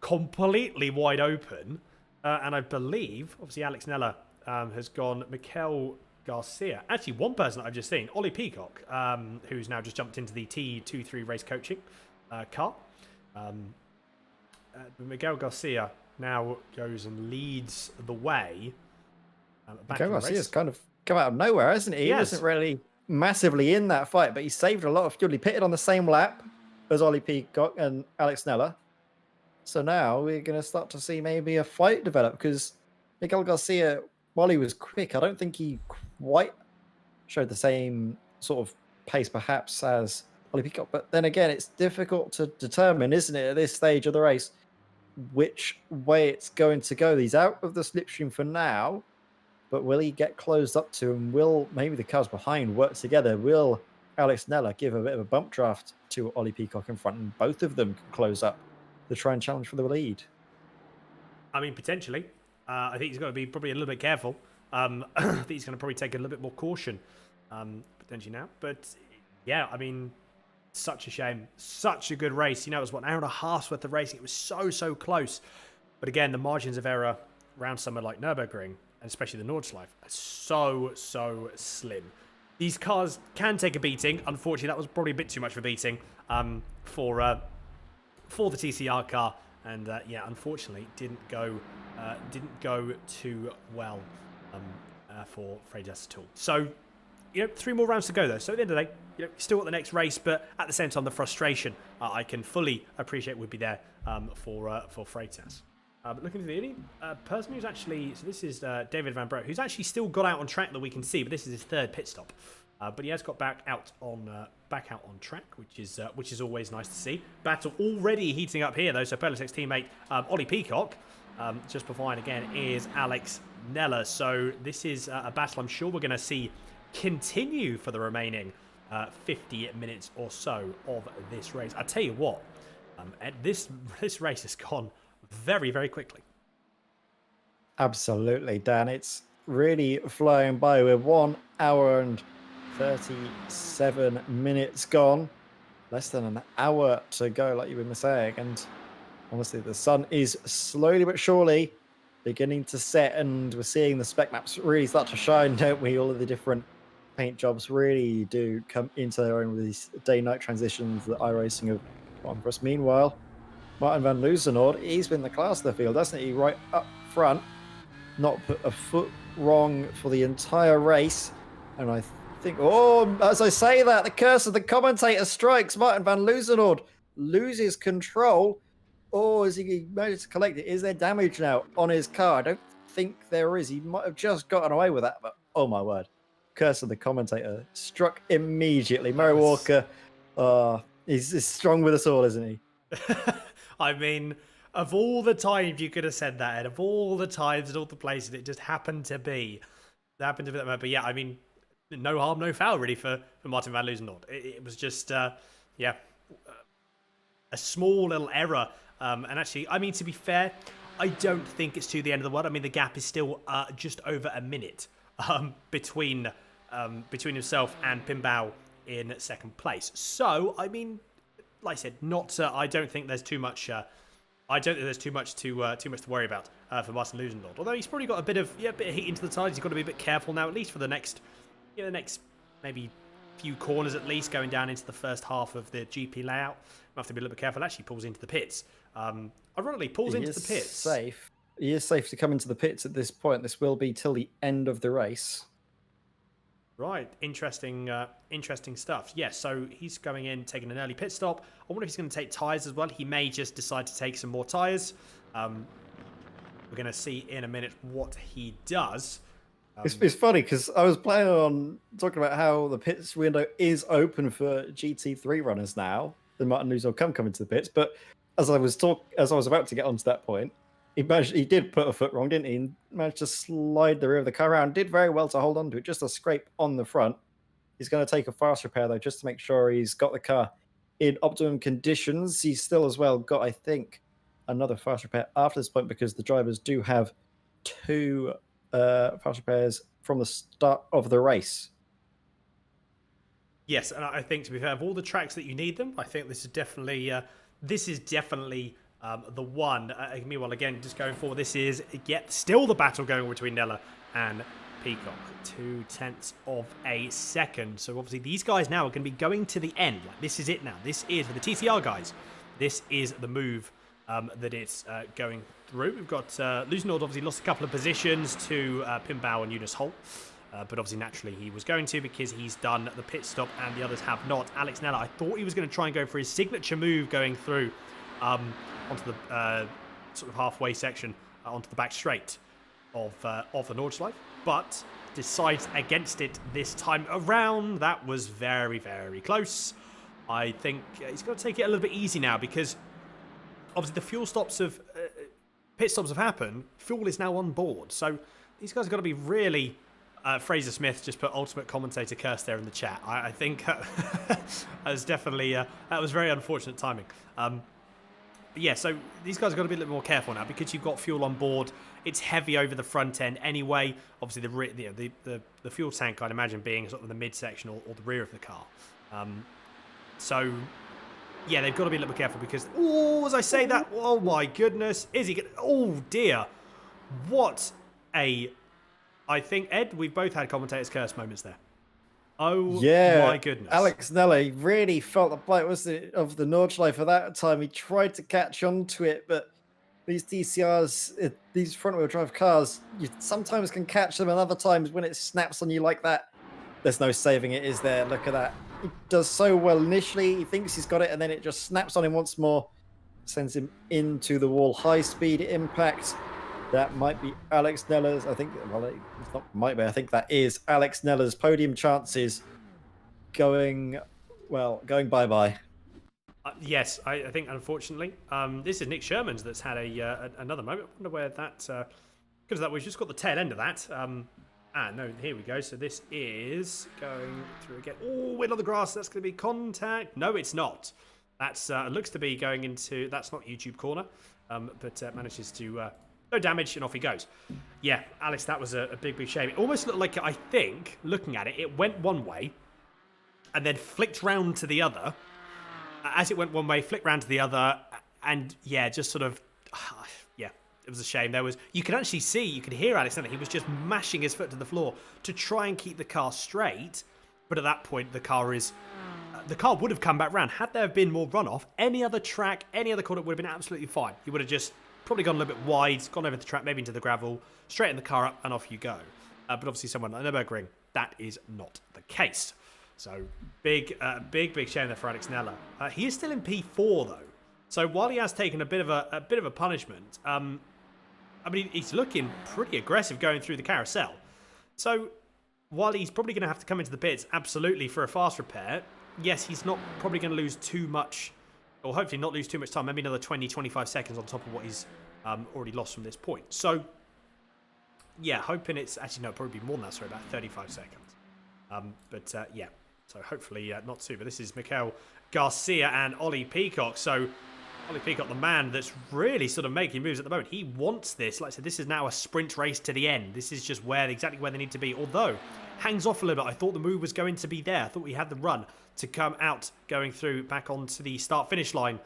completely wide open. And I believe, obviously, Alex Nella has gone Mikel Garcia. Actually, one person that I've just seen, Ollie Peacock, who's now just jumped into the T23 race coaching car. Miguel Garcia now goes and leads the way. Miguel Garcia's kind of come out of nowhere, hasn't he? He wasn't really massively in that fight, but he saved a lot of fuel. He pitted on the same lap as Ollie Peacock and Alex Nella. So now we're going to start to see maybe a fight develop because Miguel Garcia, while he was quick, I don't think he quite showed the same sort of pace perhaps as Ollie Peacock. But then again, it's difficult to determine, isn't it, at this stage of the race, which way it's going to go. He's out of the slipstream for now, but will he get closed up to, and will maybe the cars behind work together? Will Alex Nella give a bit of a bump draft to Ollie Peacock in front, and both of them can close up to try and challenge for the lead? I mean, potentially. I think he's got to be probably a little bit careful. I think he's going to probably take a little bit more caution potentially now. But yeah, I mean, such a shame. Such a good race. You know, it was what, an hour and a half's worth of racing. It was so close. But again, the margins of error around somewhere like Nurburgring, and especially the Nordschleife, are so slim. These cars can take a beating. Unfortunately, that was probably a bit too much of a beating for the TCR car. And yeah, unfortunately, didn't go too well for Freitas at all. So, you know, 3 more rounds to go though. So at the end of the day, you know, still got the next race, but at the same time, the frustration I can fully appreciate would be there for Freitas. But looking at the only person who's actually, so this is David Van Broek, who's actually still got out on track that we can see, but this is his 3rd pit stop. But he has got back out on track, which is always nice to see. Battle already heating up here though. So Pelisec's teammate Ollie Peacock, just behind again is Alex Nella. So this is a battle I'm sure we're going to see continue for the remaining 50 minutes or so of this race. I tell you what, this race has gone very quickly. Absolutely, Dan. It's really flying by. We're 1 hour and 37 minutes gone. Less than an hour to go, like you were saying. And honestly, the sun is slowly but surely beginning to set, and we're seeing the spec maps really start to shine, don't we? All of the different paint jobs really do come into their own with these day-night transitions that iRacing have gone for us. Meanwhile, Martin van Loozenhoorn, he's been the class of the field, hasn't he? Right up front, not put a foot wrong for the entire race. And I think, as I say that, the curse of the commentator strikes. Martin van Loozenhoorn loses control. Is he managed to collect it? Is there damage now on his car? I don't think there is. He might have just gotten away with that, but oh my word. Curse of the commentator struck immediately. Murray Walker, he's strong with us all, isn't he? I mean, of all the times you could have said that, and of all the times and all the places it just happened to be that. But yeah, I mean, no harm, no foul really for Martin van Loozenhoorn. It was just, a small little error. And actually, I mean, to be fair, I don't think it's to the end of the world. I mean, the gap is still just over a minute between himself and Pimbao in 2nd place. So, I mean, like I said, not. I don't think there's too much. I don't think there's too much to worry about for Martin Loozenhoorn. Although he's probably got a bit of heat into the tires. He's got to be a bit careful now, at least for the next maybe few corners at least going down into the first half of the GP layout. We'll have to be a little bit careful. Actually pulls into the pits. Ironically, pulls into the pits. Safe. He is safe to come into the pits at this point. This will be till the end of the race. Right, interesting stuff. Yeah, so he's going in, taking an early pit stop. I wonder if he's going to take tyres as well. He may just decide to take some more tyres. We're going to see in a minute what he does. It's funny because I was planning on talking about how the pits window is open for GT3 runners now. The Martin Lewis will come into the pits, but as I was about to get onto that point, he did put a foot wrong, didn't he? Managed to slide the rear of the car around. Did very well to hold on to it. Just a scrape on the front. He's going to take a fast repair, though, just to make sure he's got the car in optimum conditions. He's still as well got, I think, another fast repair after this point because the drivers do have 2 fast repairs from the start of the race. Yes, and I think, to be fair, of all the tracks that you need them, I think this is definitely the one. Meanwhile, again, just going forward, this is yet still the battle going between Nella and Peacock. 0.2 of a second. So obviously these guys now are going to be going to the end. Like, this is it now. This is, for the TCR guys, this is the move that it's going through. We've got Lusenord obviously lost a couple of positions to Pimbao and Eunice Holt. But obviously, naturally, he was going to because he's done the pit stop and the others have not. Alex Nella, I thought he was going to try and go for his signature move going through onto the sort of halfway section onto the back straight of the Nordschleife, but decides against it this time around. That was very, very close. I think he's got to take it a little bit easy now because obviously the pit stops have happened. Fuel is now on board, so these guys have got to be really. Fraser Smith just put ultimate commentator curse there in the chat. I think that was definitely that was very unfortunate timing. Yeah, so these guys have got to be a little more careful now because you've got fuel on board. It's heavy over the front end anyway. Obviously, the fuel tank, I'd imagine, being sort of the midsection or the rear of the car. So, yeah, they've got to be a little bit careful because, oh, as I say that, oh my goodness, is he going to, oh dear. What a, I think, Ed, we've both had commentators curse moments there. Oh, yeah, my goodness. Alex Nelly really felt the blight, wasn't it, of the Nordschleife at that time. He tried to catch on to it, but these DCRs, these front-wheel drive cars, you sometimes can catch them, and other times when it snaps on you like that, there's no saving it, is there? Look at that. He does so well initially. He thinks he's got it, and then it just snaps on him once more. Sends him into the wall. High-speed impact. That might be Alex Nella's. I think, well, it's not might be. I think that is Alex Nella's podium chances going bye-bye. Yes, I think, unfortunately. This is Nick Sherman's that's had another moment. I wonder where that... because that we've just got the tail end of that. No, here we go. So this is going through again. Oh, in on the grass. That's going to be contact. No, it's not. That's looks to be going into... That's not YouTube corner, but manages to... no damage, and off he goes. Yeah, Alex, that was a big, big shame. It almost looked like, I think, looking at it, it went one way and then flicked round to the other. As it went one way, flicked round to the other, and yeah, just sort of, yeah, it was a shame. You could actually see, you could hear Alex, he was just mashing his foot to the floor to try and keep the car straight, but at that point, the car would have come back round. Had there been more runoff, any other track, any other corner would have been absolutely fine. He would have just probably gone a little bit wide, gone over the track, maybe into the gravel, straighten the car up, and off you go. But obviously, someone like Nurburgring, that is not the case. So big shame there for Alex Nella. He is still in P4 though. So while he has taken a bit of a punishment, I mean, he's looking pretty aggressive going through the carousel. So while he's probably going to have to come into the pits, absolutely, for a fast repair, yes, he's not probably going to lose too much. Or hopefully not lose too much time, maybe another 20-25 seconds on top of what he's already lost from this point. So, yeah, hoping it's... Actually, no, probably be more than that, sorry, about 35 seconds. Yeah, so hopefully not too. But this is Mikael Garcia and Ollie Peacock. So, Ollie Peacock, the man that's really sort of making moves at the moment. He wants this. Like I said, this is now a sprint race to the end. This is just exactly where they need to be. Although, hangs off a little bit. I thought the move was going to be there. I thought we had the run to come out going through back onto the start-finish line.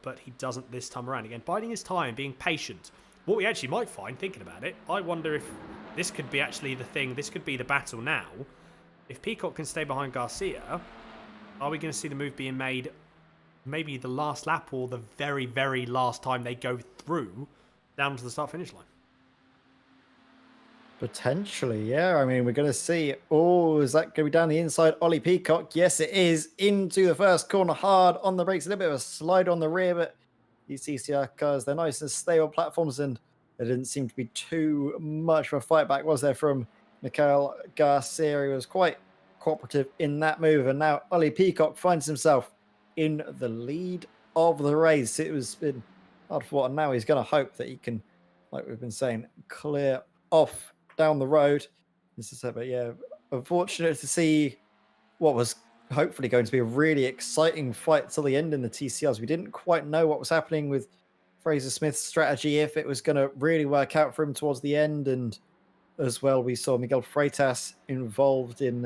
But he doesn't this time around. Again, biding his time, being patient. What we actually might find, thinking about it, I wonder if this could be actually the thing. This could be the battle now. if Peacock can stay behind Garcia, are we going to see the move being made maybe the last lap or the very, very last time they go through down to the start-finish line? Potentially, yeah. I mean, we're going to see. Oh, is that going to be down the inside? Ollie Peacock. Yes, it is. Into the first corner, hard on the brakes. A little bit of a slide on the rear, but these TCR cars, they're nice and stable platforms, and there didn't seem to be too much of a fight back, was there, from Mikhail Garcia? He was quite cooperative in that move, and now Ollie Peacock finds himself in the lead of the race. It was been hard fought, and now he's going to hope that he can, like we've been saying, clear off down the road. This is but yeah, unfortunate to see what was hopefully going to be a really exciting fight till the end in the TCRs. We didn't quite know what was happening with Fraser Smith's strategy, if it was going to really work out for him towards the end, and as well we saw Miguel Freitas involved in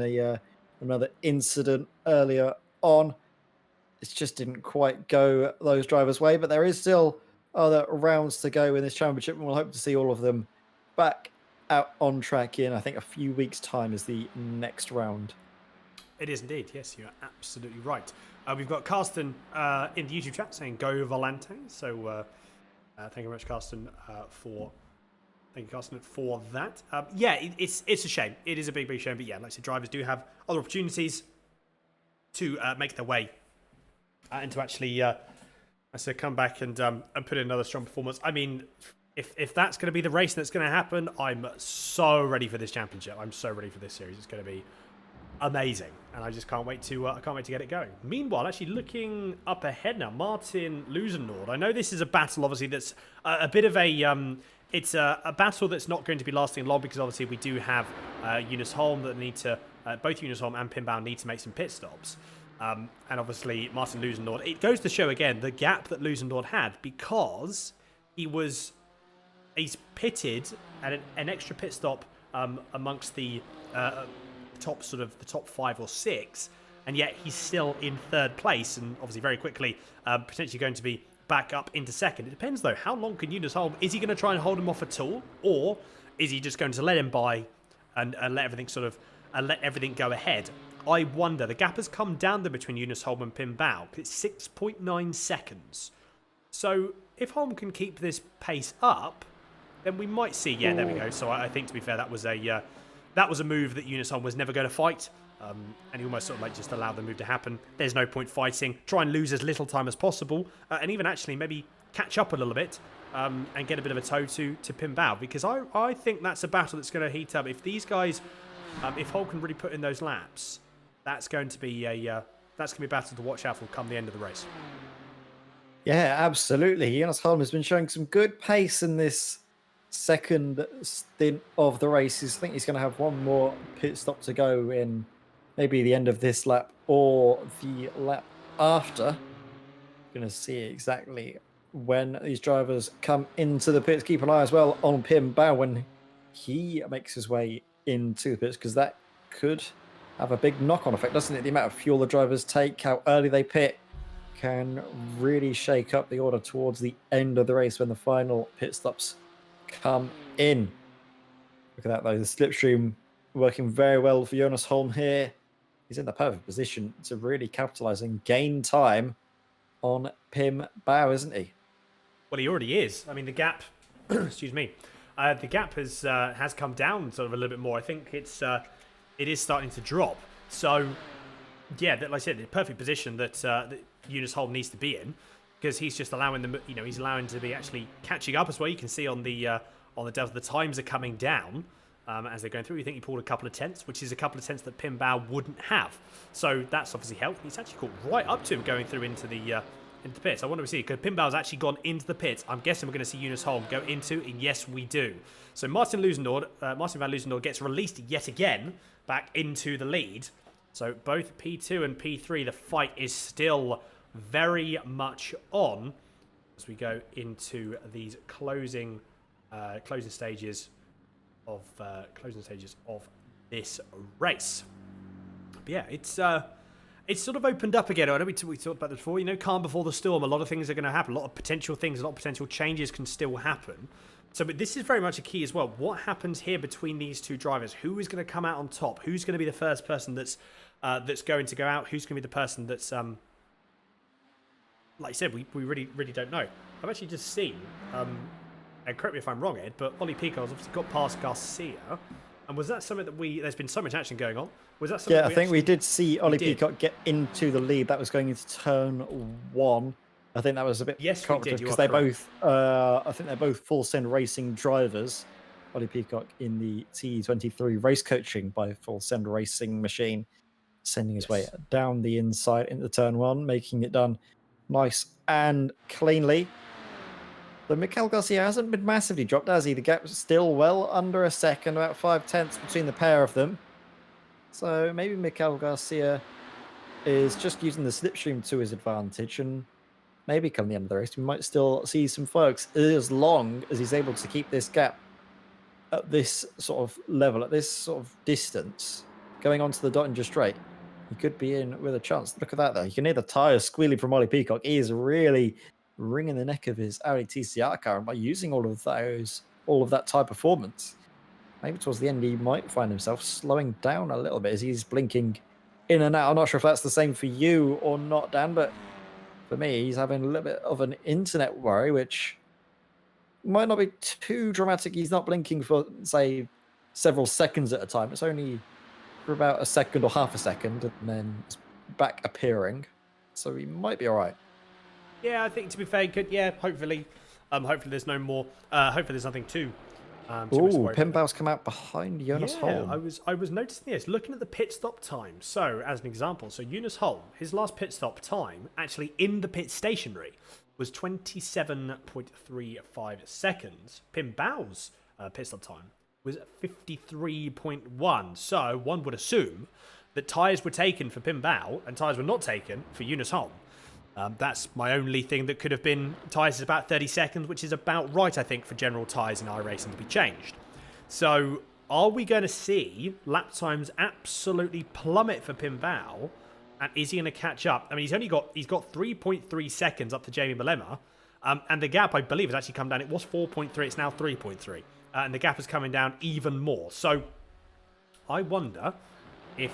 another incident earlier on. It just didn't quite go those drivers' way, but there is still other rounds to go in this championship, and we'll hope to see all of them back out on track in, I think, a few weeks' time is the next round. It is indeed. Yes, you're absolutely right. We've got Carsten in the YouTube chat saying "Go Volante." So thank you very much, Carsten, for that. Yeah, it's a shame. It is a big shame. But yeah, like I said, drivers do have other opportunities to make their way and to actually, come back and put in another strong performance. I mean, if that's going to be the race that's going to happen, I'm so ready for this championship. I'm so ready for this series. It's going to be amazing, and I just can't wait to get it going. Meanwhile, actually looking up ahead now, Martin Luzendorf. I know this is a battle, obviously, that's a bit of a it's a battle that's not going to be lasting long, because obviously we do have Eunice Holm that need to both Eunice Holm and Pim Bow need to make some pit stops. And obviously Martin Luzendorf, it goes to show again the gap that Luzendorf had, because he's pitted at an extra pit stop amongst the top 5 or 6, and yet he's still in 3rd place, and obviously very quickly potentially going to be back up into 2nd. It depends though, how long can Eunice hold? Is he going to try and hold him off at all, or is he just going to let him by and let everything go ahead? I wonder. The gap has come down there between Eunice Holm and Pim Bow. It's 6.9 seconds. So if Holm can keep this pace up, then we might see. Yeah, there we go. So I think, to be fair, that was a move that Eunice Holm was never going to fight, and he almost sort of like just allowed the move to happen. There's no point fighting. Try and lose as little time as possible, and even actually maybe catch up a little bit and get a bit of a toe to Pim Bow, because I think that's a battle that's going to heat up. If these guys, if Holm can really put in those laps, that's going to be a battle to watch out for come the end of the race. Yeah, absolutely. Jonas Holm has been showing some good pace in this second stint of the race. I think he's going to have one more pit stop to go in maybe the end of this lap or the lap after. Going to see exactly when these drivers come into the pits. Keep an eye as well on Pim Bow when he makes his way into the pits, because that could have a big knock-on effect, doesn't it? The amount of fuel the drivers take, how early they pit, can really shake up the order towards the end of the race when the final pit stops come in. Look at that though, the slipstream working very well for Jonas Holm here. He's in the perfect position to really capitalise and gain time on Pim Bow, isn't he? Well, he already is. I mean, the gap, excuse me, the gap has come down sort of a little bit more. I think it is starting to drop. So, yeah, like I said, the perfect position that Eunice Holm needs to be in, because he's just allowing them, he's allowing to be actually catching up as well. You can see on the delta, the times are coming down as they're going through. You think he pulled a couple of tenths, which is a couple of tenths that Pim Bow wouldn't have. So that's obviously helped. He's actually caught right up to him going through into the pits. I wonder if we see, because Pim Bow's actually gone into the pits. I'm guessing we're going to see Eunice Holm go into, and yes, we do. So Martin van Luzendorf gets released yet again back into the lead. So both P2 and P3, the fight is still very much on as we go into these closing stages of this race. But yeah, it's sort of opened up again. I know we talked about this before. Calm before the storm. A lot of things are going to happen. A lot of potential things, a lot of potential changes can still happen. So, but this is very much a key as well. What happens here between these two drivers? Who is going to come out on top? Who's going to be the first person that's going to go out? Who's going to be the person that's like I said, we really don't know. I've actually just seen, and correct me if I'm wrong, Ed, but Ollie Peacock's obviously got past Garcia. And was that something that there's been so much action going on? Was that something? Yeah, I think we did see Ollie Peacock get into the lead. That was going into turn 1. I think that was a bit cooperative because they both, I think they're both full send racing drivers. Ollie Peacock in the T23 race coaching by full send racing machine, sending his way down the inside into turn 1, making it done nice and cleanly. But Mikel Garcia hasn't been massively dropped, has he? The gap's still well under a second, about 5/10 between the pair of them. So maybe Mikel Garcia is just using the slipstream to his advantage, and maybe come the end of the race, we might still see some folks as long as he's able to keep this gap at this sort of level, at this sort of distance, going onto the Dottinger Straight. He could be in with a chance. Look at that, though. You can hear the tyres squealing from Ollie Peacock. He is really wringing the neck of his Audi TCR car, and by using all of that tyre performance, maybe towards the end he might find himself slowing down a little bit as he's blinking in and out. I'm not sure if that's the same for you or not, Dan, but for me, he's having a little bit of an internet worry, which might not be too dramatic. He's not blinking for, say, several seconds at a time. It's only for about a second or half a second, and then it's back appearing. So he might be all right. Yeah, I think to be fair, good. Yeah, hopefully there's no more. Hopefully there's nothing too. Ooh, Pinbau's come out behind Jonas Holm. I was noticing this, looking at the pit stop time. So, as an example, Jonas Holm, his last pit stop time, actually in the pit stationary, was 27.35 seconds. Pinbau's pit stop time was 53.1. So, one would assume that tyres were taken for Pinbau and tyres were not taken for Jonas Holm. That's my only thing that could have been. Tyres is about 30 seconds, which is about right, I think, for general tyres in iRacing to be changed. So, are we going to see lap times absolutely plummet for Pinbau? And is he going to catch up? I mean, he's got 3.3 seconds up to Jamie Malema, and the gap, I believe, has actually come down. It was 4.3, it's now 3.3, and the gap is coming down even more. So, I wonder if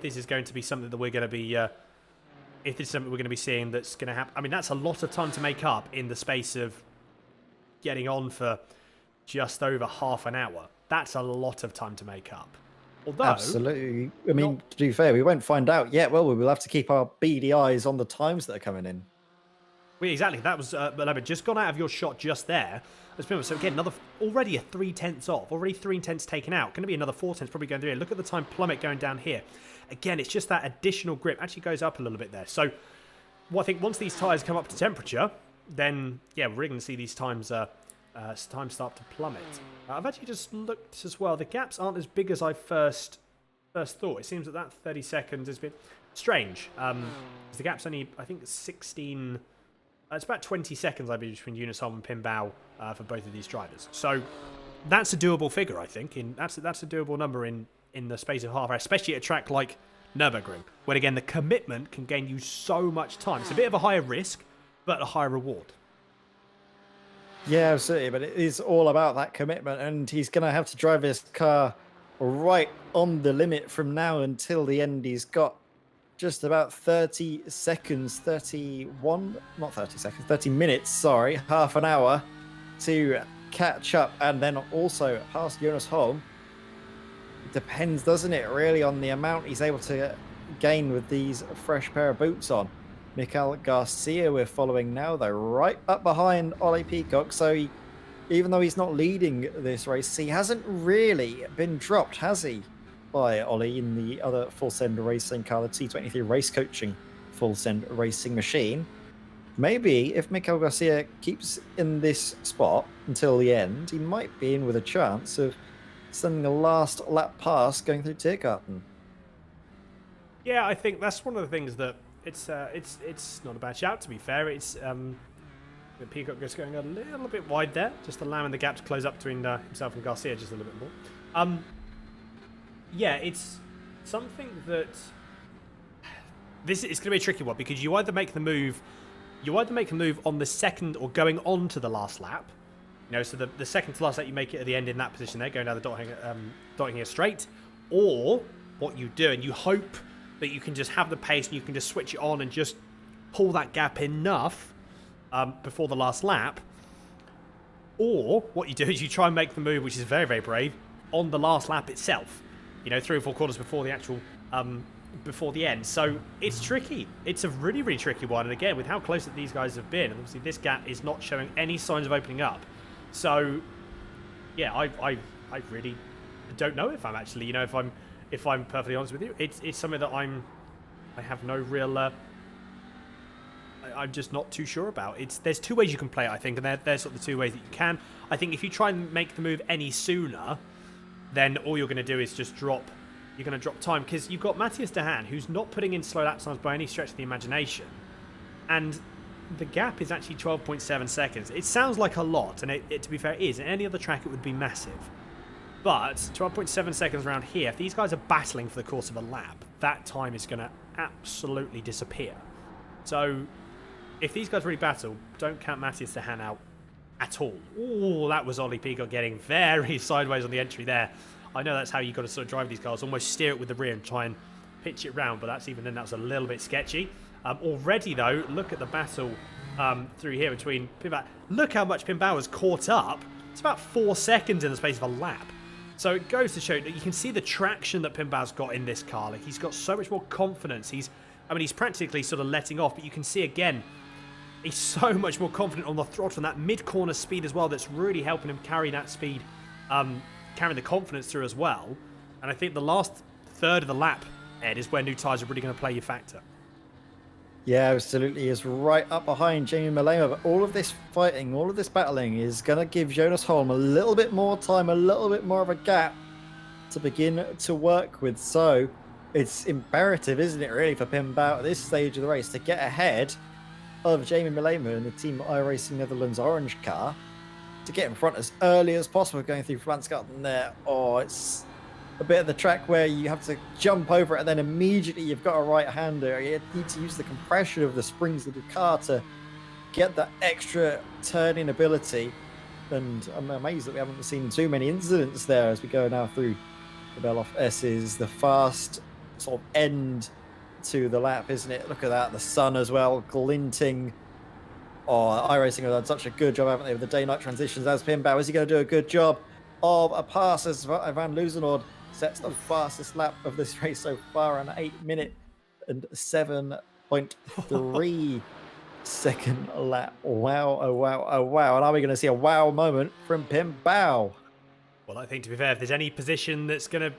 this is going to be something that we're going to be. If it's something we're going to be seeing that's going to happen. I mean, that's a lot of time to make up in the space of getting on for just over half an hour. That's a lot of time to make up. Although, absolutely. I mean, to be fair, we won't find out yet. Well, we will have to keep our beady eyes on the times that are coming in. Well, exactly. That was just gone out of your shot just there. So again, already a 3/10 off. Already 3/10 taken out. Going to be another 4/10 probably going through here. Look at the time plummet going down here. Again, it's just that additional grip. Actually goes up a little bit there. So, I think once these tyres come up to temperature, then, yeah, we're going to see these times start to plummet. I've actually just looked as well. The gaps aren't as big as I first thought. It seems that 30 seconds is a bit strange. The gap's only, I think, 16... it's about 20 seconds, I believe, between Jonas Holm and Pinbau for both of these drivers. So that's a doable figure, I think. That's a doable number in the space of half hour, especially at a track like Nurburgring, where, again, the commitment can gain you so much time. It's a bit of a higher risk, but a higher reward. Yeah, absolutely. But it is all about that commitment, and he's going to have to drive his car right on the limit from now until the end. He's got just about 30 minutes, half an hour to catch up, and then also past Jonas Holm. It depends, doesn't it, really, on the amount he's able to gain with these fresh pair of boots on. Mikel Garcia we're following now, though, right up behind Ollie Peacock. So even though he's not leading this race, he hasn't really been dropped, has he, by Ollie in the other full send racing car, the T23 race coaching full send racing machine. Maybe if Mikel Garcia keeps in this spot until the end, he might be in with a chance of sending a last lap pass going through Tiergarten. Yeah, I think that's one of the things that it's not a bad shout, to be fair. It's Peacock just going a little bit wide there, just allowing the gap to close up between himself and Garcia just a little bit more. Yeah, it's something that it's going to be a tricky one, because you either make the move on the second or going on to the last lap, So the second to last lap you make it at the end in that position there, going down the dotting here straight, or what you do, and you hope that you can just have the pace and you can just switch it on and just pull that gap enough before the last lap. Or what you do is you try and make the move, which is very, very brave, on the last lap itself. 3 or 4 quarters before the actual, before the end. So it's tricky. It's a really, really tricky one. And again, with how close that these guys have been, and obviously this gap is not showing any signs of opening up. So yeah, I really don't know if I'm actually, if I'm perfectly honest with you, it's something that I have no real. I'm just not too sure about. There's 2 ways you can play it, I think, and they're sort of the 2 ways that you can. I think if you try and make the move any sooner, then all you're going to do is just drop. You're going to drop time because you've got Matthias de Haan, who's not putting in slow lap times by any stretch of the imagination, and the gap is actually 12.7 seconds. It sounds like a lot, and it to be fair, it is. In any other track, it would be massive. But 12.7 seconds around here, if these guys are battling for the course of a lap, that time is going to absolutely disappear. So if these guys really battle, don't count Matthias de Haan out at all. Oh, that was Ollie Peacock getting very sideways on the entry there. I know that's how you got to sort of drive these cars, almost steer it with the rear and try and pitch it round, but that's a little bit sketchy. Already though, look at the battle through here between Pinbao. Look how much Pinbao has caught up. It's about 4 seconds in the space of a lap. So it goes to show that you can see the traction that Pinbao's got in this car. Like, he's got so much more confidence. He's practically sort of letting off, but you can see again, he's so much more confident on the throttle and that mid-corner speed as well. That's really helping him carry that speed, carrying the confidence through as well. And I think the last third of the lap, Ed, is where new tyres are really going to play your factor. Yeah, absolutely. Is right up behind Jamie Malema, but all of this fighting, all of this battling is going to give Jonas Holm a little bit more time, a little bit more of a gap to begin to work with. So it's imperative, isn't it, really, for Pinbao at this stage of the race to get ahead of Jamie Malema and the Team iRacing Netherlands orange car, to get in front as early as possible going through Fransgarten there. Oh, it's a bit of the track where you have to jump over it and then immediately you've got a right-hander. You need to use the compression of the springs of the car to get that extra turning ability. And I'm amazed that we haven't seen too many incidents there as we go now through the Beloff S's. The fast sort of end to the lap, isn't it? Look at that, the sun as well, glinting. Oh, iRacing have done such a good job, haven't they, with the day-night transitions. As Pinbao, is he going to do a good job of a pass as Van Loosenhoorn sets the fastest lap of this race so far, an 8-minute and 7.3 second lap. Wow, oh wow, oh wow. And are we going to see a wow moment from Pinbao? Well, I think, to be fair, if there's any position that's gonna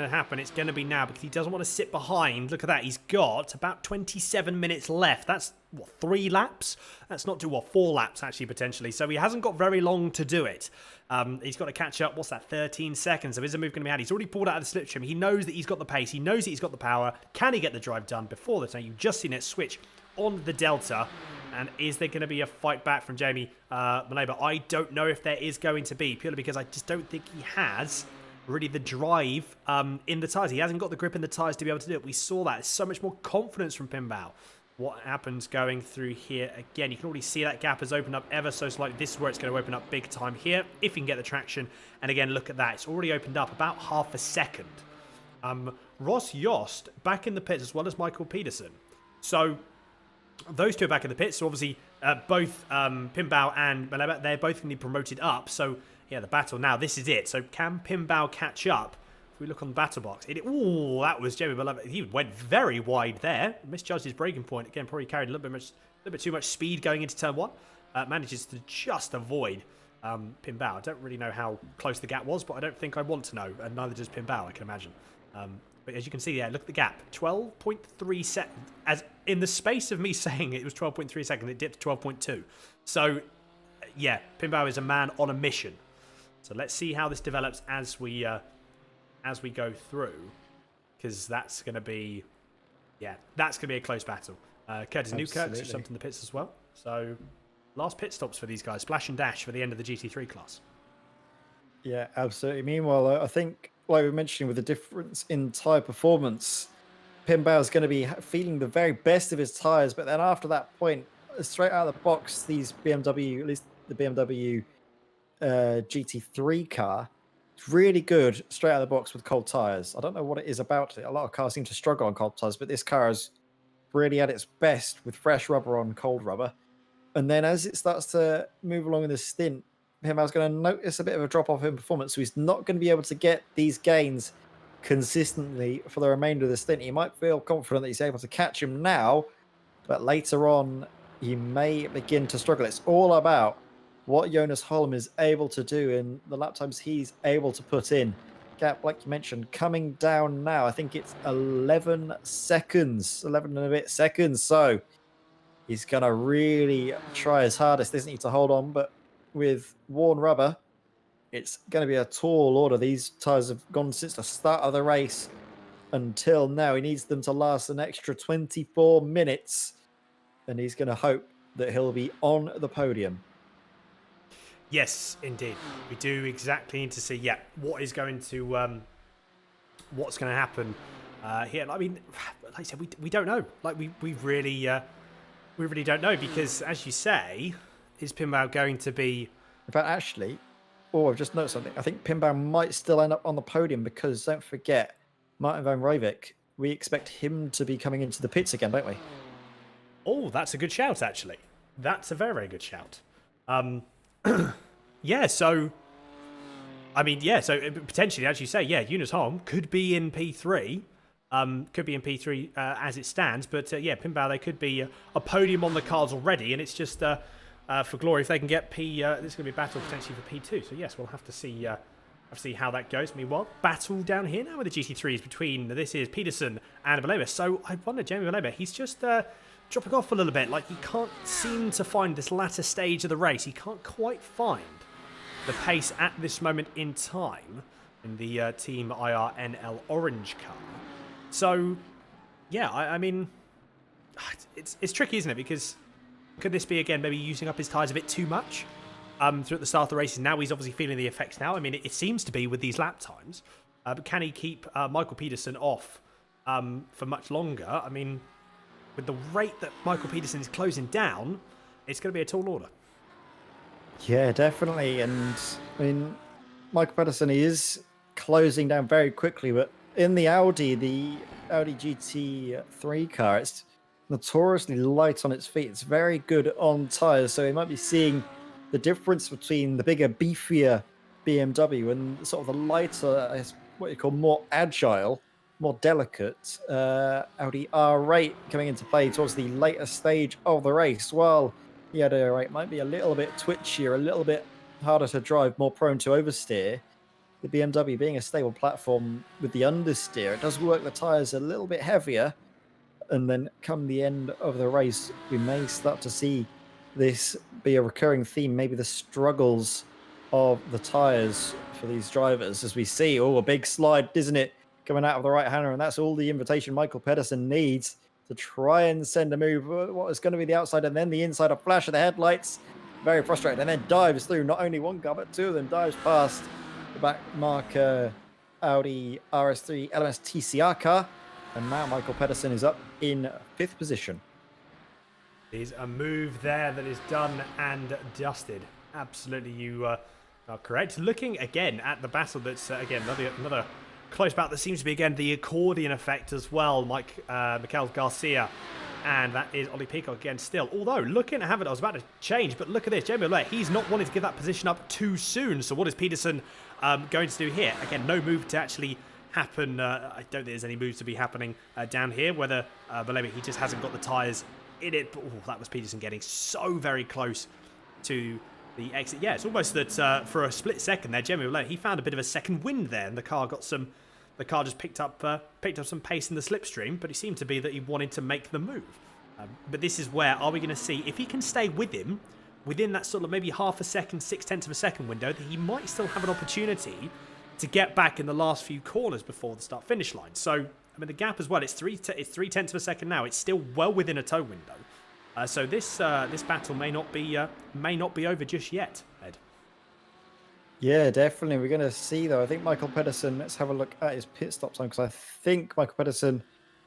happen, it's gonna be now, because he doesn't want to sit behind. Look at that. He's got about 27 minutes left. That's what, 3 laps? That's not 4 laps actually, potentially. So he hasn't got very long to do it. He's got to catch up. What's that? 13 seconds. So is the move going to be had? He's already pulled out of the slipstream. He knows that he's got the pace. He knows that he's got the power. Can he get the drive done before the time? You've just seen it switch on the Delta. And is there going to be a fight back from Jamie Malema? I don't know if there is going to be, purely because I just don't think he has really the drive in the tyres. He hasn't got the grip in the tyres to be able to do it. We saw that. There's so much more confidence from Pinbao. What happens going through here again? You can already see that gap has opened up ever so slightly. This is where it's going to open up big time here, if he can get the traction. And again, look at that. It's already opened up about half a second. Ross Yost back in the pits, as well as Michael Peterson. So those two are back in the pits. So obviously both Pinbao and Malema, they're both going to be promoted up. So yeah, the battle now, this is it. So can Pinbao catch up? If we look on the battle box, oh, that was Jamie Malema. He went very wide there. Misjudged his braking point. Again, probably carried a little bit too much speed going into turn 1. Manages to just avoid Pinbao. I don't really know how close the gap was, but I don't think I want to know. And neither does Pinbao, I can imagine. But as you can see, yeah, look at the gap. 12.3 seconds. As in the space of me saying it was 12.3 seconds, it dipped to 12.2. So, yeah, Pinbao is a man on a mission. So let's see how this develops as we go through, because that's going to be, that's going to be a close battle. Curtis Newkirk's just jumped in the pits as well. So last pit stops for these guys. Splash and dash for the end of the GT3 class. Yeah, absolutely. Meanwhile, I think, like we were mentioning, with the difference in tyre performance, Pinbao is going to be feeling the very best of his tyres. But then after that point, straight out of the box, these BMW, at least the BMW GT3 car. It's really good straight out of the box with cold tires. I don't know what it is about it. A lot of cars seem to struggle on cold tires, but this car is really at its best with fresh rubber on cold rubber. And then as it starts to move along in the stint, Himmel's going to notice a bit of a drop off in performance. So he's not going to be able to get these gains consistently for the remainder of the stint. He might feel confident that he's able to catch him now, but later on, he may begin to struggle. It's all about what Jonas Holm is able to do in the lap times he's able to put in. Gap, like you mentioned, coming down now. I think it's 11 seconds, 11 and a bit seconds. So he's going to really try his hardest, isn't he, to hold on. But with worn rubber, it's going to be a tall order. These tyres have gone since the start of the race until now. He needs them to last an extra 24 minutes. And he's going to hope that he'll be on the podium. Yes, indeed. We do exactly need to see, what is going to, what's going to happen here. I mean, like I said, we don't know. Like we really don't know because, as you say, is Pinbao going to be? In fact, actually, I've just noticed something. I think Pinbao might still end up on the podium because don't forget, Martin van Rijvik. We expect him to be coming into the pits again, don't we? Oh, that's a good shout, actually. That's a very, very good shout. So potentially, as you say, Jonas Holm could be in P3, as it stands, but Pinbao, they could be a podium on the cards already, and it's just for glory if they can get P. This is going to be a battle potentially for P2. So yes, we'll have to see how that goes. Meanwhile, battle down here now with the GT3s between this is Peterson and Valema. So I wonder, Jamie Valema, he's just dropping off a little bit. Like he can't seem to find this latter stage of the race. He can't quite find the pace at this moment in time in the Team IRNL orange car. So, I mean, it's tricky, isn't it? Because could this be, again, maybe using up his tyres a bit too much throughout the start of the race? Now he's obviously feeling the effects now. I mean, it seems to be with these lap times. But can he keep Michael Peterson off for much longer? I mean, with the rate that Michael Peterson is closing down, it's going to be a tall order. Yeah, definitely. And I mean, Michael Pedersen, he is closing down very quickly, but in the Audi GT3 car, it's notoriously light on its feet. It's very good on tyres, so he might be seeing the difference between the bigger, beefier BMW and sort of the lighter, what you call more agile, more delicate Audi R8 coming into play towards the later stage of the race. While the Audi R8 might be a little bit twitchier, a little bit harder to drive, more prone to oversteer, the BMW being a stable platform with the understeer, it does work the tyres a little bit heavier. And then come the end of the race, we may start to see this be a recurring theme, maybe the struggles of the tyres for these drivers as we see, a big slide, isn't it, coming out of the right-hander, and that's all the invitation Michael Pedersen needs to try and send a move. What is going to be the outside and then the inside, a flash of the headlights, very frustrated, and then dives through not only one car, but two of them, dives past the back marker Audi RS3 LMS TCR car, and now Michael Pedersen is up in 5th position. There's a move there that is done and dusted. Absolutely, you are correct. Looking again at the battle that's, again, another close battle that seems to be, again, the accordion effect as well. Mikel Garcia, and that is Ollie Peacock again still. Although, looking at Havant, I was about to change, but look at this. Jamie O'Leary, he's not wanting to give that position up too soon. So what is Peterson going to do here? Again, no move to actually happen. I don't think there's any moves to be happening down here. Whether Valemi, he just hasn't got the tyres in it. But that was Peterson getting so very close to the exit. Yeah, it's almost that for a split second there, Jamie Valemi, he found a bit of a second wind there, and the car just picked up some pace in the slipstream. But it seemed to be that he wanted to make the move. But this is where are we going to see if he can stay with him within that sort of maybe half a second, 0.6 of a second window, that he might still have an opportunity to get back in the last few corners before the start-finish line. So, I mean, the gap as well, it's 0.3 of a second now. It's still well within a tow window. So this battle may not be over just yet, Ed. Yeah, definitely. We're going to see, though. I think Michael Pedersen, let's have a look at his pit stop time, because I think Michael Pedersen,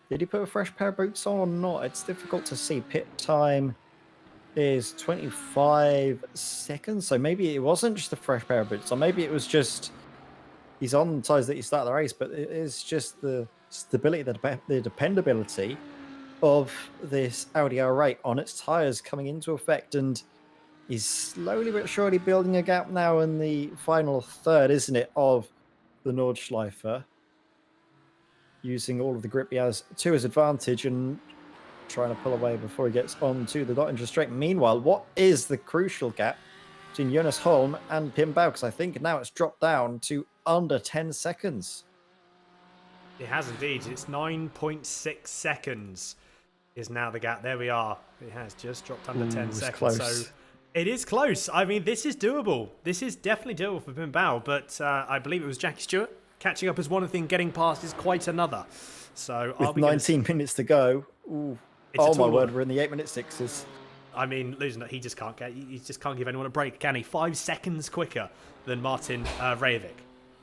did he put a fresh pair of boots on or not? It's difficult to see. Pit time is 25 seconds. So maybe it wasn't just a fresh pair of boots, or maybe it was just he's on tyres that he started the race, but it is just the stability, the dependability of this Audi R8 on its tyres coming into effect. And he's slowly but surely building a gap now in the final third, isn't it, of the Nordschleife, using all of the grip he has to his advantage and trying to pull away before he gets onto the Nottingham straight. Meanwhile, what is the crucial gap between Jonas Holm and Pim Bau? Because I think now it's dropped down to under 10 seconds. It has indeed. It's 9.6 seconds is now the gap. There we are. It has just dropped under 10 seconds. Close. So it is close. I mean, this is doable. This is definitely doable for Pim Bau, but I believe it was Jackie Stewart. Catching up is one thing, getting past is quite another. So with 19 minutes to go. Ooh. Oh my word, we're in the 8-minute sixes. I mean, losing it, he just can't give anyone a break, can he? 5 seconds quicker than Martin Rejovic.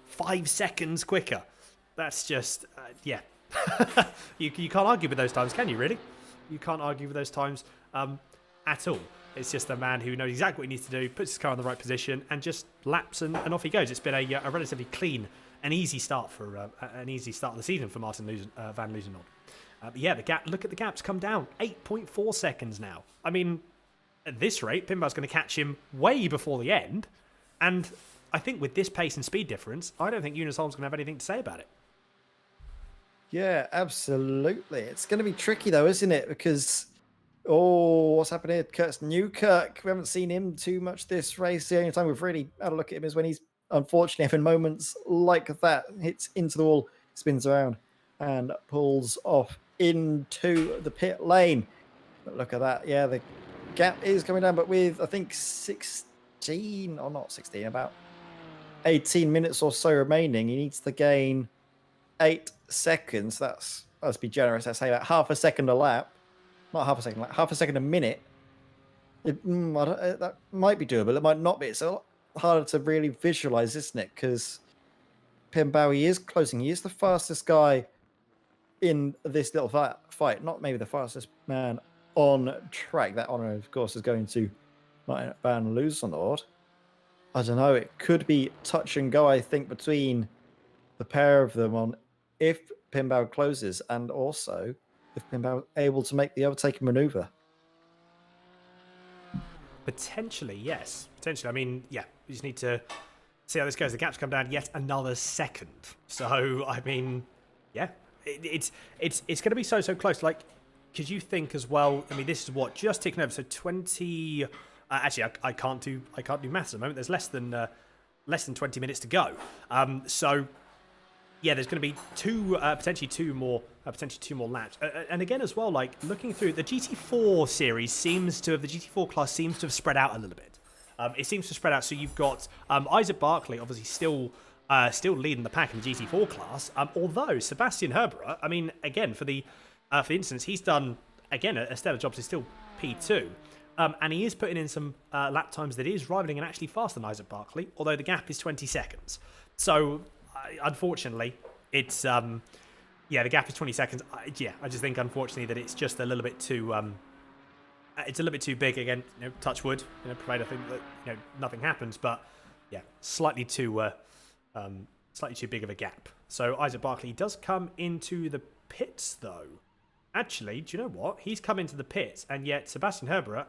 5 seconds quicker. That's just, yeah. you can't argue with those times, can you, really? You can't argue with those times at all. It's just a man who knows exactly what he needs to do, puts his car in the right position, and just laps and off he goes. It's been a relatively clean and easy start for the season for Martin van Loozenord. But yeah, the gap. Look at the gaps come down. 8.4 seconds now. I mean, at this rate, Pim Bau's going to catch him way before the end. And I think with this pace and speed difference, I don't think Jonas Holm's going to have anything to say about it. Yeah, absolutely. It's going to be tricky though, isn't it? Because, what's happened here? Kurt's Newkirk. We haven't seen him too much this race. The only time we've really had a look at him is when he's unfortunately having moments like that. Hits into the wall, spins around, and pulls off into the pit lane. But look at that. Yeah, the gap is coming down, but with, I think, 16, or not 16, about 18 minutes or so remaining, he needs to gain 8 seconds. Let's be generous. I say about half a second a lap. Not half a second, like half a second a minute. That might be doable. It might not be. It's a lot harder to really visualize, isn't it? Because Pim Bau, he is closing. He is the fastest guy in this little fight. Not maybe the fastest man on track. That honor, of course, is going to Martin van Loozenord. I don't know. It could be touch and go, I think, between the pair of them on if Pim Bau closes and also if Pim Bau able to make the overtaking maneuver. Potentially, yes. Potentially. I mean, yeah, we just need to see how this goes. The gap's come down yet another second. So, I mean, yeah, it's going to be so close. Like, because you think as well, I mean, this is what, just ticking over. So 20, actually, I can't do maths at the moment. There's less than 20 minutes to go. So, yeah, there's going to be potentially two more laps. And again, as well, like looking through the GT4 series the GT4 class seems to have spread out a little bit. It seems to spread out. So you've got Isaac Barkley, obviously still leading the pack in the GT4 class. Although Sebastian Herbert, I mean, again for the instance, he's done again a stellar job. So he's still P2. And he is putting in some lap times that is rivaling and actually faster than Isaac Barkley, although the gap is 20 seconds. So, unfortunately, it's the gap is 20 seconds. I just think unfortunately that it's just a little bit too big. Again, touch wood, provided I think that nothing happens, but yeah, slightly too big of a gap. So Isaac Barkley does come into the pits though. Actually, do you know what? He's come into the pits, and yet Sebastian Herbert.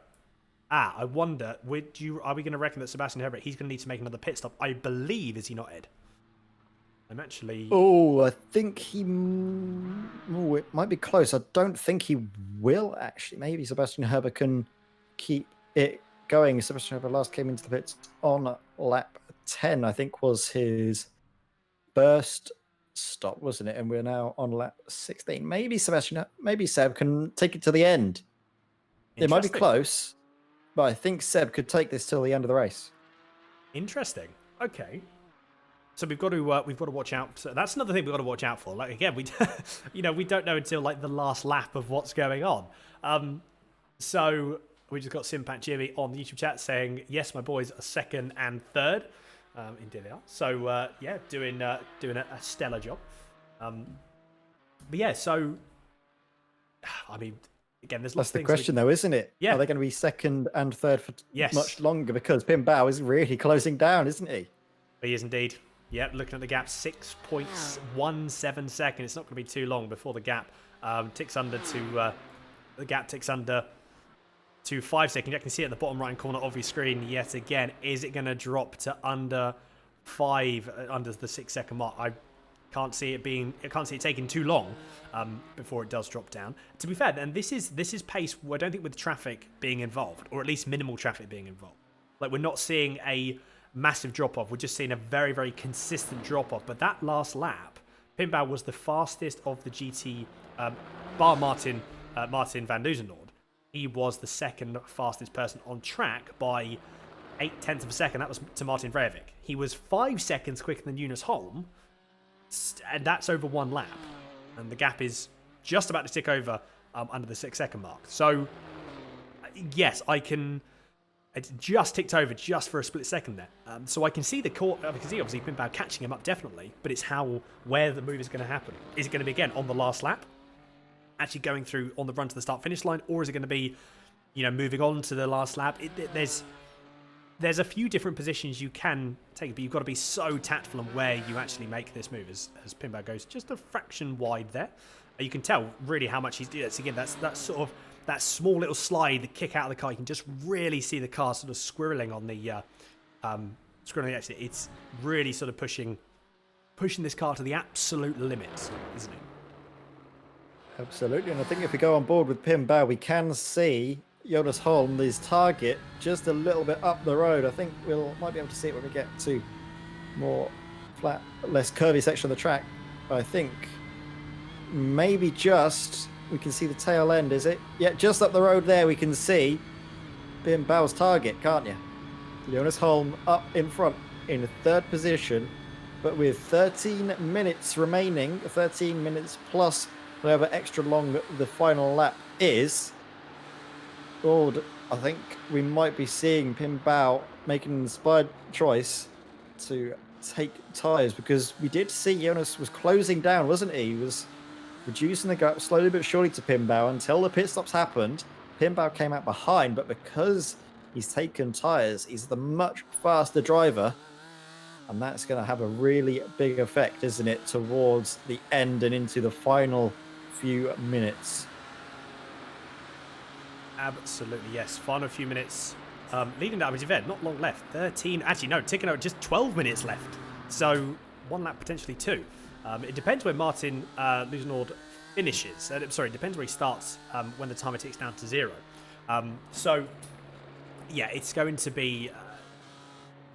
I wonder, are we going to reckon that Sebastian Herbert, he's going to need to make another pit stop? I believe, is he not, Ed? I'm actually... I think it might be close. I don't think he will, actually. Maybe Sebastian Herbert can keep it going. Sebastian Herbert last came into the pits on lap 10, I think was his first stop, wasn't it? And we're now on lap 16. Maybe Seb can take it to the end. It might be close, but I think Seb could take this till the end of the race. Interesting. Okay. So we've got to watch out. So that's another thing we've got to watch out for. Like again, we don't know until like the last lap of what's going on. So we just got Simpat Jimmy on the YouTube chat saying yes, my boys are second and third. Indeed they are. So doing a stellar job. But yeah, so I mean, again, there's That's lots of the things question, though, isn't it? Yeah. Are they going to be second and third for Yes. much longer? Because Pim Bao is really closing down, isn't he? He is indeed. Yep, looking at the gap, 6.17 seconds. It's not going to be too long before the gap ticks under to to 5 seconds. You can see at the bottom right corner of your screen yet again. Is it going to drop to under 5, under the 6 second mark? I can't see it taking too long before it does drop down. To be fair, and this is pace. I don't think with traffic being involved, or at least minimal traffic being involved. Like, we're not seeing a massive drop off. We're just seeing a very, very consistent drop off. But that last lap, Pim Bao was the fastest of the GT, bar Martin van Duzenord. He was the second fastest person on track by 0.8 of a second. That was to Martin Vreivik. He was 5 seconds quicker than Jonas Holm, and that's over 1 lap. And the gap is just about to tick over under the 6 second mark. So, yes, it just ticked over just for a split second there. So I can see I can see obviously Pim Bao catching him up definitely, but it's where the move is going to happen. Is it going to be again on the last lap, actually going through on the run to the start finish line, or is it going to be, moving on to the last lap? There's a few different positions you can take, but you've got to be so tactful on where you actually make this move. As Pim Bao goes just a fraction wide there, you can tell really how much he's. Again, that's sort of that small little slide, the kick out of the car. You can just really see the car sort of squirreling on the exit. It's really sort of pushing this car to the absolute limits, isn't it? Absolutely, and I think if we go on board with Pim Bao, we can see Jonas Holm, his target, just a little bit up the road. I think might be able to see it when we get to more flat, less curvy section of the track. I think maybe we can see the tail end, is it? Yeah, just up the road there we can see Pim Bao's target, can't you? Jonas Holm up in front in 3rd position, but with 13 minutes remaining, 13 minutes plus however extra long the final lap is. Lord, I think we might be seeing Pim Bao making an inspired choice to take tyres, because we did see Jonas was closing down, wasn't he? He was reducing the gap slowly but surely to Pim Bao until the pit stops happened. Pim Bao came out behind, but because he's taken tyres, he's the much faster driver, and that's going to have a really big effect, isn't it, towards the end and into the final few minutes. Absolutely, yes. Final few minutes leading that event. Not long left. 13. Actually, no, ticking over. Just 12 minutes left. So 1 lap, potentially 2. It depends where Martin Duzenord finishes. Sorry, it depends where he starts when the timer ticks down to 0. So, yeah, it's going to be...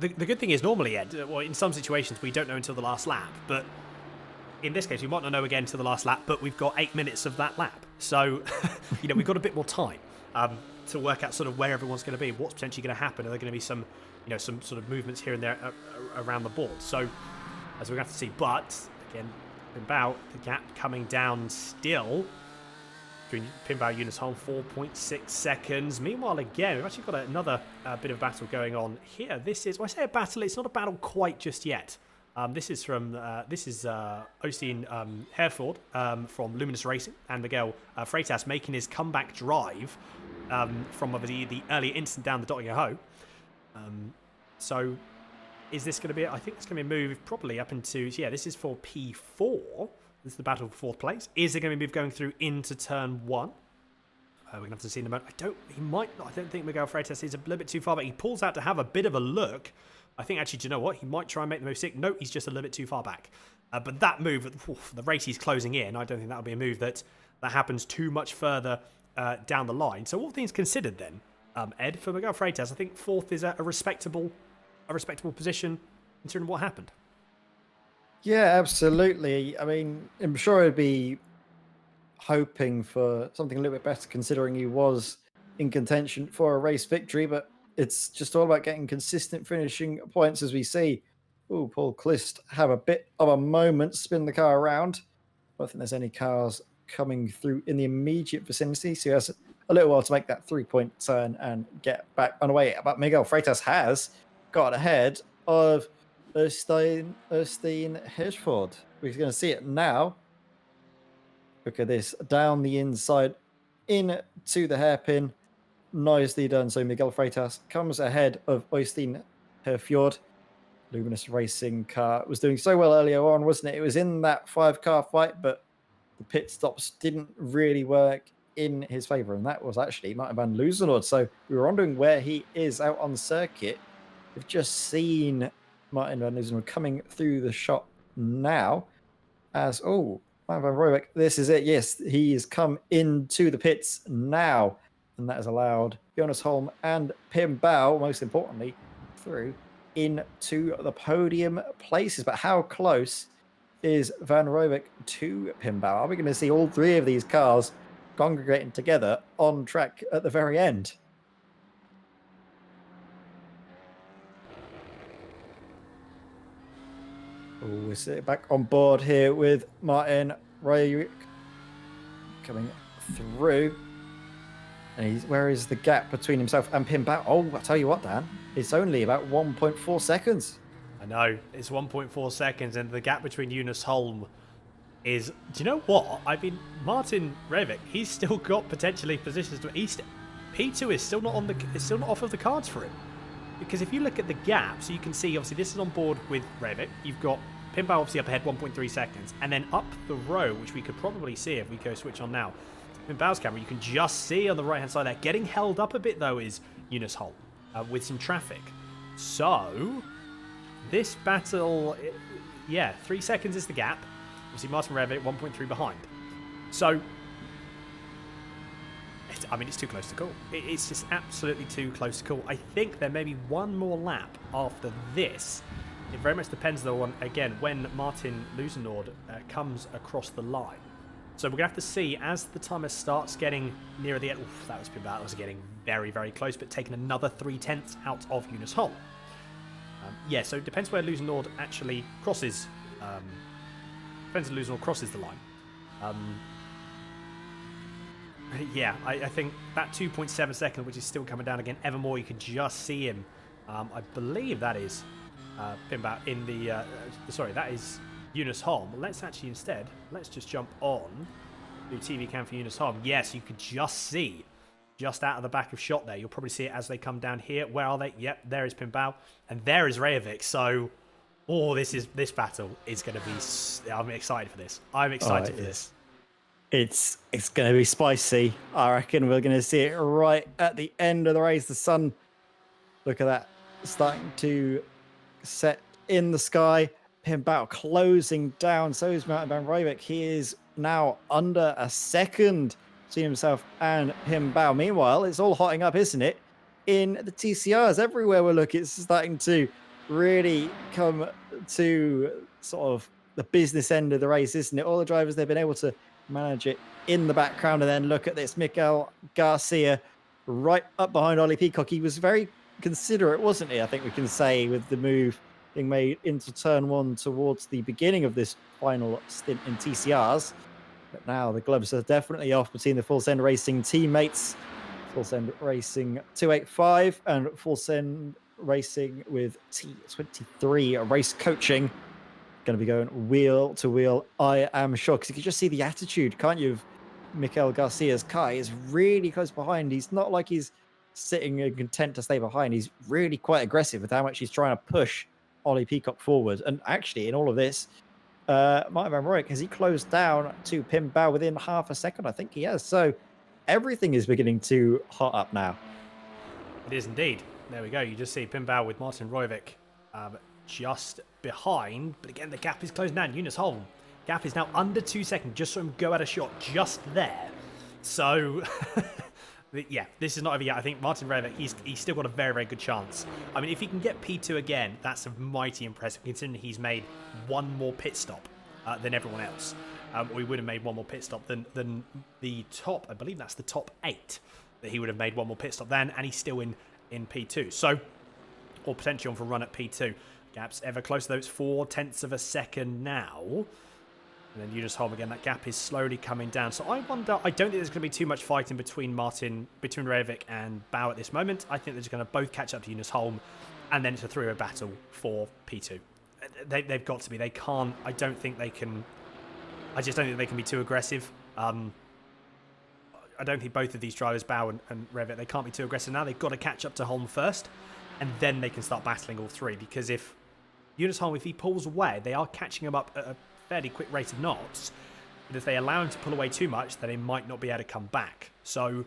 The good thing is normally, Ed, well, in some situations we don't know until the last lap, but in this case we might not know again until the last lap, but we've got 8 minutes of that lap. So, we've got a bit more time to work out sort of where everyone's going to be, what's potentially going to happen. Are there going to be some, some sort of movements here and there around the board? So, as we're going to have to see. But, again, Pim Bao, the gap coming down still. Between Pim Bao and Jonas Holm, 4.6 seconds. Meanwhile, again, we've actually got another bit of battle going on here. This is, when I say a battle, it's not a battle quite just yet. This is Osteen Herford from Luminous Racing and Miguel Freitas making his comeback drive from the earlier incident down the Dotting-Ho. So is this going to be, I think it's going to be a move probably up into, this is for P4. This is the battle for 4th place. Is there going to be a move going through into turn 1? We're going to have to see in a moment. I don't think Miguel Freitas is a little bit too far back. He pulls out to have a bit of a look. I think actually, do you know what? He might try and make the move sick. No, he's just a little bit too far back. But that move, the race he's closing in, I don't think that would be a move that happens too much further down the line. So all things considered then, Ed, for Miguel Freitas, I think 4th is a respectable position considering what happened. Yeah, absolutely. I mean, I'm sure he'd be hoping for something a little bit better considering he was in contention for a race victory, but it's just all about getting consistent finishing points as we see. Oh, Paul Clist have a bit of a moment, spin the car around. I don't think there's any cars coming through in the immediate vicinity, so he has a little while to make that 3-point turn and get back on the way. But Miguel Freitas has got ahead of Osteen Herford. We're going to see it now. Look at this, down the inside into the hairpin. Nicely done. So Miguel Freitas comes ahead of Oystein Herfjord. Luminous Racing car was doing so well earlier on, wasn't it? It was in that 5-car fight, but the pit stops didn't really work in his favor. And that was actually Martin van Loozenord. So we were wondering where he is out on circuit. We've just seen Martin van Loozenord coming through the shot now as, Martin van Rooijek, this is it. Yes, he has come into the pits now. And that has allowed Jonas Holm and Pim Bao, most importantly, through into the podium places. But how close is Van Rooijek to Pim Bao? Are we going to see all three of these cars congregating together on track at the very end? We're sitting back on board here with Martin Rooijek coming through. And where is the gap between himself and Pim Bao? Oh, I'll tell you what, Dan. It's only about 1.4 seconds. I know. It's 1.4 seconds, and the gap between Jonas Holm is... Do you know what? I mean, Martin Rooijek, he's still got potentially positions to... P2 is still not on the... It's still not off of the cards for him. Because if you look at the gap, so you can see, obviously, this is on board with Rooijek. You've got Pim Bao obviously up ahead, 1.3 seconds. And then up the row, which we could probably see if we go switch on now, in Bao's camera, you can just see on the right-hand side there, getting held up a bit, though, is Jonas Holm with some traffic. So, this battle, 3 seconds is the gap. Obviously, Martin Rooijek 1.3 behind. So, it's too close to call. It's just absolutely too close to call. I think there may be one more lap after this. It very much depends, though, on, again, when Martin Loozenord comes across the line. So we're going to have to see as the timer starts getting nearer the end. Oof, that was getting very, very close, but taking another 3/10 out of Jonas Holm. So it depends where Loozenord actually crosses. Depends if Loozenord crosses the line. I think that 2.7 seconds, which is still coming down again, Evermore, you can just see him. I believe that is Pim Bao in the... that is Jonas Holm. Let's actually instead, let's just jump on the TV cam for Jonas Holm. Yes, you could just see, just out of the back of shot there. You'll probably see it as they come down here. Where are they? Yep, there is Pim Bao, and there is Rooijek. So, this battle is going to be... I'm excited for this. I'm excited for this. It's going to be spicy. I reckon we're going to see it right at the end of the race. The sun, look at that, starting to set in the sky. Pim Bao closing down. So is Martin van Rooijek. He is now under a second between himself and Pim Bao. Meanwhile, it's all hotting up, isn't it? In the TCRs, everywhere we look, it's starting to really come to sort of the business end of the race, isn't it? All the drivers, they've been able to manage it in the background. And then look at this, Miguel Garcia right up behind Ollie Peacock. He was very considerate, wasn't he? I think we can say, with the move being made into turn one towards the beginning of this final stint in TCRs. But now the gloves are definitely off between the Full Send Racing teammates. Full Send Racing 285 and Full Send Racing with T23 race coaching. Going to be going wheel to wheel, I am sure. Because you can just see the attitude, can't you, of Miguel Garcia's car. He's really close behind. He's not like he's sitting and content to stay behind. He's really quite aggressive with how much he's trying to push Ollie Peacock forward. And actually, in all of this, Martin van Rooijek, has he closed down to Pim Bao within half a second? I think he has. So everything is beginning to hot up now. It is indeed. There we go. You just see Pim Bao with Martin Rooijek just behind. But again, the gap is closing down. Jonas Holm, gap is now under 2 seconds. Just saw him go at a shot just there. So... yeah, this is not over yet. I think Martin Rooijek, he's still got a very, very good chance. I mean, if he can get P2 again, that's mighty impressive, considering he's made one more pit stop than everyone else. Or he would have made one more pit stop than the top, I believe that's the top 8, that he would have made one more pit stop than, and he's still in P2. So, or potentially on for a run at P2. Gap's ever closer, though. It's 0.4 of a second now. And then Jonas Holm again, that gap is slowly coming down. So I wonder, I don't think there's going to be too much fighting between Rooijek and Bao at this moment. I think they're just going to both catch up to Jonas Holm, and then it's a three-way battle for P2. They've got to be. They can't, I don't think they can, I just don't think they can be too aggressive. I don't think both of these drivers, Bao and Revit, they can't be too aggressive now. They've got to catch up to Holm first, and then they can start battling all three. Because if Jonas Holm, if he pulls away, they are catching him up at a fairly quick rate of knots. But if they allow him to pull away too much, then he might not be able to come back. So,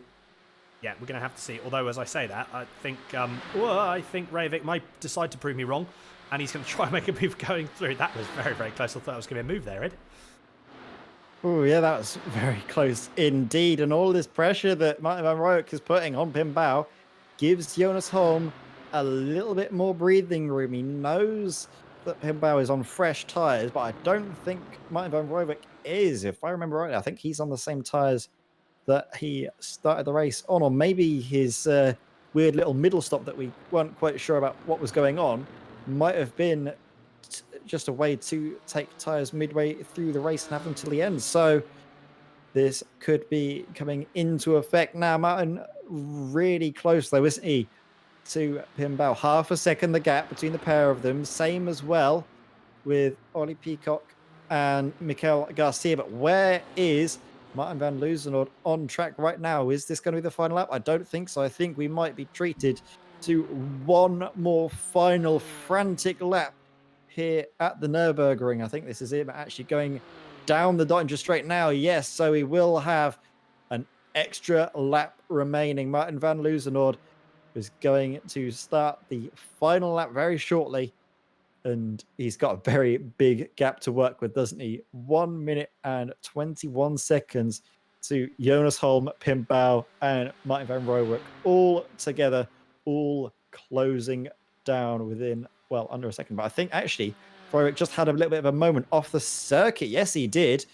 yeah, we're going to have to see. Although, as I say that, I think Reivik might decide to prove me wrong, and he's going to try and make a move going through. That was very, very close. I thought it was going to be a move there, Ed. Oh, yeah, that was very close indeed. And all this pressure that Martin van Rooyen is putting on Pim Bao gives Jonas Holm a little bit more breathing room. He knows that Pim Bao is on fresh tyres, but I don't think Martin van Rooyen is. If I remember right, I think he's on the same tyres that he started the race on, or maybe his weird little middle stop that we weren't quite sure about what was going on might have been just a way to take tyres midway through the race and have them till the end. So this could be coming into effect now. Martin really close though, isn't he, to Pim Bao? Half a second the gap between the pair of them. Same as well with Ollie Peacock and Mikel Garcia. But where is Martin van Loozenord on track right now? Is this going to be the final lap? I don't think so. I think we might be treated to one more final frantic lap here at the Nurburgring. I think this is him actually going down the Dottinger Straight now. Yes, so he will have an extra lap remaining. Martin van Loozenord is going to start the final lap very shortly, and he's got a very big gap to work with, doesn't he? 1 minute and 21 seconds to Jonas Holm, Pim Bao, and Martin van Rooyen all together, all closing down within, well, under a second. But I think actually Rooyen just had a little bit of a moment off the circuit. Yes, he did.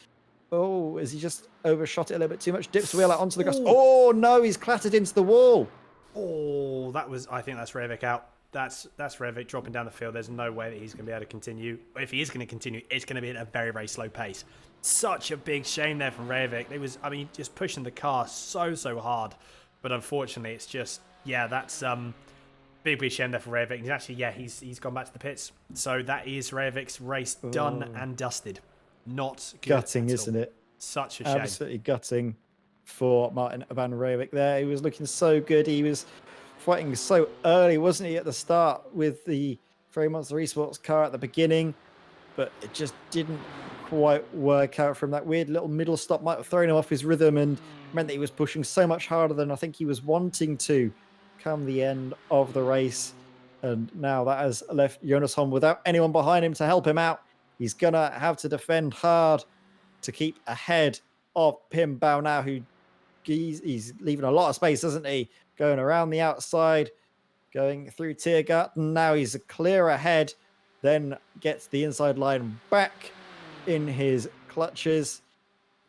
Oh, has he just overshot it a little bit too much? Dips the wheel out onto the grass. Oh, no, he's clattered into the wall. Oh, that was, I think that's Reivik out. That's Reivik dropping down the field. There's no way that he's going to be able to continue. If he is going to continue, it's going to be at a very, very slow pace. Such a big shame there from Reivik. It was, I mean, just pushing the car so hard. But unfortunately, it's just, yeah, that's big shame there for Reivik. He's actually, yeah, he's gone back to the pits. So that is Reivik's race done and dusted. Not good gutting, isn't it? Such a shame. Absolutely gutting for Martin van Reivik there. He was looking so good. He was fighting so early, wasn't he, at the start with the Ferry Monster Esports car at the beginning, but it just didn't quite work out from that weird little middle stop. Might have thrown him off his rhythm and meant that he was pushing so much harder than I think he was wanting to come the end of the race. And now that has left Jonas Holm without anyone behind him to help him out. He's gonna have to defend hard to keep ahead of Pim Bao now, who he's leaving a lot of space, doesn't he? Going around the outside, going through Tiergarten. Now he's clear ahead, then gets the inside line back in his clutches.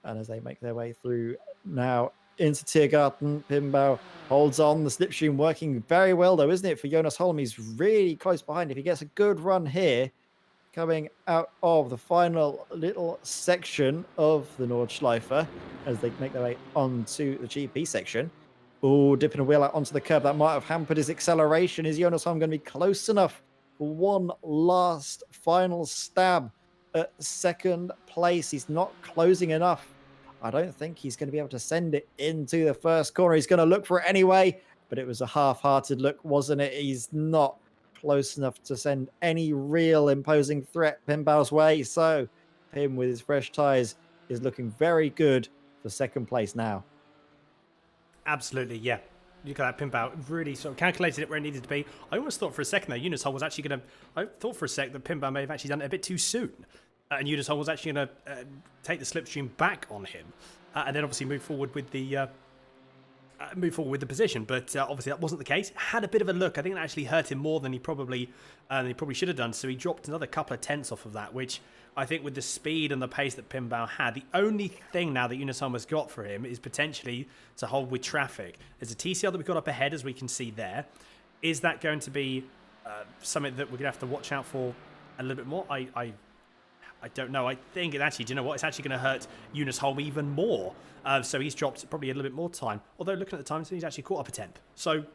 And as they make their way through now into Tiergarten, Pim Bao holds on. The slipstream working very well, though, isn't it, for Jonas Holm? He's really close behind. If he gets a good run here, coming out of the final little section of the Nordschleife, as they make their way onto the GP section. Oh, dipping a wheel out onto the curb. That might have hampered his acceleration. Is Jonas Holm going to be close enough for one last final stab at second place? He's not closing enough. I don't think he's going to be able to send it into the first corner. He's going to look for it anyway, but it was a half-hearted look, wasn't it? He's not close enough to send any real imposing threat Pim Bao's way. So Pim, with his fresh tyres, is looking very good for second place now. Absolutely, yeah. Look at that, Pim Bao really sort of calculated it where it needed to be. I almost thought for a second there, Jonas Holm was actually going to... I thought for a sec that Pim Bao may have actually done it a bit too soon. And Jonas Holm was actually going to take the slipstream back on him. And then obviously move forward with the position. But obviously that wasn't the case. Had a bit of a look. I think it actually hurt him more than he probably should have done. So he dropped another couple of tenths off of that, which I think with the speed and the pace that Pim Bao had, the only thing now that Jonas Holm has got for him is potentially to hold with traffic. There's a TCR that we've got up ahead, as we can see there. Is that going to be something that we're going to have to watch out for a little bit more? I don't know. I think it actually, do you know what? It's actually going to hurt Jonas Holm even more. So he's dropped probably a little bit more time. Although looking at the time, he's actually caught up a tenth. So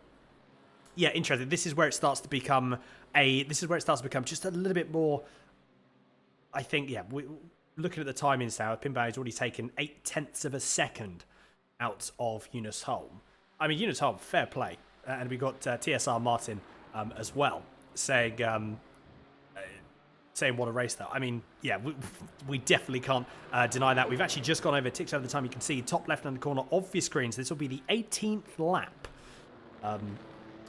yeah, interesting. This is where it starts to become just a little bit more. I think, yeah, looking at the timings now, Pim Bao has already taken 0.8 of a second out of Eunice Holm. I mean, Eunice Holm, fair play. And we got TSR Martin as well, saying what a race, though. I mean, yeah, we definitely can't deny that. We've actually just gone over, ticked over the time. You can see top left-hand corner of your screen. So this will be the 18th lap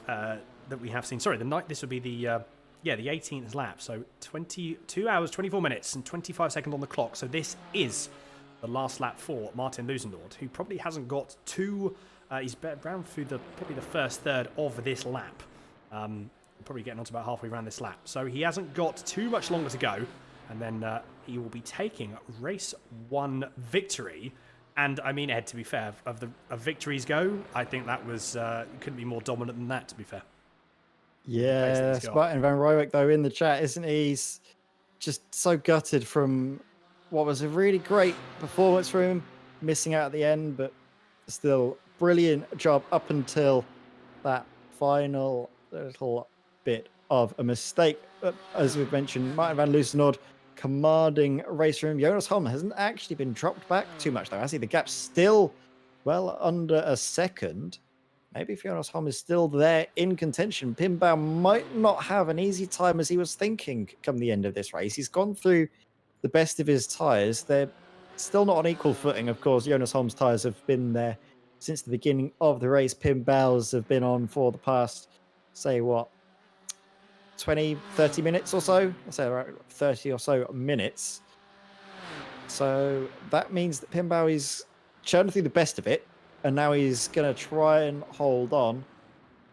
that we have seen. Sorry, this would be the 18th lap. So 22 hours, 24 minutes, and 25 seconds on the clock. So this is the last lap for Martin Lusenord, who probably hasn't got too. He's around through probably the first third of this lap. Probably getting on to about halfway around this lap. So he hasn't got too much longer to go. And then he will be taking race 1 victory. And I mean, Ed, to be fair, of victories go, I think that was couldn't be more dominant than that, to be fair. Yeah, Martin Van Rooyen, though, in the chat, isn't he? He's just so gutted from what was a really great performance from him, missing out at the end, but still brilliant job up until that final little bit of a mistake. But as we've mentioned, Martin Van Lusenord commanding race room. Jonas Holm hasn't actually been dropped back too much, though, has he? The gap's still well under a second. Maybe if Jonas Holm is still there in contention, Pinbau might not have an easy time as he was thinking come the end of this race. He's gone through the best of his tyres. They're still not on equal footing. Of course, Jonas Holm's tyres have been there since the beginning of the race. Pinbau's have been on for the past, say, 20, 30 minutes or so? I'll say around 30 or so minutes. So that means that Pinbau is churning through the best of it, and now he's going to try and hold on.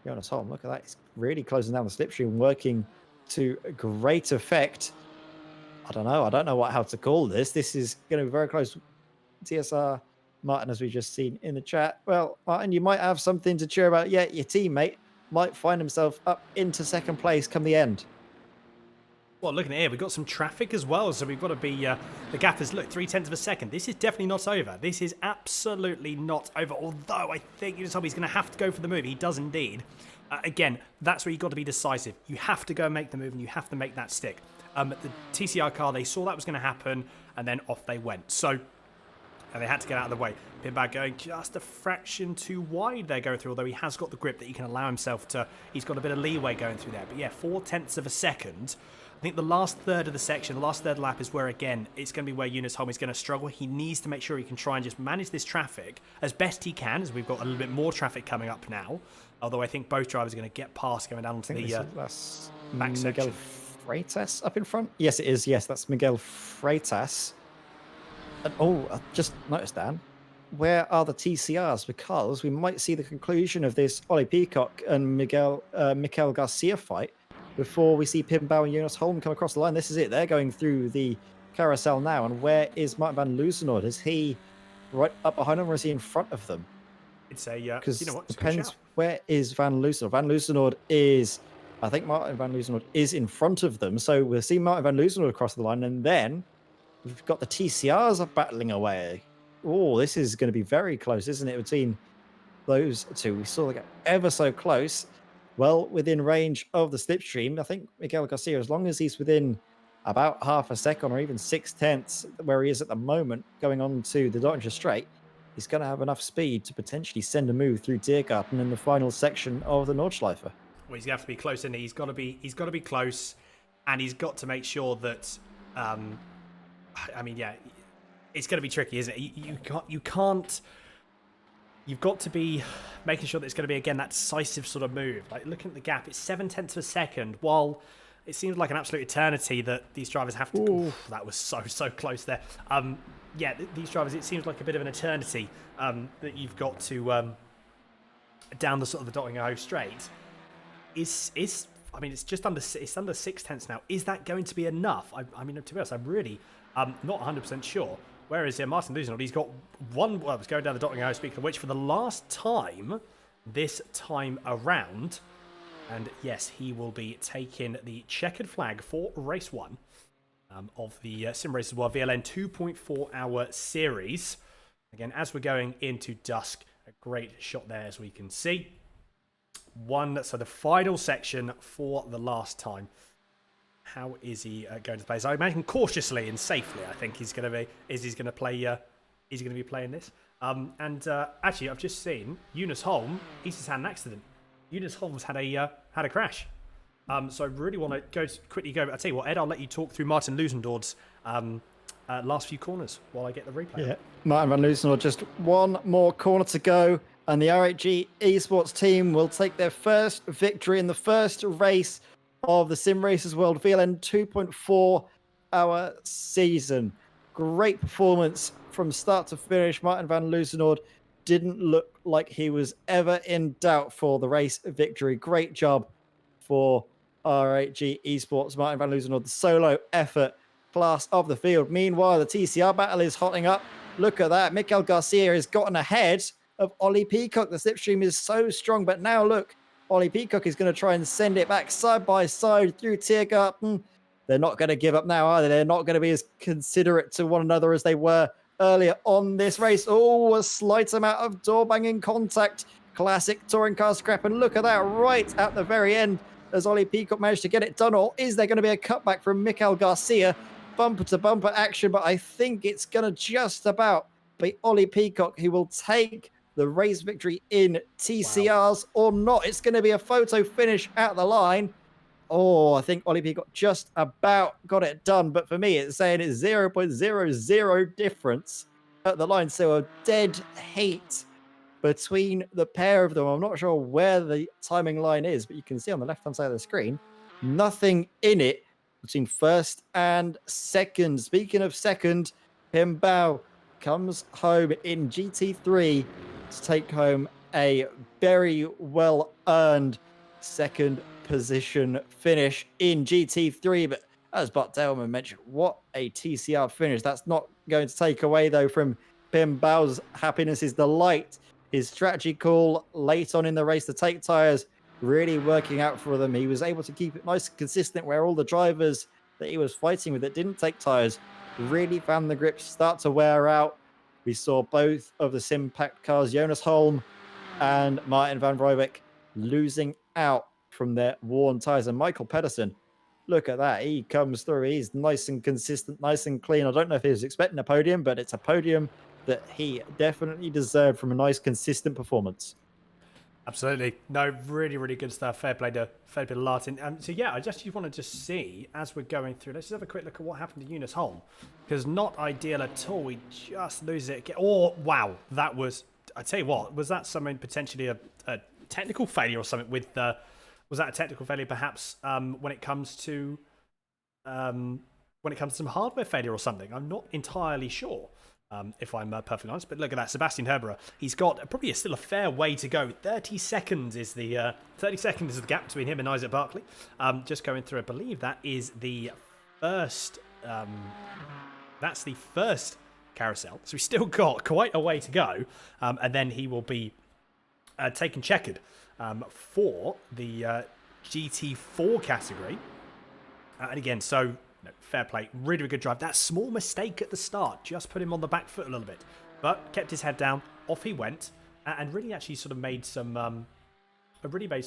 Jonas Holm, look at that. He's really closing down the slipstream, working to great effect. I don't know how to call this. This is going to be very close. TSR Martin, as we've just seen in the chat. Well, Martin, you might have something to cheer about. Yeah, your teammate might find himself up into second place come the end. Well, looking at here, we've got some traffic as well, so we've got to be, the gap is, look, 0.3 of a second. This is definitely not over. This is absolutely not over, although I think he's going to have to go for the move. He does indeed. Again, that's where you've got to be decisive. You have to go and make the move, and you have to make that stick. The TCR car, they saw that was going to happen, and then off they went. So, and they had to get out of the way. Pinbau going just a fraction too wide there going through, although he has got the grip that he can allow himself to. He's got a bit of leeway going through there. But yeah, 0.4 of a second. I think the last third of the section, the last third lap is where, again, it's going to be where Jonas Holm is going to struggle. He needs to make sure he can try and just manage this traffic as best he can, as we've got a little bit more traffic coming up now. Although I think both drivers are going to get past going down onto the back section. Miguel Freitas up in front? Yes, it is. Yes, that's Miguel Freitas. And, I just noticed, Dan, where are the TCRs? Because we might see the conclusion of this Ollie Peacock and Miguel Garcia fight before we see Pinbau and Jonas Holm come across the line. This is it. They're going through the carousel now. And where is Martin Van Lusenord? Is he right up behind them, or is he in front of them? It's a, because you know what? Depends where is Van Lusenord. Van Lusenord is, I think Martin Van Lusenord is in front of them. So we'll see Martin Van Lusenord across the line. And then we've got the TCRs battling away. Oh, this is going to be very close, isn't it, between those two? We saw they get ever so close. Well, within range of the slipstream. I think Miguel Garcia, as long as he's within about half a second or even 0.6, where he is at the moment, going on to the Dottinger Straight, he's going to have enough speed to potentially send a move through Tiergarten in the final section of the Nordschleife. Well, he's going to have to be close, isn't he? He's got to be close, and he's got to make sure that. I mean, yeah, it's going to be tricky, isn't it? You can't. You've got to be making sure that it's going to be, again, that decisive sort of move. Like, looking at the gap, it's 0.7 of a second. While it seems like an absolute eternity that these drivers have to. Ooh, that was so close there. Yeah, these drivers, it seems like a bit of an eternity that you've got to down the sort of the Dottinger Straight. I mean, it's just under 0.6 now. Is that going to be enough? I mean, to be honest, I'm really not 100% sure. Whereas Martin Lusenord, he's got one. Well, it's going down the Dottinger, speaking of which, for the last time this time around. And yes, he will be taking the checkered flag for race 1 of the Simracersworld VLN 2.4 hour series. Again, as we're going into dusk, a great shot there, as we can see. So the final section for the last time. How is he going to play? So I imagine cautiously and safely. I think he's going to be. Is he going to play? Is he going to be playing this? Actually, I've just seen Eunice Holm. He's just had an accident. Eunice Holm's had a crash. So I really want to quickly go. I'll tell you what, Ed, I'll let you talk through Martin Lusendord's last few corners while I get the replay. Yeah, Martin van Lusendord, just one more corner to go, and the RHG esports team will take their first victory in the first race of the Simracersworld VLN 2.4 hour season. Great performance from start to finish. Martin van Lusendord didn't look like he was ever in doubt for the race victory. Great job for RHG esports. Martin van Lusendord, the solo effort class of the field. Meanwhile, the TCR battle is hotting up. Look at that. Mikael Garcia has gotten ahead of Ollie Peacock. The slipstream is so strong, but now look, Ollie Peacock is going to try and send it back side by side through Tiergarten. They're not going to give up now, are they? They're not going to be as considerate to one another as they were earlier on this race. Oh, a slight amount of door banging contact. Classic touring car scrap. And look at that right at the very end as Ollie Peacock managed to get it done. Or is there going to be a cutback from Mikael Garcia? Bumper to bumper action, but I think it's going to just about be Ollie Peacock who will take the race victory in TCRs or not. It's going to be a photo finish at the line. Oh, I think Ollie Peacock just about got it done. But for me, it's saying it's 0.00 difference at the line. So a dead heat between the pair of them. I'm not sure where the timing line is, but you can see on the left-hand side of the screen, nothing in it between first and second. Speaking of second, Pim Bao comes home in GT3 to take home a very well-earned second position finish in GT3. But as Bart Delman mentioned, what a TCR finish. That's not going to take away, though, from Pim Bao's happiness, his delight, his strategy call late on in the race to take tyres really working out for them. He was able to keep it nice and consistent where all the drivers that he was fighting with that didn't take tyres really found the grips start to wear out. We saw both of the Simpact cars, Jonas Holm and Martin van Rijbeck, losing out from their worn tyres. And Michael Pedersen, look at that. He comes through. He's nice and consistent, nice and clean. I don't know if he was expecting a podium, but it's a podium that he definitely deserved from a nice, consistent performance. Absolutely. No, really, really good stuff. Fair play to Lartin. So, yeah, I just want to just see, as we're going through, let's just have a quick look at what happened to Eunice Holm. Because not ideal at all. He just loses it again. Oh, wow. That was, I tell you what, was that something potentially a technical failure or something with, was that a technical failure perhaps when it comes to some hardware failure or something? I'm not entirely sure. If I'm perfectly honest, but look at that, Sebastian Herberer. He's got probably still a fair way to go. 30 seconds is the gap between him and Isaac Barkley. Just going through, I believe that is the first. That's the first carousel. So he's still got quite a way to go, and then he will be taken checkered for the GT4 category. And again, so. No, fair play. Really, really good drive. That small mistake at the start just put him on the back foot a little bit. But kept his head down. Off he went. And really actually sort of made some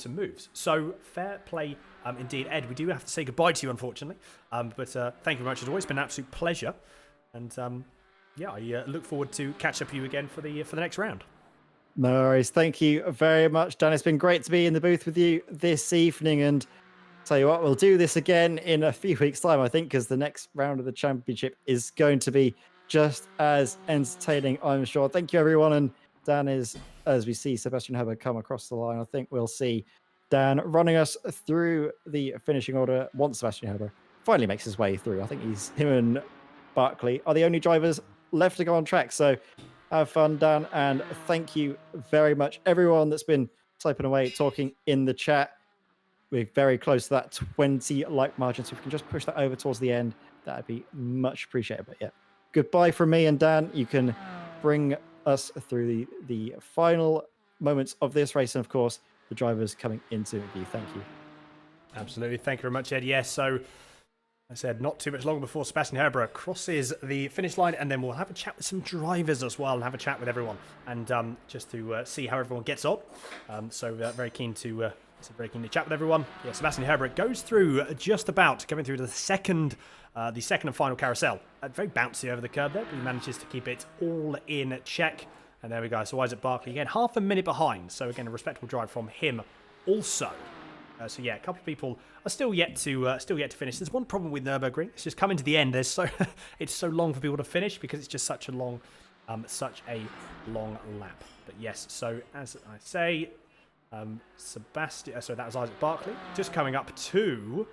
moves. So fair play indeed. Ed, we do have to say goodbye to you, unfortunately. But thank you very much. It's always been an absolute pleasure. And yeah, I look forward to catch up with you again for the next round. No worries. Thank you very much, Dan. It's been great to be in the booth with you this evening. And tell you what, we'll do this again in a few weeks' time, I think, because the next round of the championship is going to be just as entertaining, I'm sure. Thank you, everyone. And Dan is, as we see Sebastian Herber come across the line, I think we'll see Dan running us through the finishing order once Sebastian Herber finally makes his way through. I think him and Barkley are the only drivers left to go on track. So have fun, Dan. And thank you very much, everyone that's been typing away, talking in the chat. We're very close to that 20 like margin. So if we can just push that over towards the end, that'd be much appreciated. But yeah, goodbye from me and Dan. You can bring us through the final moments of this race. And of course, the drivers coming into view. Thank you. Absolutely. Thank you very much, Ed. Yes, so I said not too much longer before Sebastian Herber crosses the finish line, and then we'll have a chat with some drivers as well and have a chat with everyone and just to see how everyone gets on. So very keen to chat with everyone. Yeah, Sebastian Herber goes through just about coming through to the second and final carousel. Very bouncy over the curb there, but he manages to keep it all in check. And there we go. So Isaac Barkley, again, half a minute behind. So again, a respectable drive from him also. So yeah, a couple of people are still yet to finish. There's one problem with Nurburgring. It's just coming to the end. It's so long for people to finish because it's just such a long lap. But yes, so as I say, Sebastian. So that was Isaac Barkley just coming up to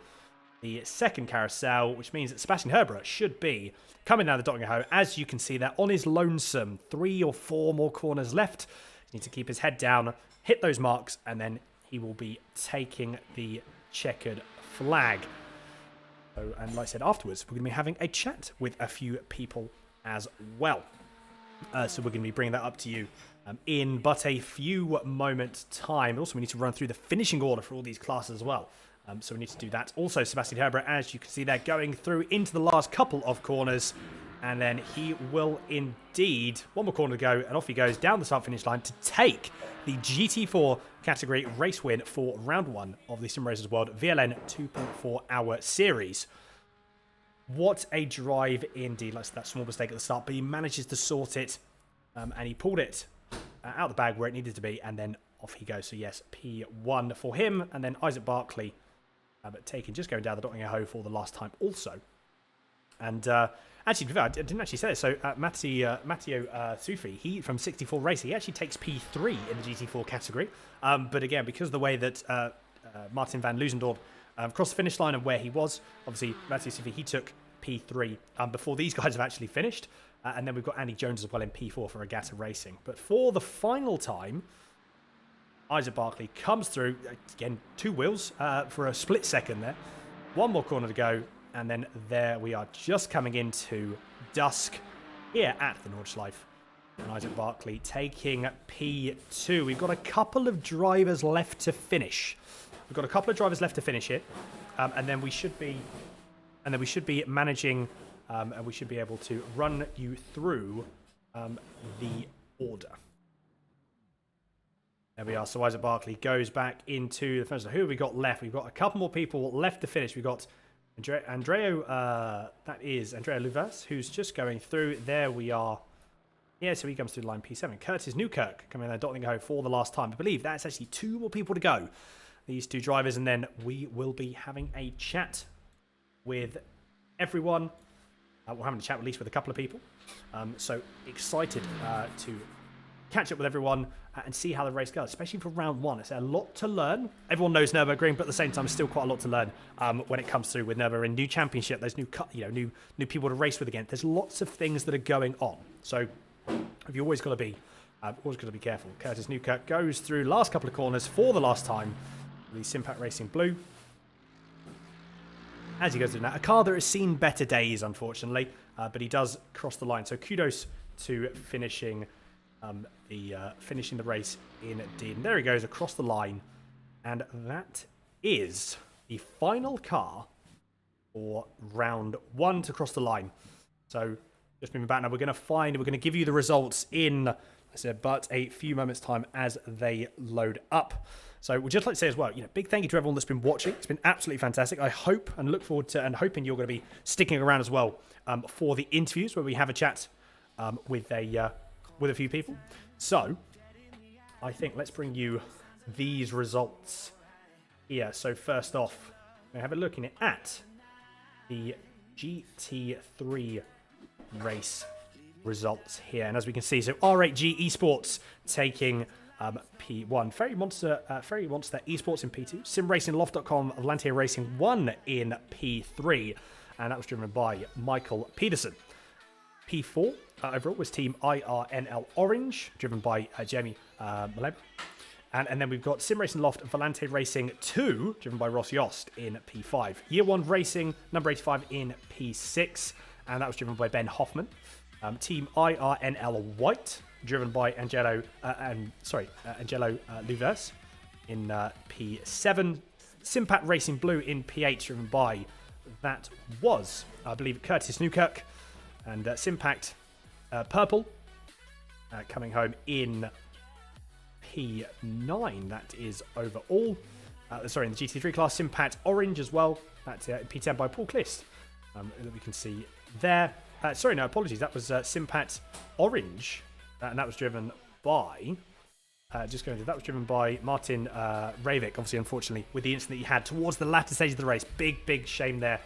the second carousel, which means that Sebastian Herbert should be coming down the dotting hoe. As you can see there, on his lonesome, 3 or 4 more corners left. He needs to keep his head down, hit those marks, and then he will be taking the checkered flag. So, and like I said, afterwards, we're going to be having a chat with a few people as well. So we're going to be bringing that up to you in but a few moments' time. Also, we need to run through the finishing order for all these classes as well. So we need to do that. Also, Sebastian Herbert, as you can see there, going through into the last couple of corners. And then he will indeed, one more corner to go, and off he goes down the start-finish line to take the GT4 category race win for round 1 of the Simracersworld VLN 2.4 hour series. What a drive indeed. Like that small mistake at the start, but he manages to sort it, and he pulled it out the bag where it needed to be, and then off he goes. So yes, P1 for him, and then Isaac Barkley just going down the dotting hoe for the last time also. And actually, I didn't actually say this. So Matteo Sufi, he from 64 Racing, he actually takes P3 in the GT4 category. But again, because of the way that Martin van Loosendorp crossed the finish line and where he was, obviously Matteo Sufi, he took P3 before these guys have actually finished. And then we've got Andy Jones as well in P4 for Regatta Racing. But for the final time, Isaac Barkley comes through, again, 2 wheels for a split second there. One more corner to go. And then there we are, just coming into dusk here at the Nordschleife. And Isaac Barkley taking P2. We've got a couple of drivers left to finish. Here, and then we should be managing, and we should be able to run you through the order. There we are. So Isaac Barkley goes back into the first. Who have we got left? We've got a couple more people left to finish. We've got Andrea Luvas, who's just going through. There we are. Yeah, so he comes through line P7. Curtis Newkirk coming there, dotting home for the last time. I believe that's actually 2 more people to go. These 2 drivers, and then we will be having a chat with everyone. We're having a chat at least with a couple of people. So excited to catch up with everyone and see how the race goes, especially for round 1. It's a lot to learn. Everyone knows Nurburgring, but at the same time, still quite a lot to learn when it comes through with Nurburgring. New championship, there's new people to race with again. There's lots of things that are going on. So you've always got to be careful. Curtis Newkirk goes through last couple of corners for the last time. The Simpat Racing Blue. As he goes through now, a car that has seen better days, unfortunately, but he does cross the line. So kudos to finishing the race indeed. And there he goes across the line, and that is the final car for round 1 to cross the line. So just moving back now, we're going to give you the results in, I said, but a few moments time as they load up. So we'd just like to say as well, big thank you to everyone that's been watching. It's been absolutely fantastic. I hope and look forward to and hoping you're going to be sticking around as well for the interviews where we have a chat with a few people. So I think let's bring you these results here. So first off, we have a look at the GT3 race results here. And as we can see, so R8G Esports taking P1. Ferry Monster Esports in P2. SimRacingLoft.com Volante Racing 1 in P3. And that was driven by Michael Peterson. P4 overall was Team IRNL Orange, driven by Jamie Maleb. And then we've got Simracing Loft Volante Racing 2, driven by Ross Yost in P5. Year 1 Racing, number 85 in P6. And that was driven by Ben Hoffman. Team IRNL White, driven by Angelo Luvers in P7. Simpat Racing Blue in P8, driven by, that was, I believe, Curtis Newkirk. And Simpact Purple coming home in P9. That is overall. In the GT3 class, Simpact Orange as well. That's P10 by Paul Clist that we can see there. Apologies. That was Simpat Orange And that was driven by... that was driven by Martin Ravik, obviously, unfortunately, with the incident he had towards the latter stage of the race. Big shame there,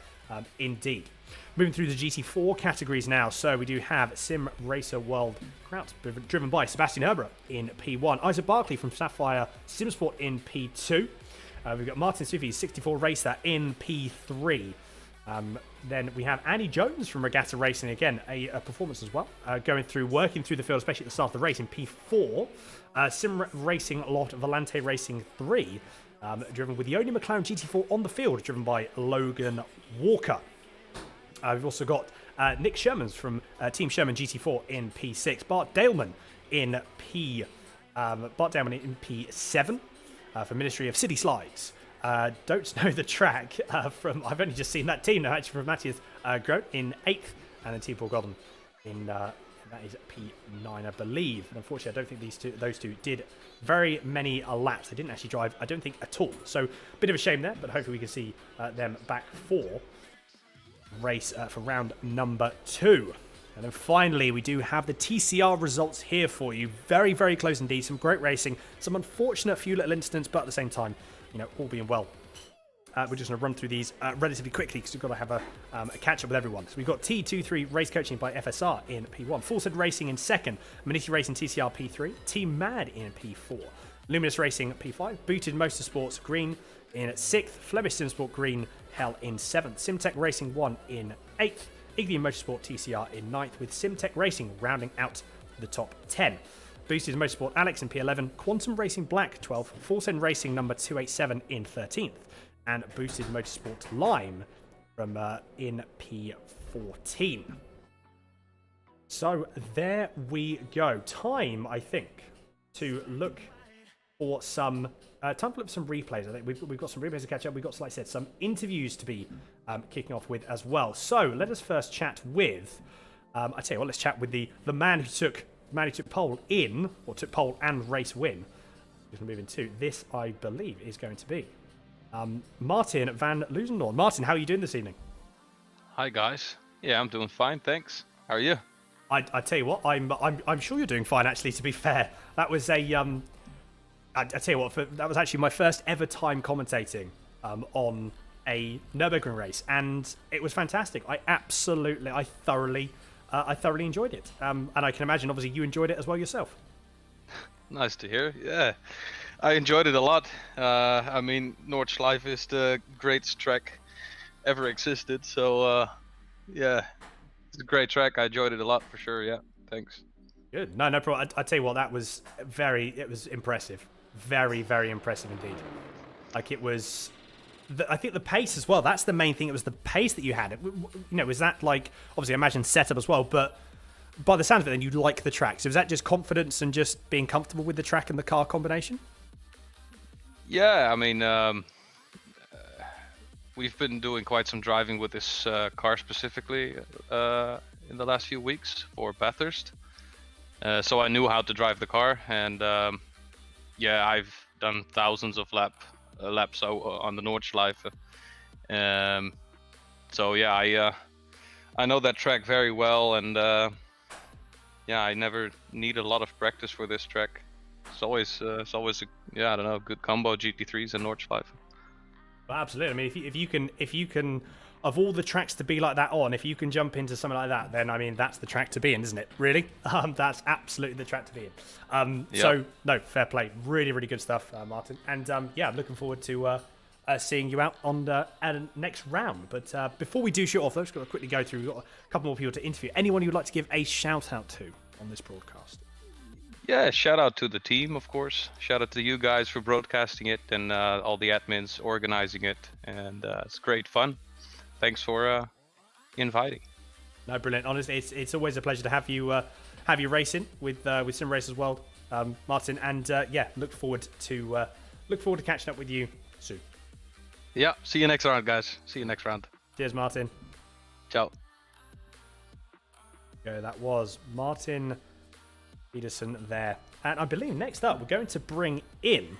indeed. Moving through the GT4 categories now. So we do have Simracersworld Kraut, driven by Sebastian Herber in P1. Isaac Barkley from Sapphire Simsport in P2. We've got Martin Sufi, 64 Racer in P3. Then we have Andy Jones from Regatta Racing, again, a performance as well, working through the field, especially at the start of the race in P4. Sim Racing Lot Volante Racing 3, driven with the only McLaren GT4 on the field, driven by Logan Walker. We've also got Nick Shermans from Team Sherman GT4 in P6. Bart Daleman in P7 for Ministry of City Slides. Don't know the track from... I've only just seen that team now, actually, from Matthias Grote in 8th, and then Team Paul Godden in... that is P9, I believe. And unfortunately, I don't think those two did very many laps. They didn't actually drive, I don't think, at all. So, a bit of a shame there, but hopefully we can see them back for race for round number 2. And then finally, we do have the TCR results here for you. Very, very close indeed. Some great racing. Some unfortunate few little incidents, but at the same time, all being well. We're just going to run through these relatively quickly because we've got to have a catch-up with everyone. So we've got T23 Race Coaching by FSR in P1. Full Set Racing in 2nd. Maniti Racing TCR P3. Team Mad in P4. Luminous Racing P5. Booted Motorsports Green in 6th. Flemish Simsport Green Hell in 7th. Simtech Racing 1 in 8th. Ignium Motorsport TCR in 9th, with Simtech Racing rounding out the top 10. Boosted Motorsport Alex in P11. Quantum Racing Black 12th. Full Send Racing number 287 in 13th. And Boosted Motorsport Lime from in P14. So there we go. Time, I think, to look for some replays. I think we've got some replays to catch up. We've got, like I said, some interviews to be kicking off with as well. So let us first chat with. I tell you what, let's chat with the man who took pole took pole and race win. We're going to move into this. I believe is going to be Martin van Loosendaal. Martin, how are you doing this evening? Hi guys. Yeah, I'm doing fine, thanks. How are you? I tell you what, I'm sure you're doing fine. Actually, to be fair, that was a I tell you what, that was actually my first ever time commentating on a Nurburgring race, and it was fantastic. I thoroughly enjoyed it, and I can imagine, obviously, you enjoyed it as well yourself. Nice to hear. Yeah, I enjoyed it a lot. I mean, Nordschleife is the greatest track ever existed, so yeah, it's a great track. I enjoyed it a lot for sure. Yeah, thanks. Good. No problem. I tell you what, that was it was impressive. Very, very impressive indeed. Like, it was, I think the pace as well. That's the main thing. It was the pace that you had. Was that, like, obviously I imagine setup as well, but by the sound of it, then you like the track. So was that just confidence and just being comfortable with the track and the car combination? Yeah, I mean, we've been doing quite some driving with this car specifically in the last few weeks for Bathurst. So I knew how to drive the car, and yeah, I've done thousands of laps on the Nordschleife. So yeah, I know that track very well, and yeah, I never need a lot of practice for this track. It's always a, I don't know, good combo GT3s and Nordschleife. Well, absolutely. I mean, if you can, of all the tracks to be like that on, if you can jump into something like that, then I mean, that's the track to be in, isn't it? Really? That's absolutely the track to be in. Yep. So no, fair play. Really, really good stuff, Martin. And yeah, I'm looking forward to seeing you out on the next round. But before we do shoot off, let's quickly go through. We've got a couple more people to interview. Anyone you'd like to give a shout out to on this broadcast? Yeah, shout out to the team, of course. Shout out to you guys for broadcasting it, and all the admins organizing it. And it's great fun. Thanks for inviting. No, brilliant. Honestly, it's always a pleasure to have you racing with Simracersworld, Martin. And yeah, look forward to catching up with you soon. Yeah, see you next round, guys. See you next round. Cheers, Martin. Ciao. Yeah, that was Martin Peterson there. And I believe next up, we're going to bring in...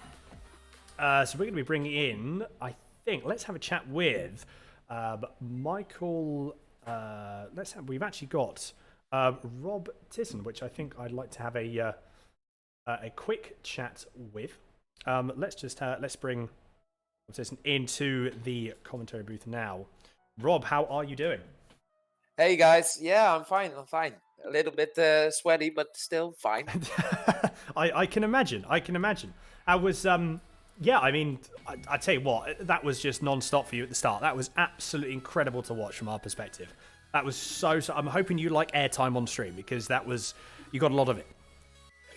so we're going to be bringing in, I think, let's have a chat with Michael... we've actually got Rob Tisson, which I think I'd like to have a quick chat with. Let's bring Rob Tisson into the commentary booth now. Rob, how are you doing? Hey guys, yeah, I'm fine. A little bit sweaty, but still fine. I can imagine. I was, yeah, I mean, I tell you what, that was just non-stop for you at the start. That was absolutely incredible to watch from our perspective. That was so I'm hoping you like airtime on stream, because you got a lot of it.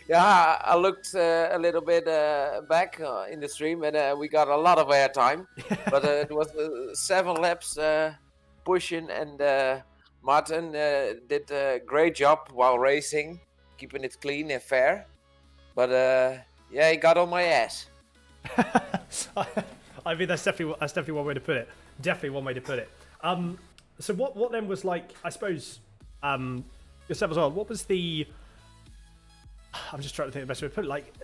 Yeah, I looked a little bit back in the stream, and we got a lot of airtime. But it was 7 laps pushing, and Martin did a great job while racing, keeping it clean and fair. But yeah, he got on my ass. I mean, that's definitely one way to put it. Definitely one way to put it. So what then was like, I suppose, yourself as well, what was the, I'm just trying to think of the best way to put it, like,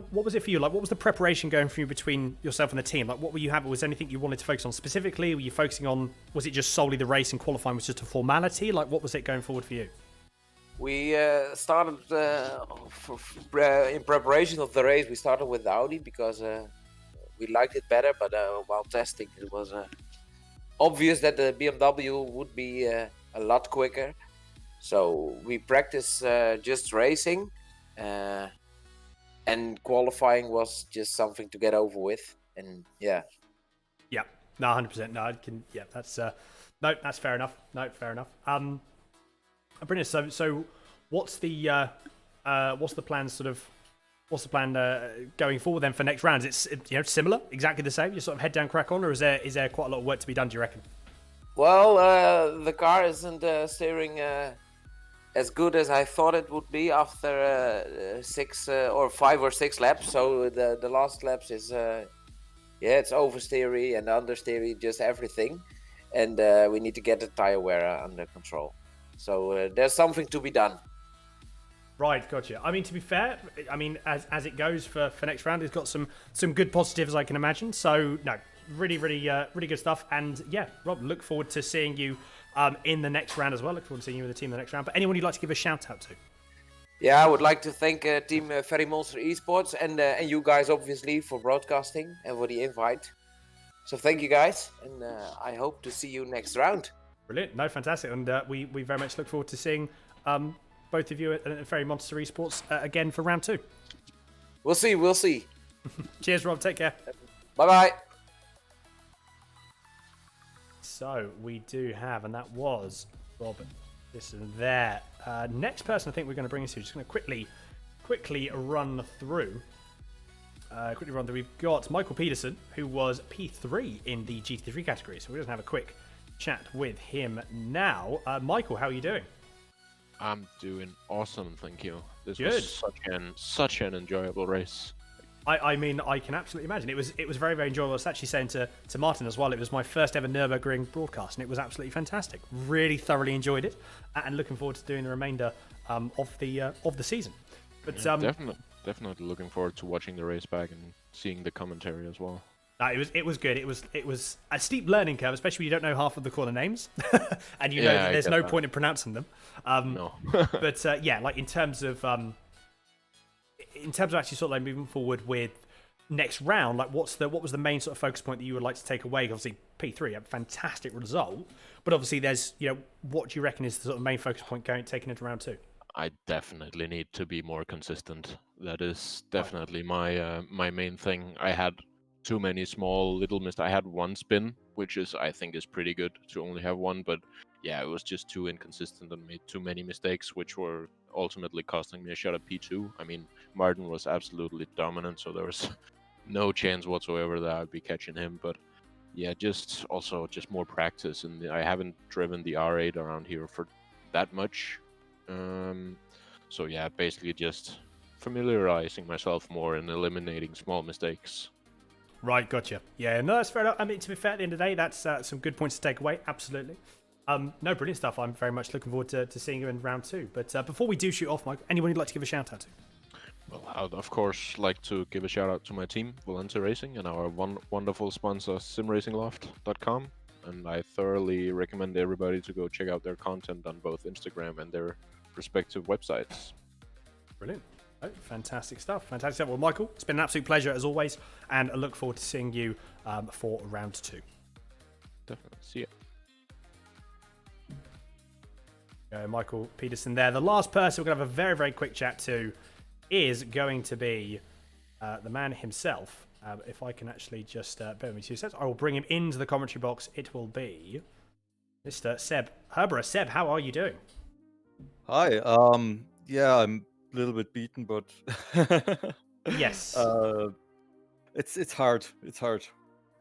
what was it for you? Like, what was the preparation going for you between yourself and the team? Like, what were you having? Was there anything you wanted to focus on specifically? Were you focusing on, was it just solely the race and qualifying was just a formality? Like, what was it going forward for you? We started in preparation of the race. We started with the Audi because we liked it better, but while testing, it was obvious that the BMW would be a lot quicker. So we practiced just racing, and qualifying was just something to get over with. And yeah. Yeah, no, 100%. No, I can. Yeah, that's no, that's fair enough. No, fair enough. Brilliant. So what's the plan? What's the plan going forward then for next rounds? It's similar, exactly the same. You sort of head down, crack on, or is there quite a lot of work to be done? Do you reckon? Well, the car isn't steering as good as I thought it would be after 6 or 5 or 6 laps. So the last laps is it's oversteery and understeery, just everything, and we need to get the tire wear under control. So there's something to be done. Right, gotcha. I mean, to be fair, I mean, as it goes for next round, it's got some good positives, I can imagine. So no, really good stuff. And yeah, Rob, look forward to seeing you in the next round as well. Look forward to seeing you in the team in the next round. But anyone you'd like to give a shout out to? Yeah, I would like to thank Team Ferry Monster Esports and you guys obviously for broadcasting and for the invite. So thank you guys, and I hope to see you next round. Brilliant. No, fantastic. And we very much look forward to seeing both of you at Ferry Monster Esports again for round 2. We'll see. Cheers, Rob. Take care. Bye-bye. So we do have, and that was Rob, this and there. Next person I think we're going to bring us to, just going to quickly run through. We've got Michael Peterson, who was P3 in the GT3 category. So we're going to have a quick chat with him now. Michael, how are you doing? I'm doing awesome, thank you. This Good. was such an enjoyable race. I mean, I can absolutely imagine. It was very, very enjoyable. I was actually saying to Martin as well, it was my first ever Nurburgring broadcast, and it was absolutely fantastic. Really thoroughly enjoyed it, and looking forward to doing the remainder of the season. But yeah, definitely looking forward to watching the race back and seeing the commentary as well. It was good. It was a steep learning curve, especially when you don't know half of the corner names, and you know that there's no point in pronouncing them. No. But yeah, like in terms of actually sort of like moving forward with next round, like what was the main sort of focus point that you would like to take away? Obviously P3, a fantastic result, but obviously there's what do you reckon is the sort of main focus point taking into round 2? I definitely need to be more consistent. That is definitely my main thing. I had too many small little mistakes. I had one spin, which I think is pretty good to only have one, but yeah, it was just too inconsistent and made too many mistakes, which were ultimately costing me a shot at P2. I mean, Martin was absolutely dominant, so there was no chance whatsoever that I'd be catching him. But yeah, just more practice, and I haven't driven the R8 around here for that much. So yeah, basically just familiarizing myself more and eliminating small mistakes. Right, gotcha. Yeah, no, that's fair enough. I mean, to be fair, at the end of the day, that's some good points to take away. Absolutely. No, brilliant stuff. I'm very much looking forward to seeing you in round 2. But before we do shoot off, Mike, anyone you'd like to give a shout out to? Well, I'd of course like to give a shout out to my team, VLN 2 Racing, and our wonderful sponsor, Simracersworld.com. and I thoroughly recommend everybody to go check out their content on both Instagram and their respective websites. Brilliant. Oh, fantastic stuff. Fantastic stuff. Well, Michael, it's been an absolute pleasure as always, and I look forward to seeing you for round 2. Definitely. See ya. Michael Peterson there. The last person we're going to have a very, very quick chat to is going to be the man himself. If I can actually just bear with me 2 seconds, I will bring him into the commentary box. It will be Mr. Seb Herberer. Seb, how are you doing? Hi. Yeah, I'm a little bit beaten, but Yes. It's hard. It's hard.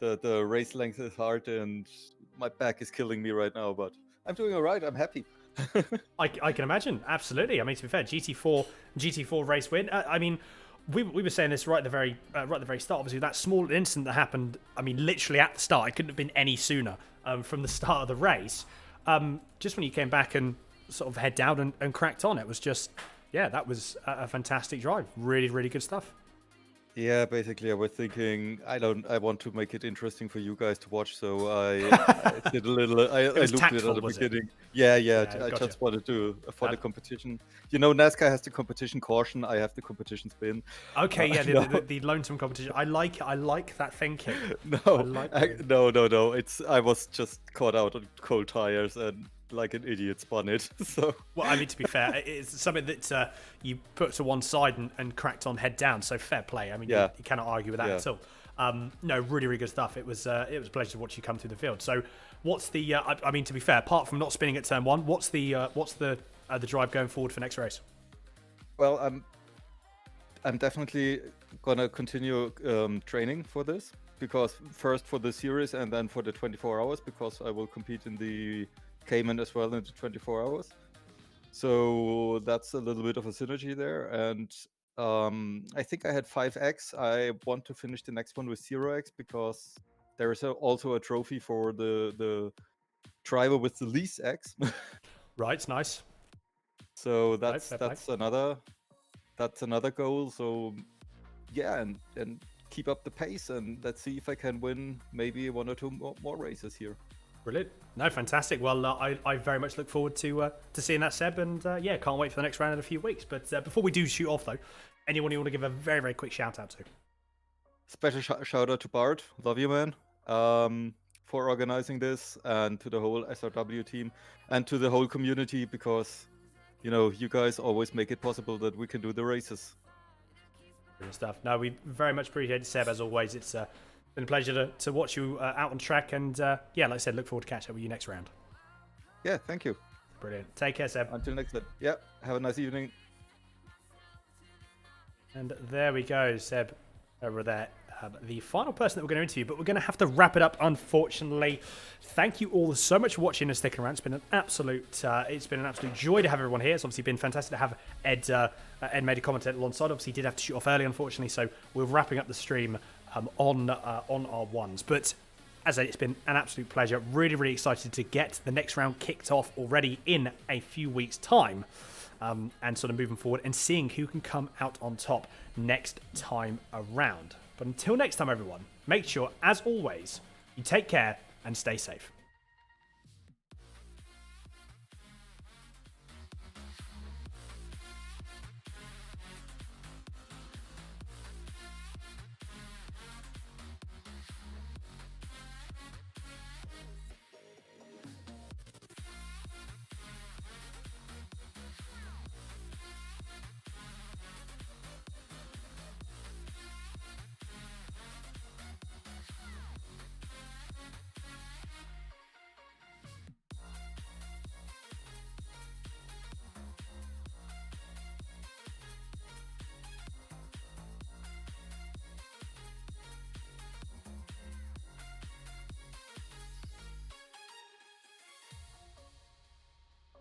The race length is hard, and my back is killing me right now. But I'm doing all right. I'm happy. I can imagine. Absolutely. I mean, to be fair, GT4 race win. I mean, we were saying this right at the very start. Obviously, that small incident that happened. I mean, literally at the start. It couldn't have been any sooner from the start of the race. Just when you came back and sort of head down and cracked on, it was just, yeah, that was a fantastic drive. Really, really good stuff. Yeah, basically, I was thinking I want to make it interesting for you guys to watch, so I did a little. I looked at it at the beginning. Yeah, I gotcha. just wanted to for the competition. You know, NASCAR has the competition caution. I have the competition spin. Okay, yeah, the lonesome competition. I like it. I like that thinking. No. I was just caught out on cold tires and like an idiot spun it. So well, I mean, to be fair, it's something that you put to one side and cracked on head down. So fair play. I mean, you cannot argue with that at all. No, really, really good stuff. It was a pleasure to watch you come through the field. So, what's the? I mean, to be fair, apart from not spinning at turn 1, what's the drive going forward for next race? Well, I'm definitely gonna continue training for this, because first for the series and then for the 24 hours, because I will compete in the Cayman as well in the 24 hours. So that's a little bit of a synergy there. And I think I had 5X. I want to finish the next one with 0X, because there is also a trophy for the driver with the least X. Right, nice. So that's another goal. So yeah, and keep up the pace, and let's see if I can win maybe 1 or 2 more races here. Brilliant. No, fantastic. Well, I very much look forward to seeing that, Seb, and yeah, can't wait for the next round in a few weeks. But before we do shoot off, though, anyone you want to give a very, very quick shout out to? Special shout out to Bart, love you, man, for organizing this, and to the whole SRW team and to the whole community, because you know, you guys always make it possible that we can do the races. Brilliant stuff. No, we very much appreciate it, Seb, as always. It's been a pleasure to watch you out on track, and yeah, like I said, look forward to catching up with you next round. Yeah, thank you. Brilliant. Take care, Seb. Until next time. Yeah, have a nice evening. And there we go, Seb, over there. The final person that we're going to interview, but we're going to have to wrap it up, unfortunately. Thank you all so much for watching and sticking around. It's been an absolute joy to have everyone here. It's obviously been fantastic to have Ed. Ed made a comment alongside. Obviously, he did have to shoot off early, unfortunately, so we're wrapping up the stream on our ones. But as I said, it's been an absolute pleasure. Really, really excited to get the next round kicked off already in a few weeks' time, and sort of moving forward and seeing who can come out on top next time around. But until next time, everyone, make sure, as always, you take care and stay safe.